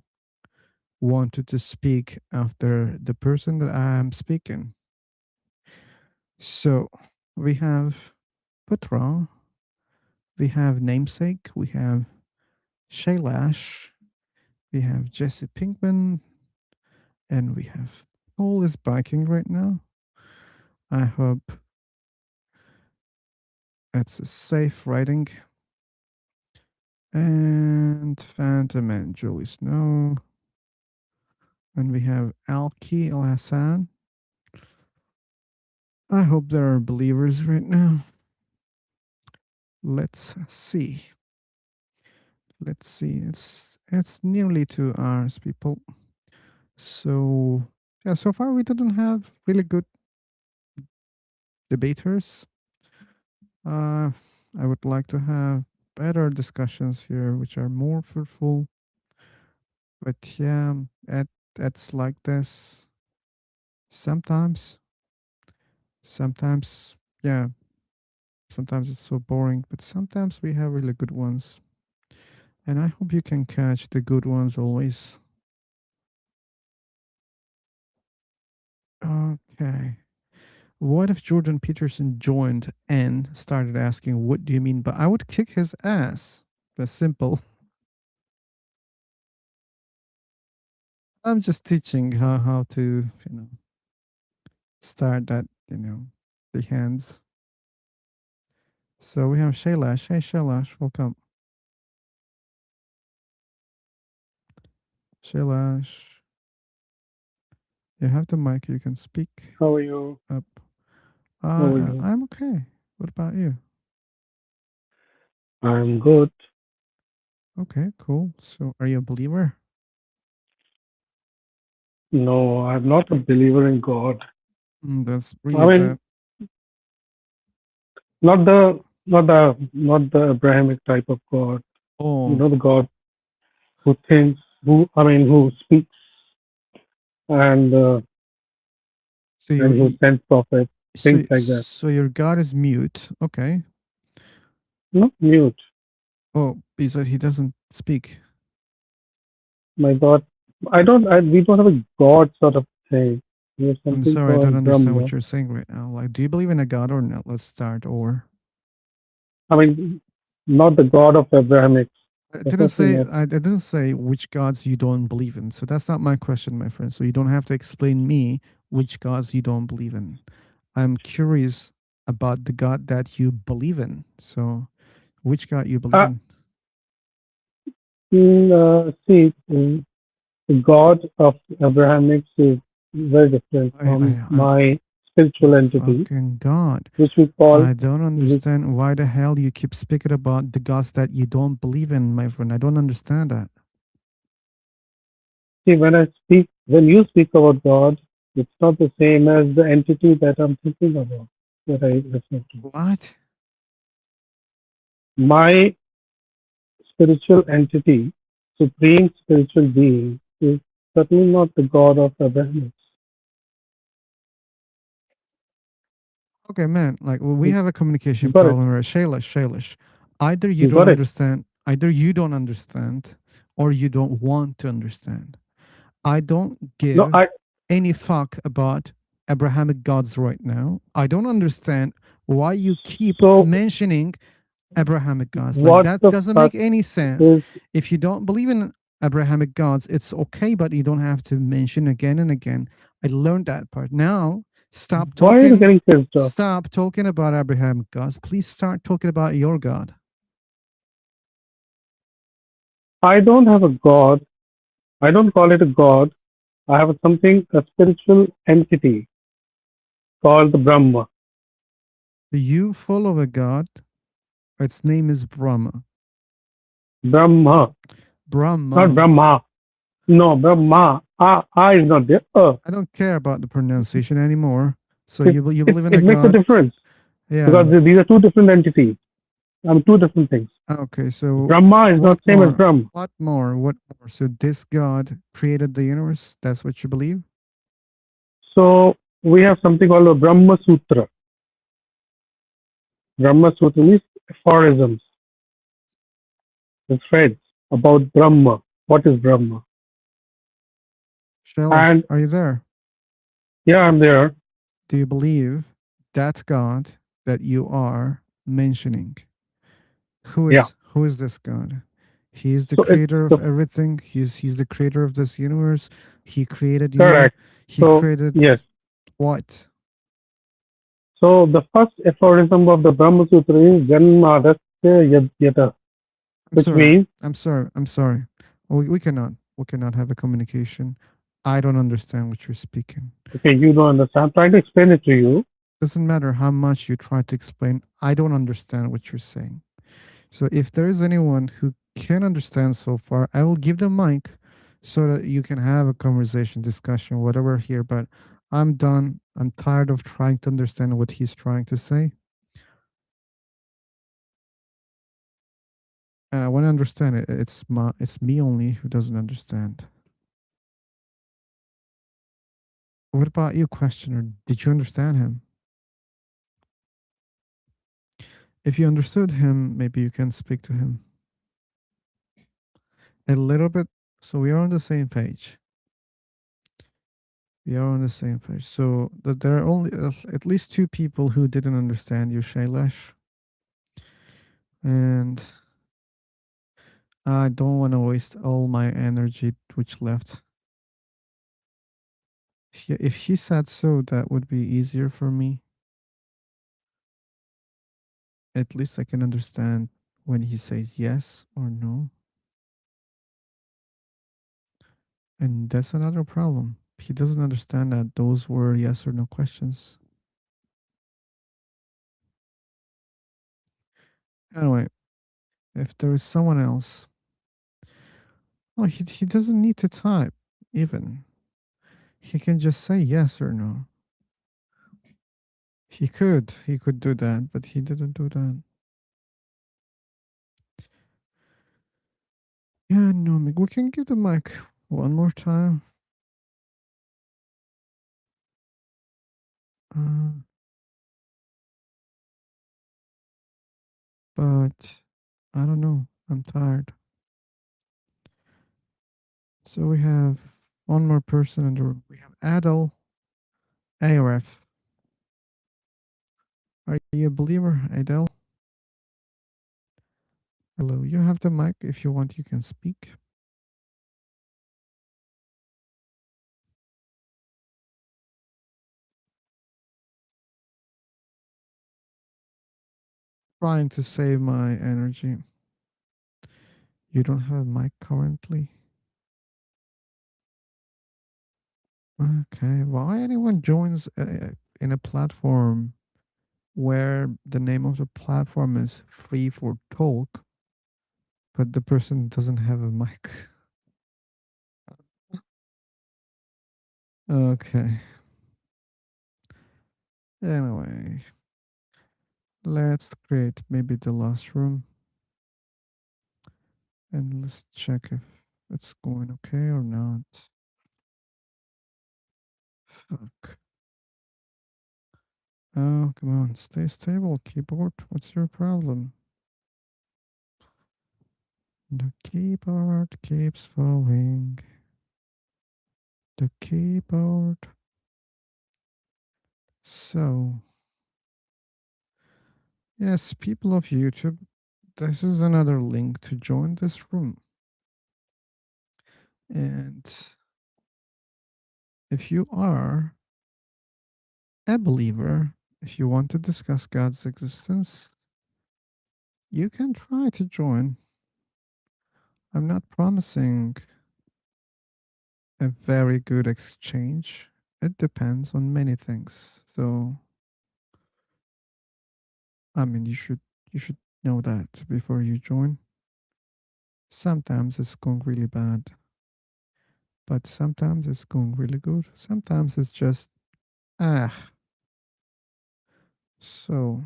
wanted to speak after the person that I am speaking. So we have Putra, we have Namesake, we have Shailash, we have Jesse Pinkman, and we have Paul is biking right now. I hope it's a safe riding. And Phantom and Julie Snow. And we have Alki Al Hassan. I hope there are believers right now. Let's see. Let's see. It's nearly 2 hours, people. So yeah, so far we didn't have really good debaters. I would like to have better discussions here, which are more fruitful. But yeah, that's like this. Sometimes, yeah, sometimes it's so boring, but sometimes we have really good ones. And I hope you can catch the good ones always. Okay. What if Jordan Peterson joined and started asking, what do you mean? But I would kick his ass. That's simple. I'm just teaching how to, start that, the hands. So we have Shailash. Hey, Shailash, welcome. Shailash. You have the mic. You can speak. How are you? Up. How are you? I'm okay. What about you? I'm good. Okay, cool. So are you a believer? No, I'm not a believer in God. That's I really mean, bad. not the Abrahamic type of God. Oh. You know, the God who thinks, who speaks, and So who sends prophets, things like that. So your God is mute. Okay. Not mute. Oh, he said he doesn't speak. My God, we don't have a God sort of thing. We have I'm something sorry, I don't called understand what Brahma. you're saying right now. Like, do you believe in a God or not? Let's start over. I mean, not the God of Abrahamic. I didn't say which gods you don't believe in. So that's not my question, my friend. So you don't have to explain me which gods you don't believe in. I'm curious about the God that you believe in. So which God you believe in? The God of Abrahamic is very different from my spiritual entity, fucking God. which we call. I don't understand why the hell you keep speaking about the gods that you don't believe in, my friend. I don't understand that. See, when you speak about God, it's not the same as the entity that I'm thinking about, that I refer to. What? My spiritual entity, supreme spiritual being, is certainly not the God of Abrahamics. Okay, man. Like we You have a communication got it. problem, right? Shailesh. Either you You don't got it. understand, or you don't want to understand. I don't No, give any fuck about Abrahamic gods right now. I don't understand why you keep so mentioning Abrahamic gods. Like what that the doesn't fuck make any sense. is, If you don't believe in Abrahamic gods, it's okay, but you don't have to mention again and again. I learned that part. Now, why are you getting pissed off? stop talking about Abrahamic gods. Please start talking about your God. I don't have a God. I don't call it a God. I have a spiritual entity called the Brahma. You follow a god. Its name is Brahma. Brahma. Not Brahma. No, Brahma. I is not there. I don't care about the pronunciation anymore. So It, you it, believe in a it makes a god. difference Yeah. because these are two different entities. Two different things. Okay, so Brahma is not same as Brahm. What more? What more? So this God created the universe. That's what you believe? So we have something called a Brahma Sutra. Brahma Sutra means aphorisms, the threads about Brahma. What is Brahma? Shailesh, And are you there? yeah, I'm there. Do you believe that God that you are mentioning? Who is this God? He is the So it's creator of the everything. He's the creator of this universe. He created you. correct. He So created yes. what? So the first aphorism of the Brahma Sutra is Janmadasya Yadyata, which means I'm sorry. We cannot have a communication. I don't understand what you're speaking. okay, you don't understand. I'm trying to explain it to you. Doesn't matter how much you try to explain, I don't understand what you're saying. So if there is anyone who can understand so far, I will give them mic so that you can have a conversation, discussion, whatever here. But I'm done. I'm tired of trying to understand what he's trying to say. I want to understand it. It's me only who doesn't understand. What about you, questioner? Did you understand him? If you understood him, maybe you can speak to him a little bit. So we are on the same page. We are on the same page. So there are only at least two people who didn't understand you, Shailesh. And I don't want to waste all my energy which left. If he said so, that would be easier for me. At least I can understand when he says yes or no. And that's another problem. He doesn't understand that those were yes or no questions. Anyway, if there is someone else, oh, he doesn't need to type even. He can just say yes or no. He could do that, but he didn't do that. Yeah, no, we can give the mic one more time. But I don't know. I'm tired. So we have one more person in the room. We have Adel Aref. Are you a believer, Adel? Hello, you have the mic. If you want, you can speak. Trying to save my energy. You don't have a mic currently? Okay, why anyone joins in a platform where the name of the platform is free for talk, but the person doesn't have a mic? Okay. Anyway, let's create maybe the last room. And let's check if it's going okay or not. Fuck. Oh, come on. Stay stable, keyboard. What's your problem? The keyboard keeps falling. The keyboard. So, yes, people of YouTube, this is another link to join this room. And if you are a believer, if you want to discuss God's existence, you can try to join. I'm not promising a very good exchange. It depends on many things. So, I mean, you should know that before you join. Sometimes it's going really bad, but sometimes it's going really good. Sometimes it's just ah. So,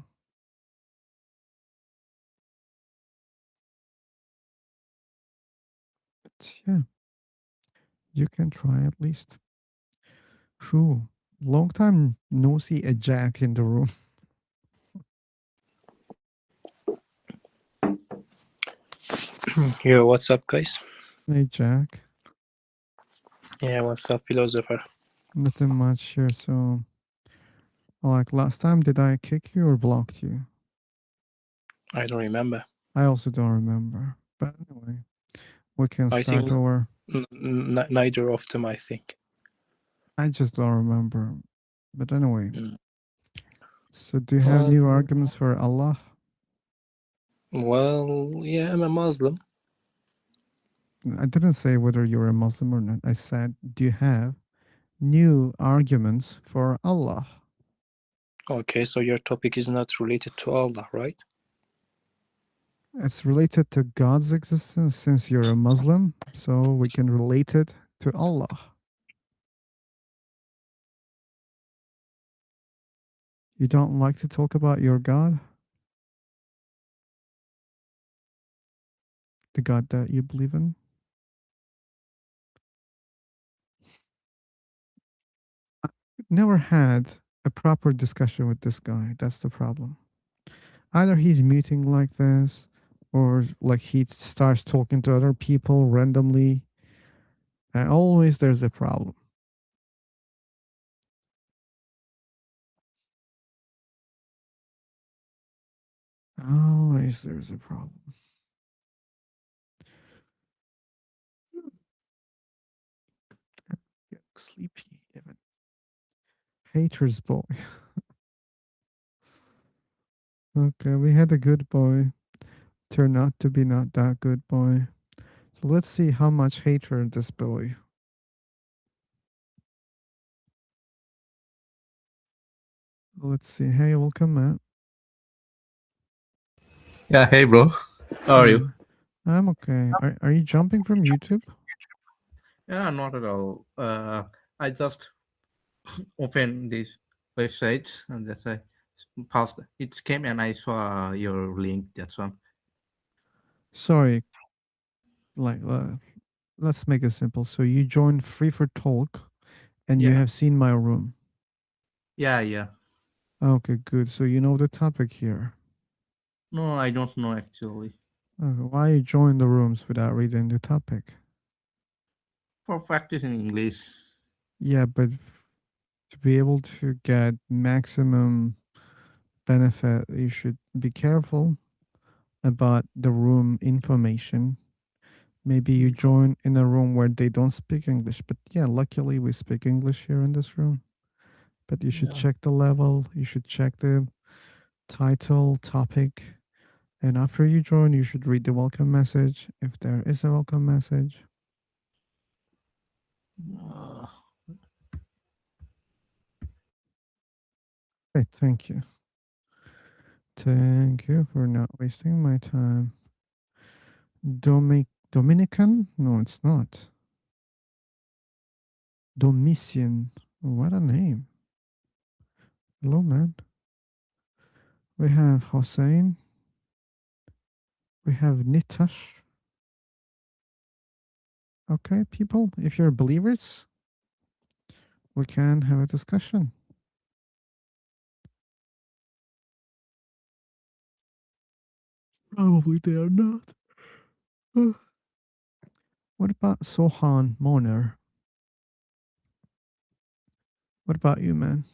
but yeah, you can try at least. Whew, long time no see a Jack in the room. Yo, what's up, guys? Hey, Jack. Yeah, what's up, philosopher? Nothing much here. So, like last time, did I kick you or blocked you? I don't remember. I also don't remember. But anyway, we can I start think over. neither of them, I think. I just don't remember. But anyway. So, do you have Well, new arguments for Allah? well, yeah, I'm a Muslim. I didn't say whether you're a Muslim or not. I said, do you have new arguments for Allah? Okay, so your topic is not related to Allah, right? It's related to God's existence since you're a Muslim, so we can relate it to Allah. You don't like to talk about your God? The God that you believe in? I never had a proper discussion with this guy. That's the problem. Either he's muting like this, or like he starts talking to other people randomly. And always there's a problem. Always there's a problem. Get sleepy even. Haters boy. Okay, we had a good boy. Turned out to be not that good boy. So let's see how much hater this boy. Let's see. Hey, welcome, Matt. Yeah, hey bro. How are you? I'm okay. Are you jumping from YouTube? Yeah, not at all. I just opened this website and that's I passed. It came and I saw your link. That's one. Sorry. Like, let's make it simple. So you joined Free for Talk, and you Yeah. have seen my room. Yeah. Okay, good. So you know the topic here. No, I don't know actually. Okay, why you join the rooms without reading the topic? For practicing English. Yeah, but to be able to get maximum benefit, you should be careful about the room information. Maybe you join in a room where they don't speak English. But yeah, luckily we speak English here in this room. But you should Yeah. check the level, you should check the title, topic. And after you join, you should read the welcome message if there is a welcome message. Great, thank you. Thank you for not wasting my time. Dominican? No, it's not. Domitian. What a name. Hello, man. We have Hossein. We have Nitash. Okay, people, if you're believers, we can have a discussion. Probably they are not. What about Sohan Moner? What about you, man?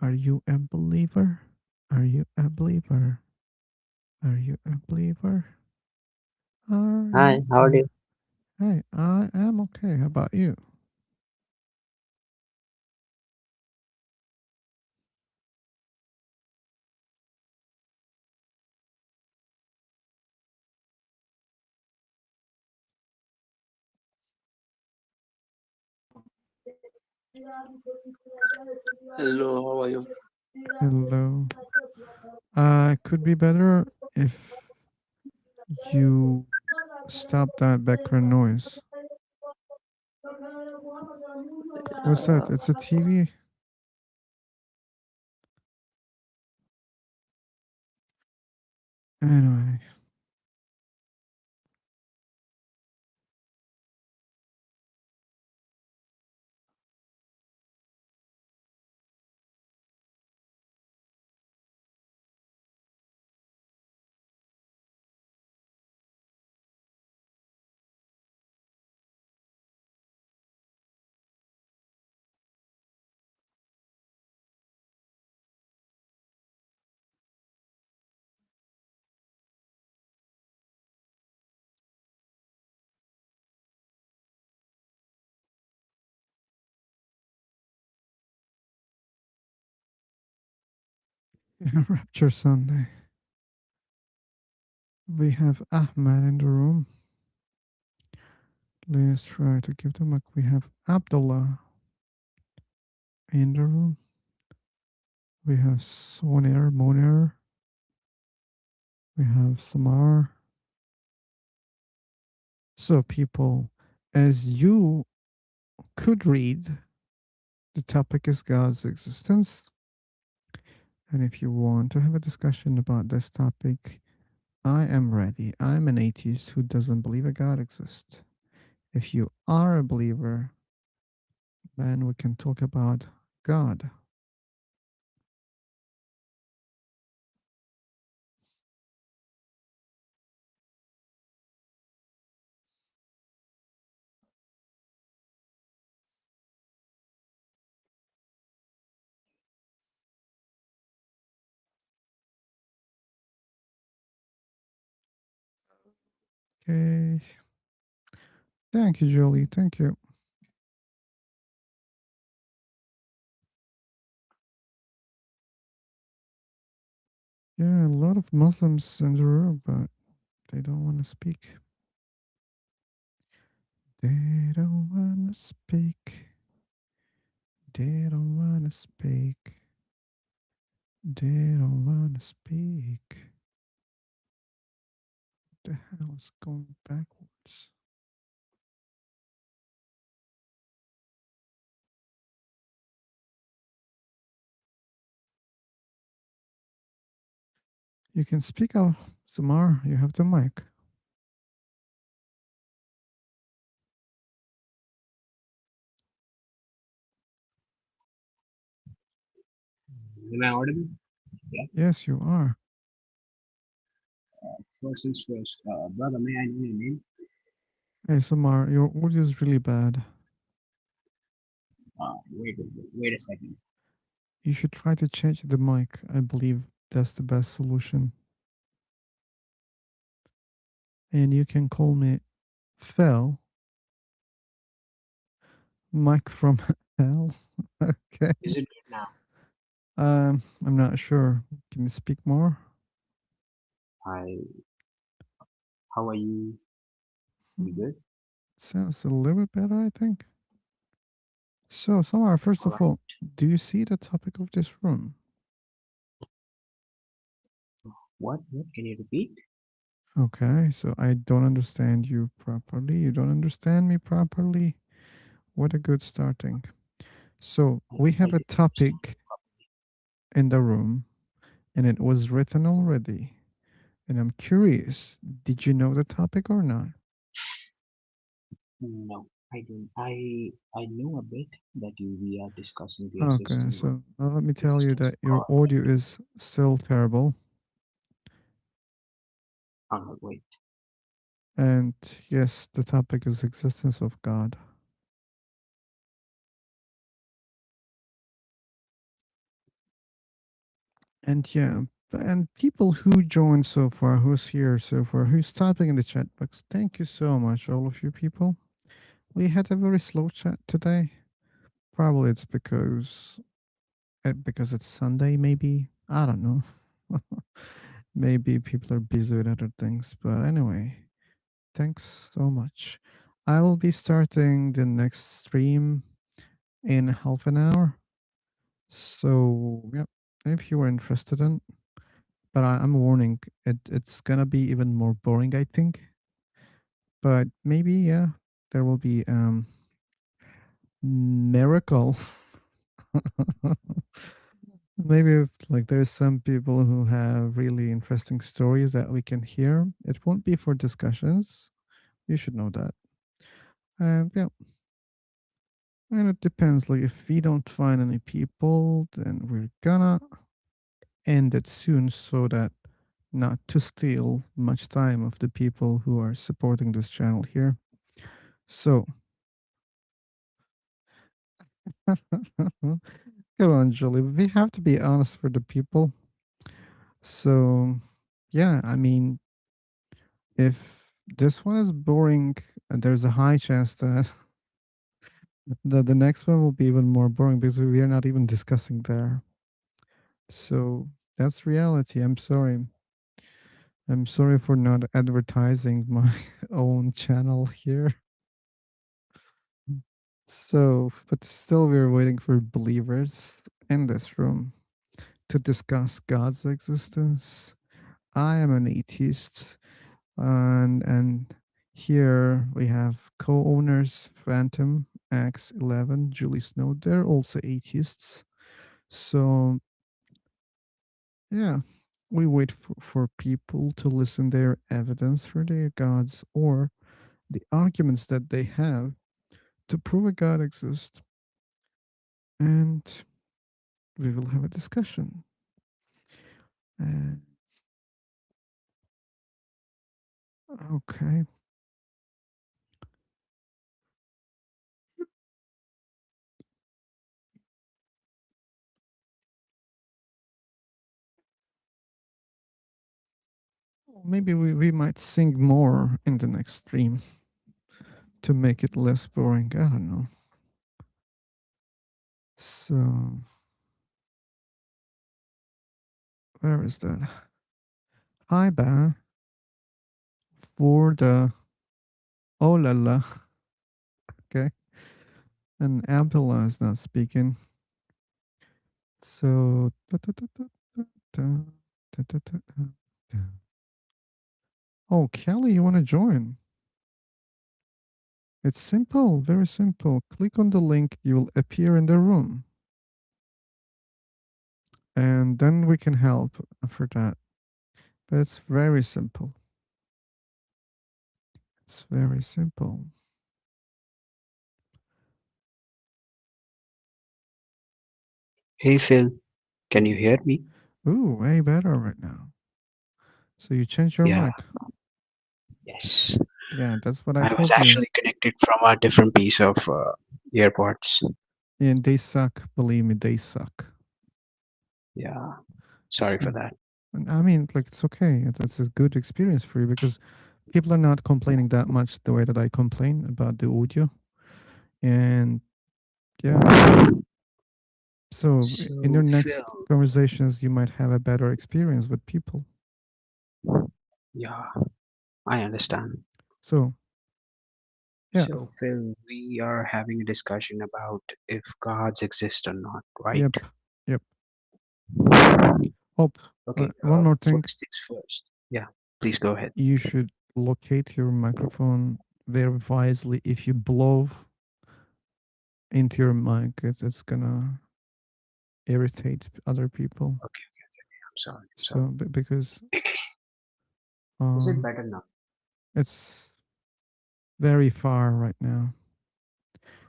Are you a believer? Are you a believer? Are you a believer? Are Hi, you how are you? Hey, I am okay. How about you? Hello, how are you? Hello. Could be better if you stop that background noise. What's that? It's a TV? Anyway. Rapture Sunday. We have Ahmed in the room. Let's try to give them a. We have Abdullah in the room. We have Soner, Moner. We have Samar. So, people, as you could read, the topic is God's existence. And if you want to have a discussion about this topic, I am ready. I'm an atheist who doesn't believe a God exists. If you are a believer, then we can talk about God. Okay. Thank you, Jolie. Thank you. Yeah, a lot of Muslims in the room, but they don't want to speak. They don't want to speak. They don't want to speak. They don't want to speak. What the hell is going backwards? You can speak out, Samar. You have the mic. Am I audible? Yeah. Yes, you are. First things first, brother, may I know your name? Hey, Samar, your audio is really bad. Wait a second. You should try to change the mic. I believe that's the best solution. And you can call me Phil. Mike from hell. Okay. Is it good now? I'm not sure. Can you speak more? Hi. How are you? You good? Sounds a little bit better, I think. So, Samar, first of all, do you see the topic of this room? What? What? Can you repeat? Okay, so I don't understand you properly. You don't understand me properly. What a good starting. So, we have a topic in the room, and it was written already. And I'm curious, did you know the topic or not? No, I don't. I know a bit that we are discussing the Okay, existence so let me tell you that of your God. audio is still terrible. Wait. And yes, the topic is existence of God. And yeah, and people who joined so far, who's here so far, who's typing in the chat box, thank you so much, all of you people. We had a very slow chat today. Probably it's because it's Sunday, maybe. I don't know. Maybe people are busy with other things. But anyway, thanks so much. I will be starting the next stream in half an hour. So, yeah, if you are interested in, but I'm warning, it's gonna be even more boring, I think. But maybe, yeah, there will be miracle. Maybe if, like there's some people who have really interesting stories that we can hear. It won't be for discussions. You should know that. And yeah, and it depends. Like if we don't find any people, then we're gonna end it soon so that not to steal much time of the people who are supporting this channel here. So come on, Julie. We have to be honest for the people. So yeah, I mean, if this one is boring, there's a high chance that the next one will be even more boring because we are not even discussing there. So that's reality. I'm sorry. I'm sorry for not advertising my own channel here. So, but still, we're waiting for believers in this room to discuss God's existence. I am an atheist, and here we have co-owners Phantom X11, Julie Snow. They're also atheists. So yeah, we wait for people to listen their evidence for their gods or the arguments that they have to prove a God exists, and we will have a discussion. Uh, okay. Maybe we might sing more in the next stream to make it less boring. I don't know. So, where is that? Hi, Ba. For the. Oh la la. Okay. And Abdullah is not speaking. So. Oh, Kelly, you want to join? It's simple, very simple. Click on the link, you will appear in the room. And then we can help for that. But it's very simple. It's very simple. Hey Phil, can you hear me? Ooh, way better right now. So you changed your Yeah, mic. yes. Yeah, that's what I I was told you. actually connected from a different piece of earpods. And they suck. Believe me, they suck. Yeah, sorry for So, that. I mean, like, it's okay. That's a good experience for you because people are not complaining that much the way that I complain about the audio. And yeah. So in So your next Phil, conversations, you might have a better experience with people. yeah, I understand. So yeah, So Phil, we are having a discussion about if gods exist or not, right? yep, yep. Oh, Okay, one more thing. first things first. Yeah, please go ahead. You should locate your microphone very wisely. If you blow into your mic, it's gonna irritate other people. Okay. I'm sorry. So because Is uh, it better now? it's Very far right now.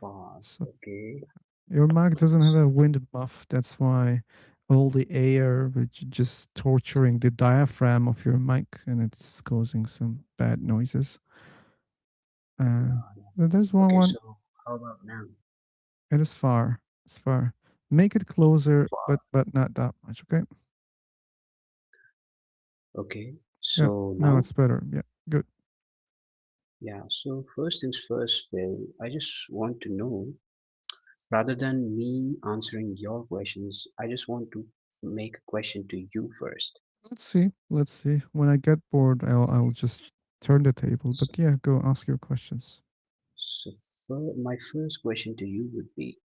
Far. So Okay. your mic doesn't have a wind muff. That's why all the air, which just torturing the diaphragm of your mic, and it's causing some bad noises. There's one. Okay, One. so how about now? It is far. It's far. Make it closer, Far. but not that much. Okay. Okay. Yeah. So Now now, it's better. Yeah. Good. yeah. So first things first, Phil. I just want to know, rather than me answering your questions, I just want to make a question to you first. Let's see. Let's see. When I get bored, I'll just turn the table. But yeah, go ask your questions. So my first question to you would be,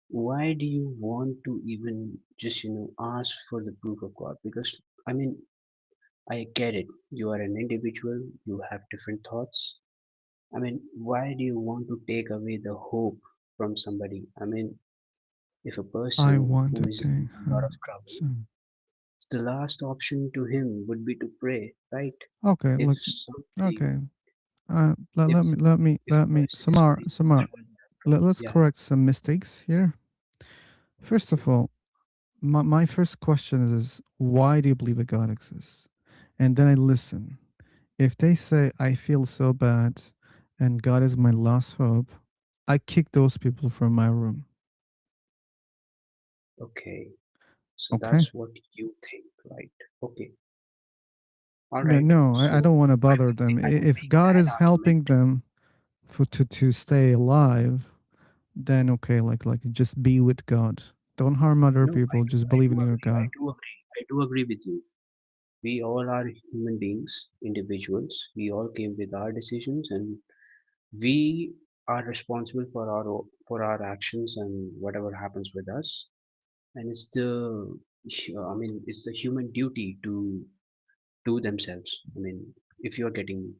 why do you want to even just ask for the proof of God? Because I mean, I get it. You are an individual, you have different thoughts. I mean, why do you want to take away the hope from somebody? I mean, if a I person want who to is think. in a lot of trouble, So, the last option to him would be to pray, right? okay. If Look. something, Okay. Let, if let me let me if let a me person is Samar going Samar. through, Let's yeah, correct some mistakes here. First of all, my first question is why do you believe a God exists? And then I listen. If they say I feel so bad and God is my last hope, I kick those people from my room. okay. So Okay? that's what you think, right? Okay. All No, right. no, I So don't want to bother them. I would If make God that is argument. helping them to stay alive, then okay, like just be with God. Don't harm other No, people. Just I believe do in your agree. I God. do agree. I do agree with you. We all are human beings, individuals. We all came with our decisions, and we are responsible for our actions and whatever happens with us. And I mean, it's the human duty to do themselves. I mean, if you're getting,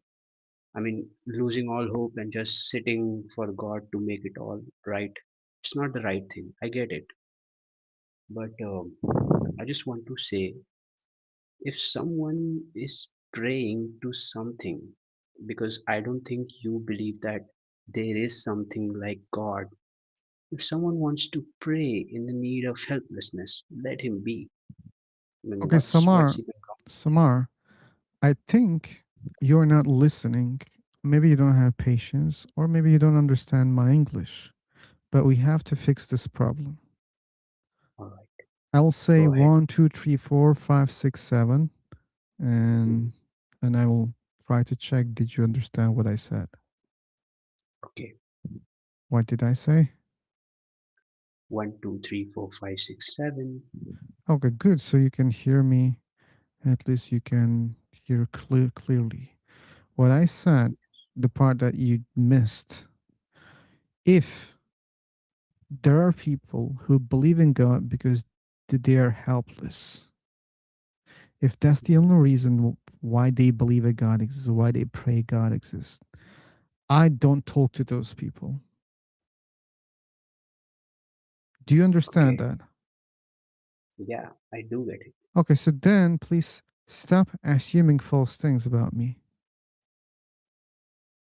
I mean, losing all hope and just sitting for God to make it all right, it's not the right thing. I get it, but I just want to say, if someone is praying to something, because I don't think you believe that there is something like God. If someone wants to pray in the need of helplessness, let him be. I mean, Okay, what's Samar, even wrong? Samar, I think you're not listening. Maybe you don't have patience, or maybe you don't understand my English. But we have to fix this problem. All right, I'll say go ahead. 1, 2, 3, 4, 5, 6, 7, Mhm. and I will try to check. Did you understand what I said? Okay, What did I say? 1, 2, 3, 4, 5, 6, 7. Okay, good. So you can hear me. At least you can hear clearly. What I said, the part that you missed. If there are people who believe in God because they are helpless, if that's the only reason why they believe a God exists, why they pray God exists, I don't talk to those people. Do you understand Okay, that? yeah, I do get it. Okay, so then please stop assuming false things about me.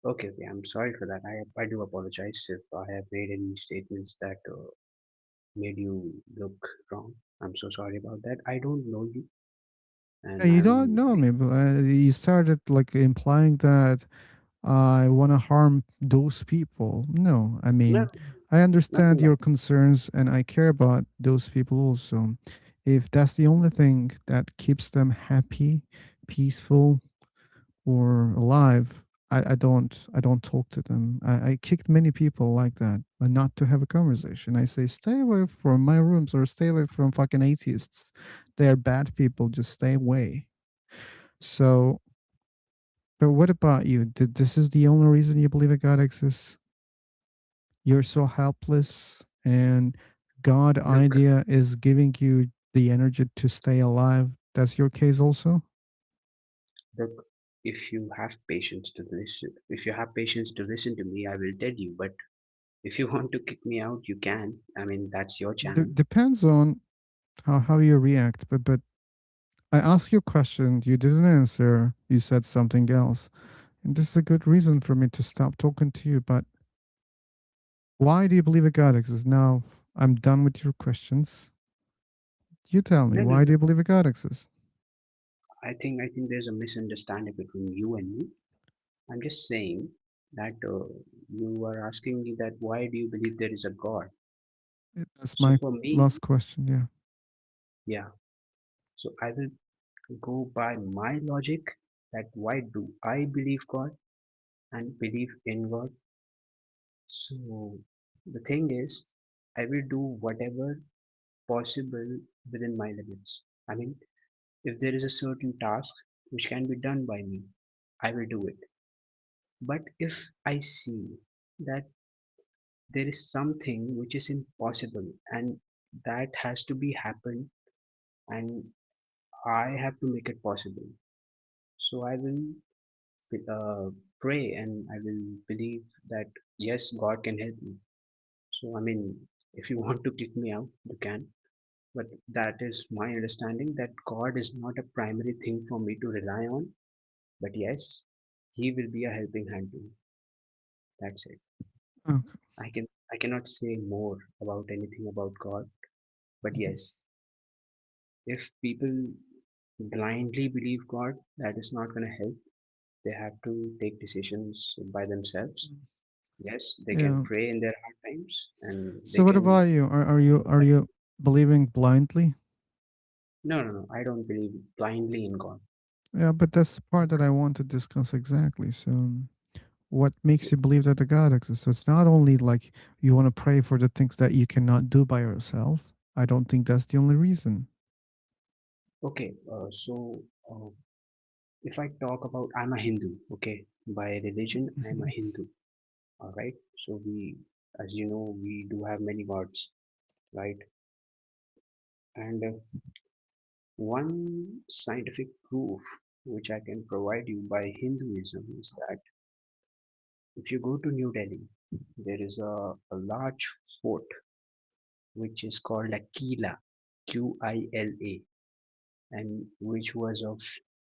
Okay, okay, I'm sorry for that. I do apologize if I have made any statements that made you look wrong. I'm so sorry about that. I don't know you, and You don't I'm know me, but you started like implying that I want to harm those people. No, I no, mean, I understand nothing like your concerns and I care about those people also. If that's the only thing that keeps them happy, peaceful, or alive, I don't talk to them. I kicked many people like that, but not to have a conversation. I say, stay away from my rooms or stay away from fucking atheists. They're bad people. Just stay away. So, but what about you? This is the only reason you believe a God exists? You're so helpless, and God Look, idea is giving you the energy to stay alive. That's your case also? look. If you have patience to listen, if you have patience to listen to me, I will tell you. But if you want to kick me out, you can. I mean, that's your channel. Depends on how you react. But I asked you a question, you didn't answer. You said something else. And this is a good reason for me to stop talking to you. But why do you believe a God exists? Now I'm done with your questions. You tell me, No, no, why do no. you believe a God exists? I think there's a misunderstanding between you and me. I'm just saying that you are asking me that why do you believe there is a God? That's So my for me, last question. Yeah. yeah. So I will go by my logic that why do I believe God and believe in God? So the thing is, I will do whatever possible within my limits. I mean, if there is a certain task which can be done by me, I will do it. But if I see that there is something which is impossible and that has to be happen and I have to make it possible. So I will pray and I will believe that yes, God can help me. So I mean, if you want to kick me out, you can. But that is my understanding that God is not a primary thing for me to rely on. But yes, He will be a helping hand to me. That's it. Okay. I cannot say more about anything about God. But yes, if people blindly believe God, that is not going to help. They have to take decisions by themselves. Yes, they can Yeah. pray in their hard times and they So what can. about you? Are you believing blindly? No, no, no. I don't believe blindly in God. Yeah, but that's the part that I want to discuss exactly. So what makes you believe that the God exists? So it's not only like you want to pray for the things that you cannot do by yourself. I don't think that's the only reason. Okay, so if I talk about, I'm a Hindu, okay, by religion, I'm a Hindu, all right. So as you know, we do have many gods, right? And one scientific proof which I can provide you by Hinduism is that if you go to New Delhi, there is a large fort which is called a Kila, Qila, and which was of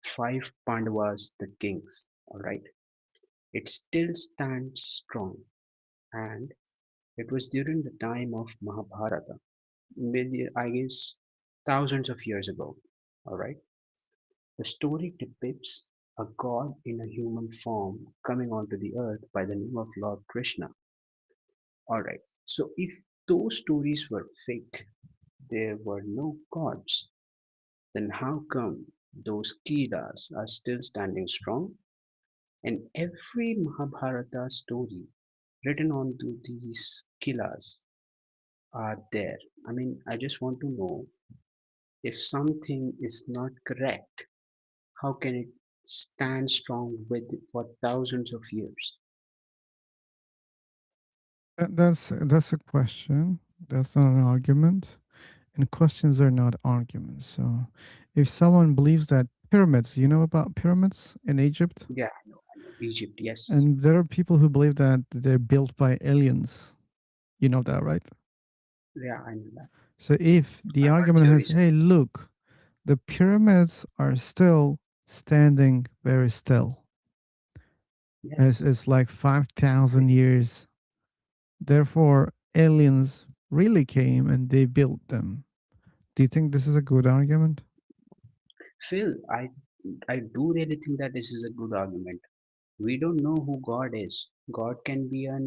five Pandavas, the kings. All right, it still stands strong, and it was during the time of Mahabharata, maybe I guess thousands of years ago. All right, the story depicts a god in a human form coming onto the earth by the name of Lord Krishna. All right, so if those stories were fake, there were no gods, then how come those Kilas are still standing strong? And every Mahabharata story written onto these Kilas are there. I mean, I just want to know if something is not correct, how can it stand strong with for thousands of years? That's a question. That's not an argument. And questions are not arguments. So if someone believes that pyramids, you know about pyramids in Egypt? Yeah, I know. Egypt, yes. And there are people who believe that they're built by aliens. You know that, right? Yeah, I know that. So if the I heard argument has, theories. hey, look, the pyramids are still standing very still. Yes. It's like 5,000 years. Therefore, aliens really came and they built them. Do you think this is a good argument? Phil, I do really think that this is a good argument. We don't know who God is. God can be a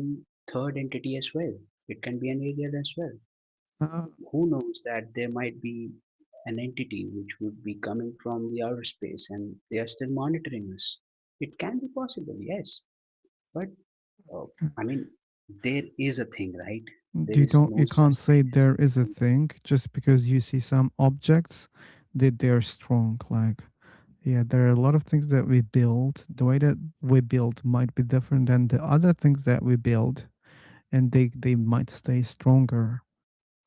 third entity as well. It can be an alien as well. Uh, Who knows that there might be an entity which would be coming from the outer space and they are still monitoring us. It can be possible, yes. But uh, I mean, there is a thing, right? There is no you can't such say thing as there is a thing just because you see some objects that they're strong. Like, yeah, there are a lot of things that we build. The way that we build might be different than the other things that we build, and they might stay stronger.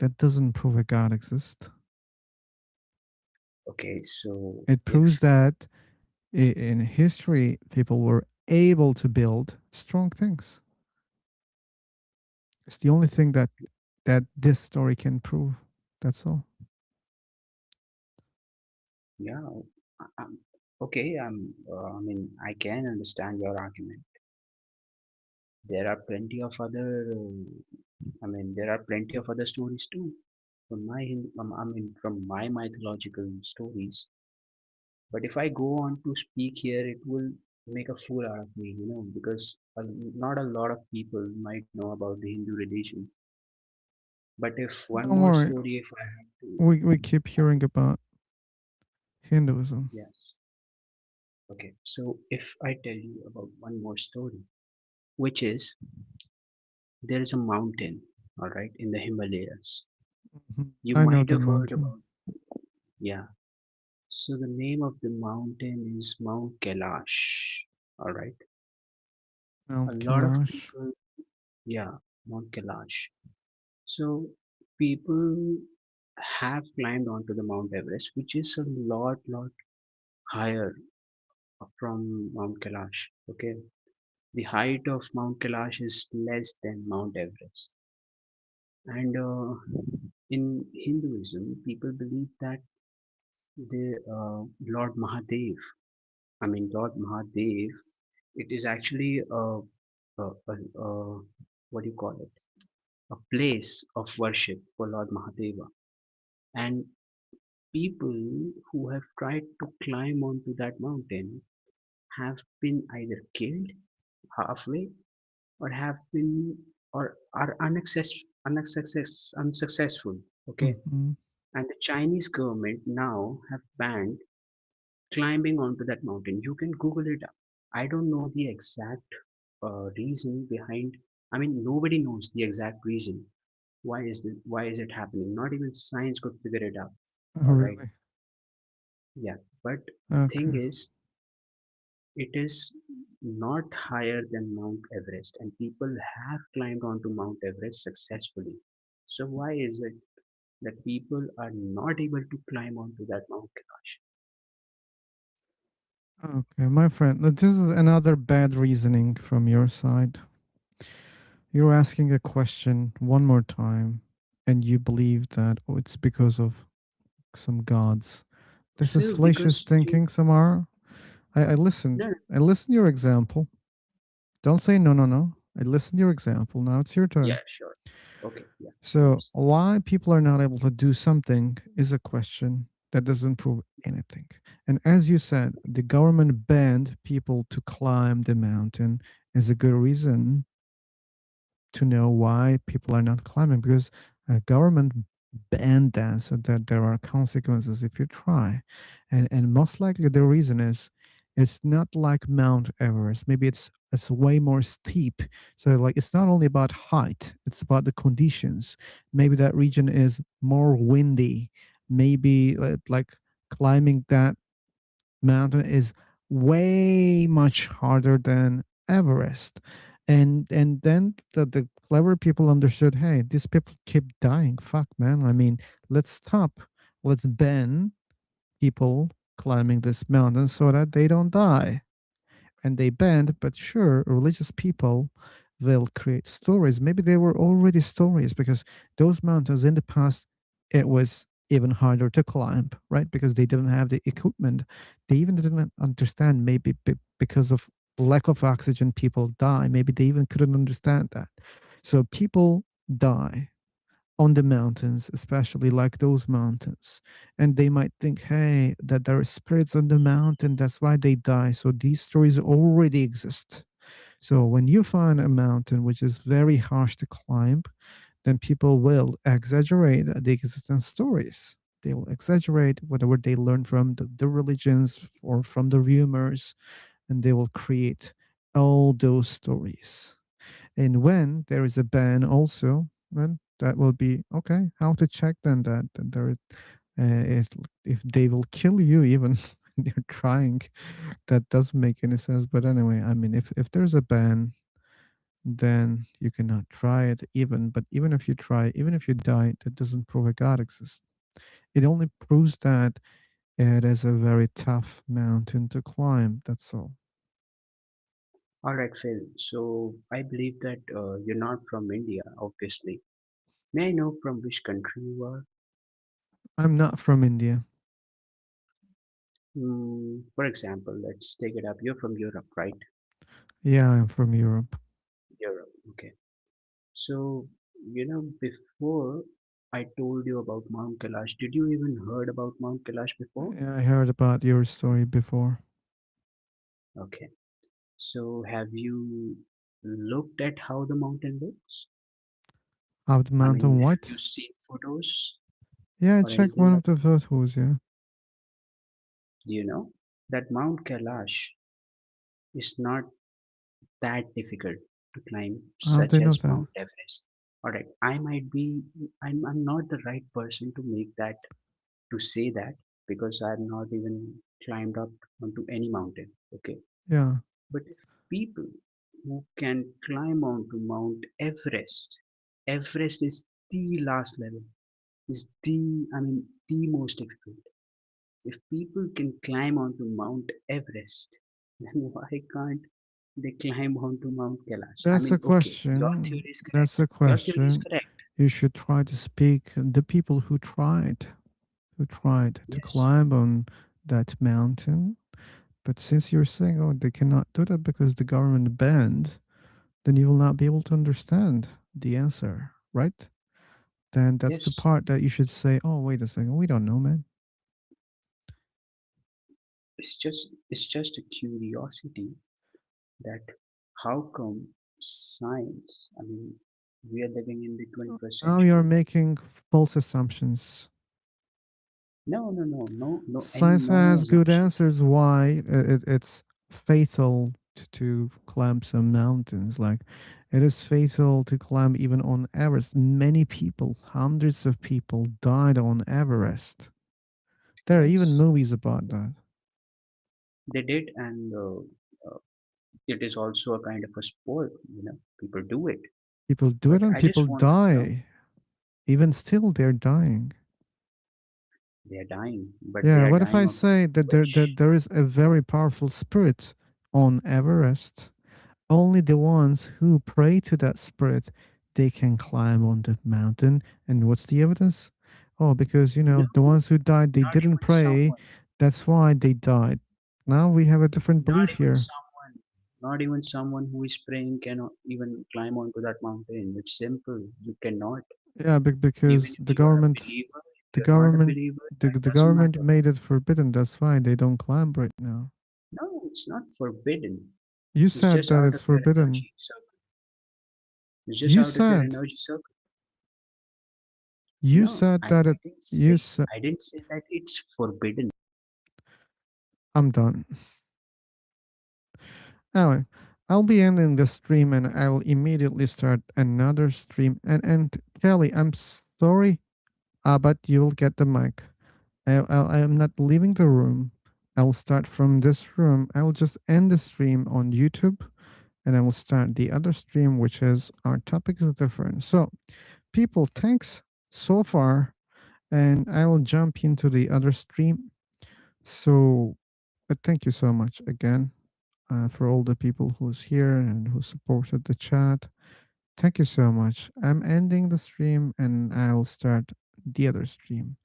That doesn't prove a God exists. okay. So It if proves that in history, people were able to build strong things. It's the only thing that this story can prove. That's all. yeah, um, Okay, I mean, I can understand your argument. There are plenty of other, I mean, there are plenty of other stories too. I mean, from my mythological stories. But if I go on to speak here, it will make a fool out of me, because not a lot of people might know about the Hindu religion. But if one Don't more worry. story, if I have to, We keep hearing about Hinduism. yes. Okay, so if I tell you about one more story, which is there is a mountain, all right, in the Himalayas. Mhm. You I know might the have heard mountain. about, yeah. So the name of the mountain is Mount Kailash, all right. A Mount lot of Kailash. people, yeah, Mount Kailash. So people have climbed onto the Mount Everest, which is a lot higher from Mount Kailash. Okay, the height of Mount Kailash is less than Mount Everest. And in Hinduism, people believe that the Lord Mahadev, I mean Lord Mahadev, it is actually a what do you call it? A place of worship for Lord Mahadeva. And people who have tried to climb onto that mountain have been either killed halfway or have been or are unsuccessful. Okay, Hmm. and the Chinese government now have banned climbing onto that mountain. You can Google it up. I don't know the exact reason behind. I mean, nobody knows the exact reason. Why is it happening? Not even science could figure it out. Oh, All right. really? Yeah. But the thing Okay. is, it is not higher than Mount Everest, and people have climbed onto Mount Everest successfully. So why is it that people are not able to climb onto that Mount Kailash? Okay, my friend, this is another bad reasoning from your side. You're asking a question one more time, and you believe that it's because of some gods. This is Phil, fallacious because you thinking, Samara. I listened. no, I listened to your example. Don't say no, no, no. I listened to your example. Now it's your yeah, turn. sure. Okay, yeah, So, please. why people are not able to do something is a question that doesn't prove anything. And as you said, the government banned people to climb the mountain is a good reason to know why people are not climbing because a government banned that so that there are consequences if you try. And most likely the reason is it's not like Mount Everest. Maybe it's way more steep. So like it's not only about height, it's about the conditions. Maybe that region is more windy. Maybe like climbing that mountain is way much harder than Everest. And then the clever people understood, hey, these people keep dying. Fuck man. I mean, let's stop. Let's ban people climbing this mountain so that they don't die. And they banned, but sure, religious people will create stories. Maybe they were already stories because those mountains in the past, it was even harder to climb, right? Because they didn't have the equipment. They even didn't understand, maybe because of lack of oxygen, people die. Maybe they even couldn't understand that. So people die on the mountains, especially like those mountains. And they might think, hey, that there are spirits on the mountain. That's why they die. So these stories already exist. So when you find a mountain which is very harsh to climb, then people will exaggerate the existence stories. They will exaggerate whatever they learn from the religions or from the rumors, and they will create all those stories. And when there is a ban, also, then that will be okay. How to check then that there is if they will kill you even when you're trying, that doesn't make any sense. But anyway, I mean, if there's a ban, then you cannot try it even. But even if you try, even if you die, that doesn't prove a God exists. It only proves that it is a very tough mountain to climb. That's all. All right, Phil. So I believe that you're not from India, obviously. May I know from which country you are? I'm not from India. For example, let's take it up. You're from Europe, right? Yeah, I'm from Europe. Europe. Okay. So, before I told you about Mount Kailash, did you even heard about Mount Kailash before? Yeah, I heard about your story before. Okay. So, have you looked at how the mountain looks? How the I mean, mountain have what? you seen photos Yeah, I or checked anything one like of the photos, yeah. do you know that Mount Kailash is not that difficult to climb, How they such know as that? Mount Everest. All right, I might be, I'm not the right person to make that, to say that, because I've not even climbed up onto any mountain. Okay. Yeah. But if people who can climb onto Mount Everest, Everest is the last level, is the most difficult. If people can climb onto Mount Everest, then why can't they climb onto Mount Kailash? I That's a mean, okay, your question. theory is That's correct. a Your theory is question. correct. You should try to speak the people who tried to Yes. climb on that mountain. But since you're saying, oh, they cannot do that because the government banned, then you will not be able to understand the answer, right? Then that's the Yes. part that you should say, oh, wait a second, we don't know, man. It's just a curiosity that how come science, we are living in the 21st Now you're century. making false assumptions. No, Science no has good assumptions. answers why it's fatal to climb some mountains. Like it is fatal to climb even on Everest. Many people, hundreds of people died on Everest. There are even Yes, movies about that. they did, and it is also a kind of a sport. People do it. People do it But and I just people wanted to know, die. Even still, they're dying. they are dying, but they Yeah, are what if dying I of say that there is a very powerful spirit on Everest? Only the ones who pray to that spirit, they can climb on the mountain. And what's the evidence? Oh, because no, the ones who died, they not didn't even pray. someone, That's why they died. Now we have a different not belief even here. someone, not even someone who is praying cannot even climb onto that mountain. It's simple. You cannot. Yeah, Even because if the you are a government, believer, if the you're not a government, believer, the, that the doesn't government matter. made it forbidden. That's why they don't climb right now. No, it's not forbidden. You It's said just that out it's of your forbidden. energy circle. It's just You out of your said, energy circle. you No, said that it, you said, I didn't say that it's forbidden. I'm done. Anyway, I'll be ending the stream and I will immediately start another stream. And Kelly, I'm sorry, but you'll get the mic. I am not leaving the room. I'll start from this room. I will just end the stream on YouTube and I will start the other stream, which is our topic is different. So, people, thanks so far. And I will jump into the other stream. So, but thank you so much again for all the people who's here and who supported the chat. Thank you so much. I'm ending the stream and I'll start the other stream.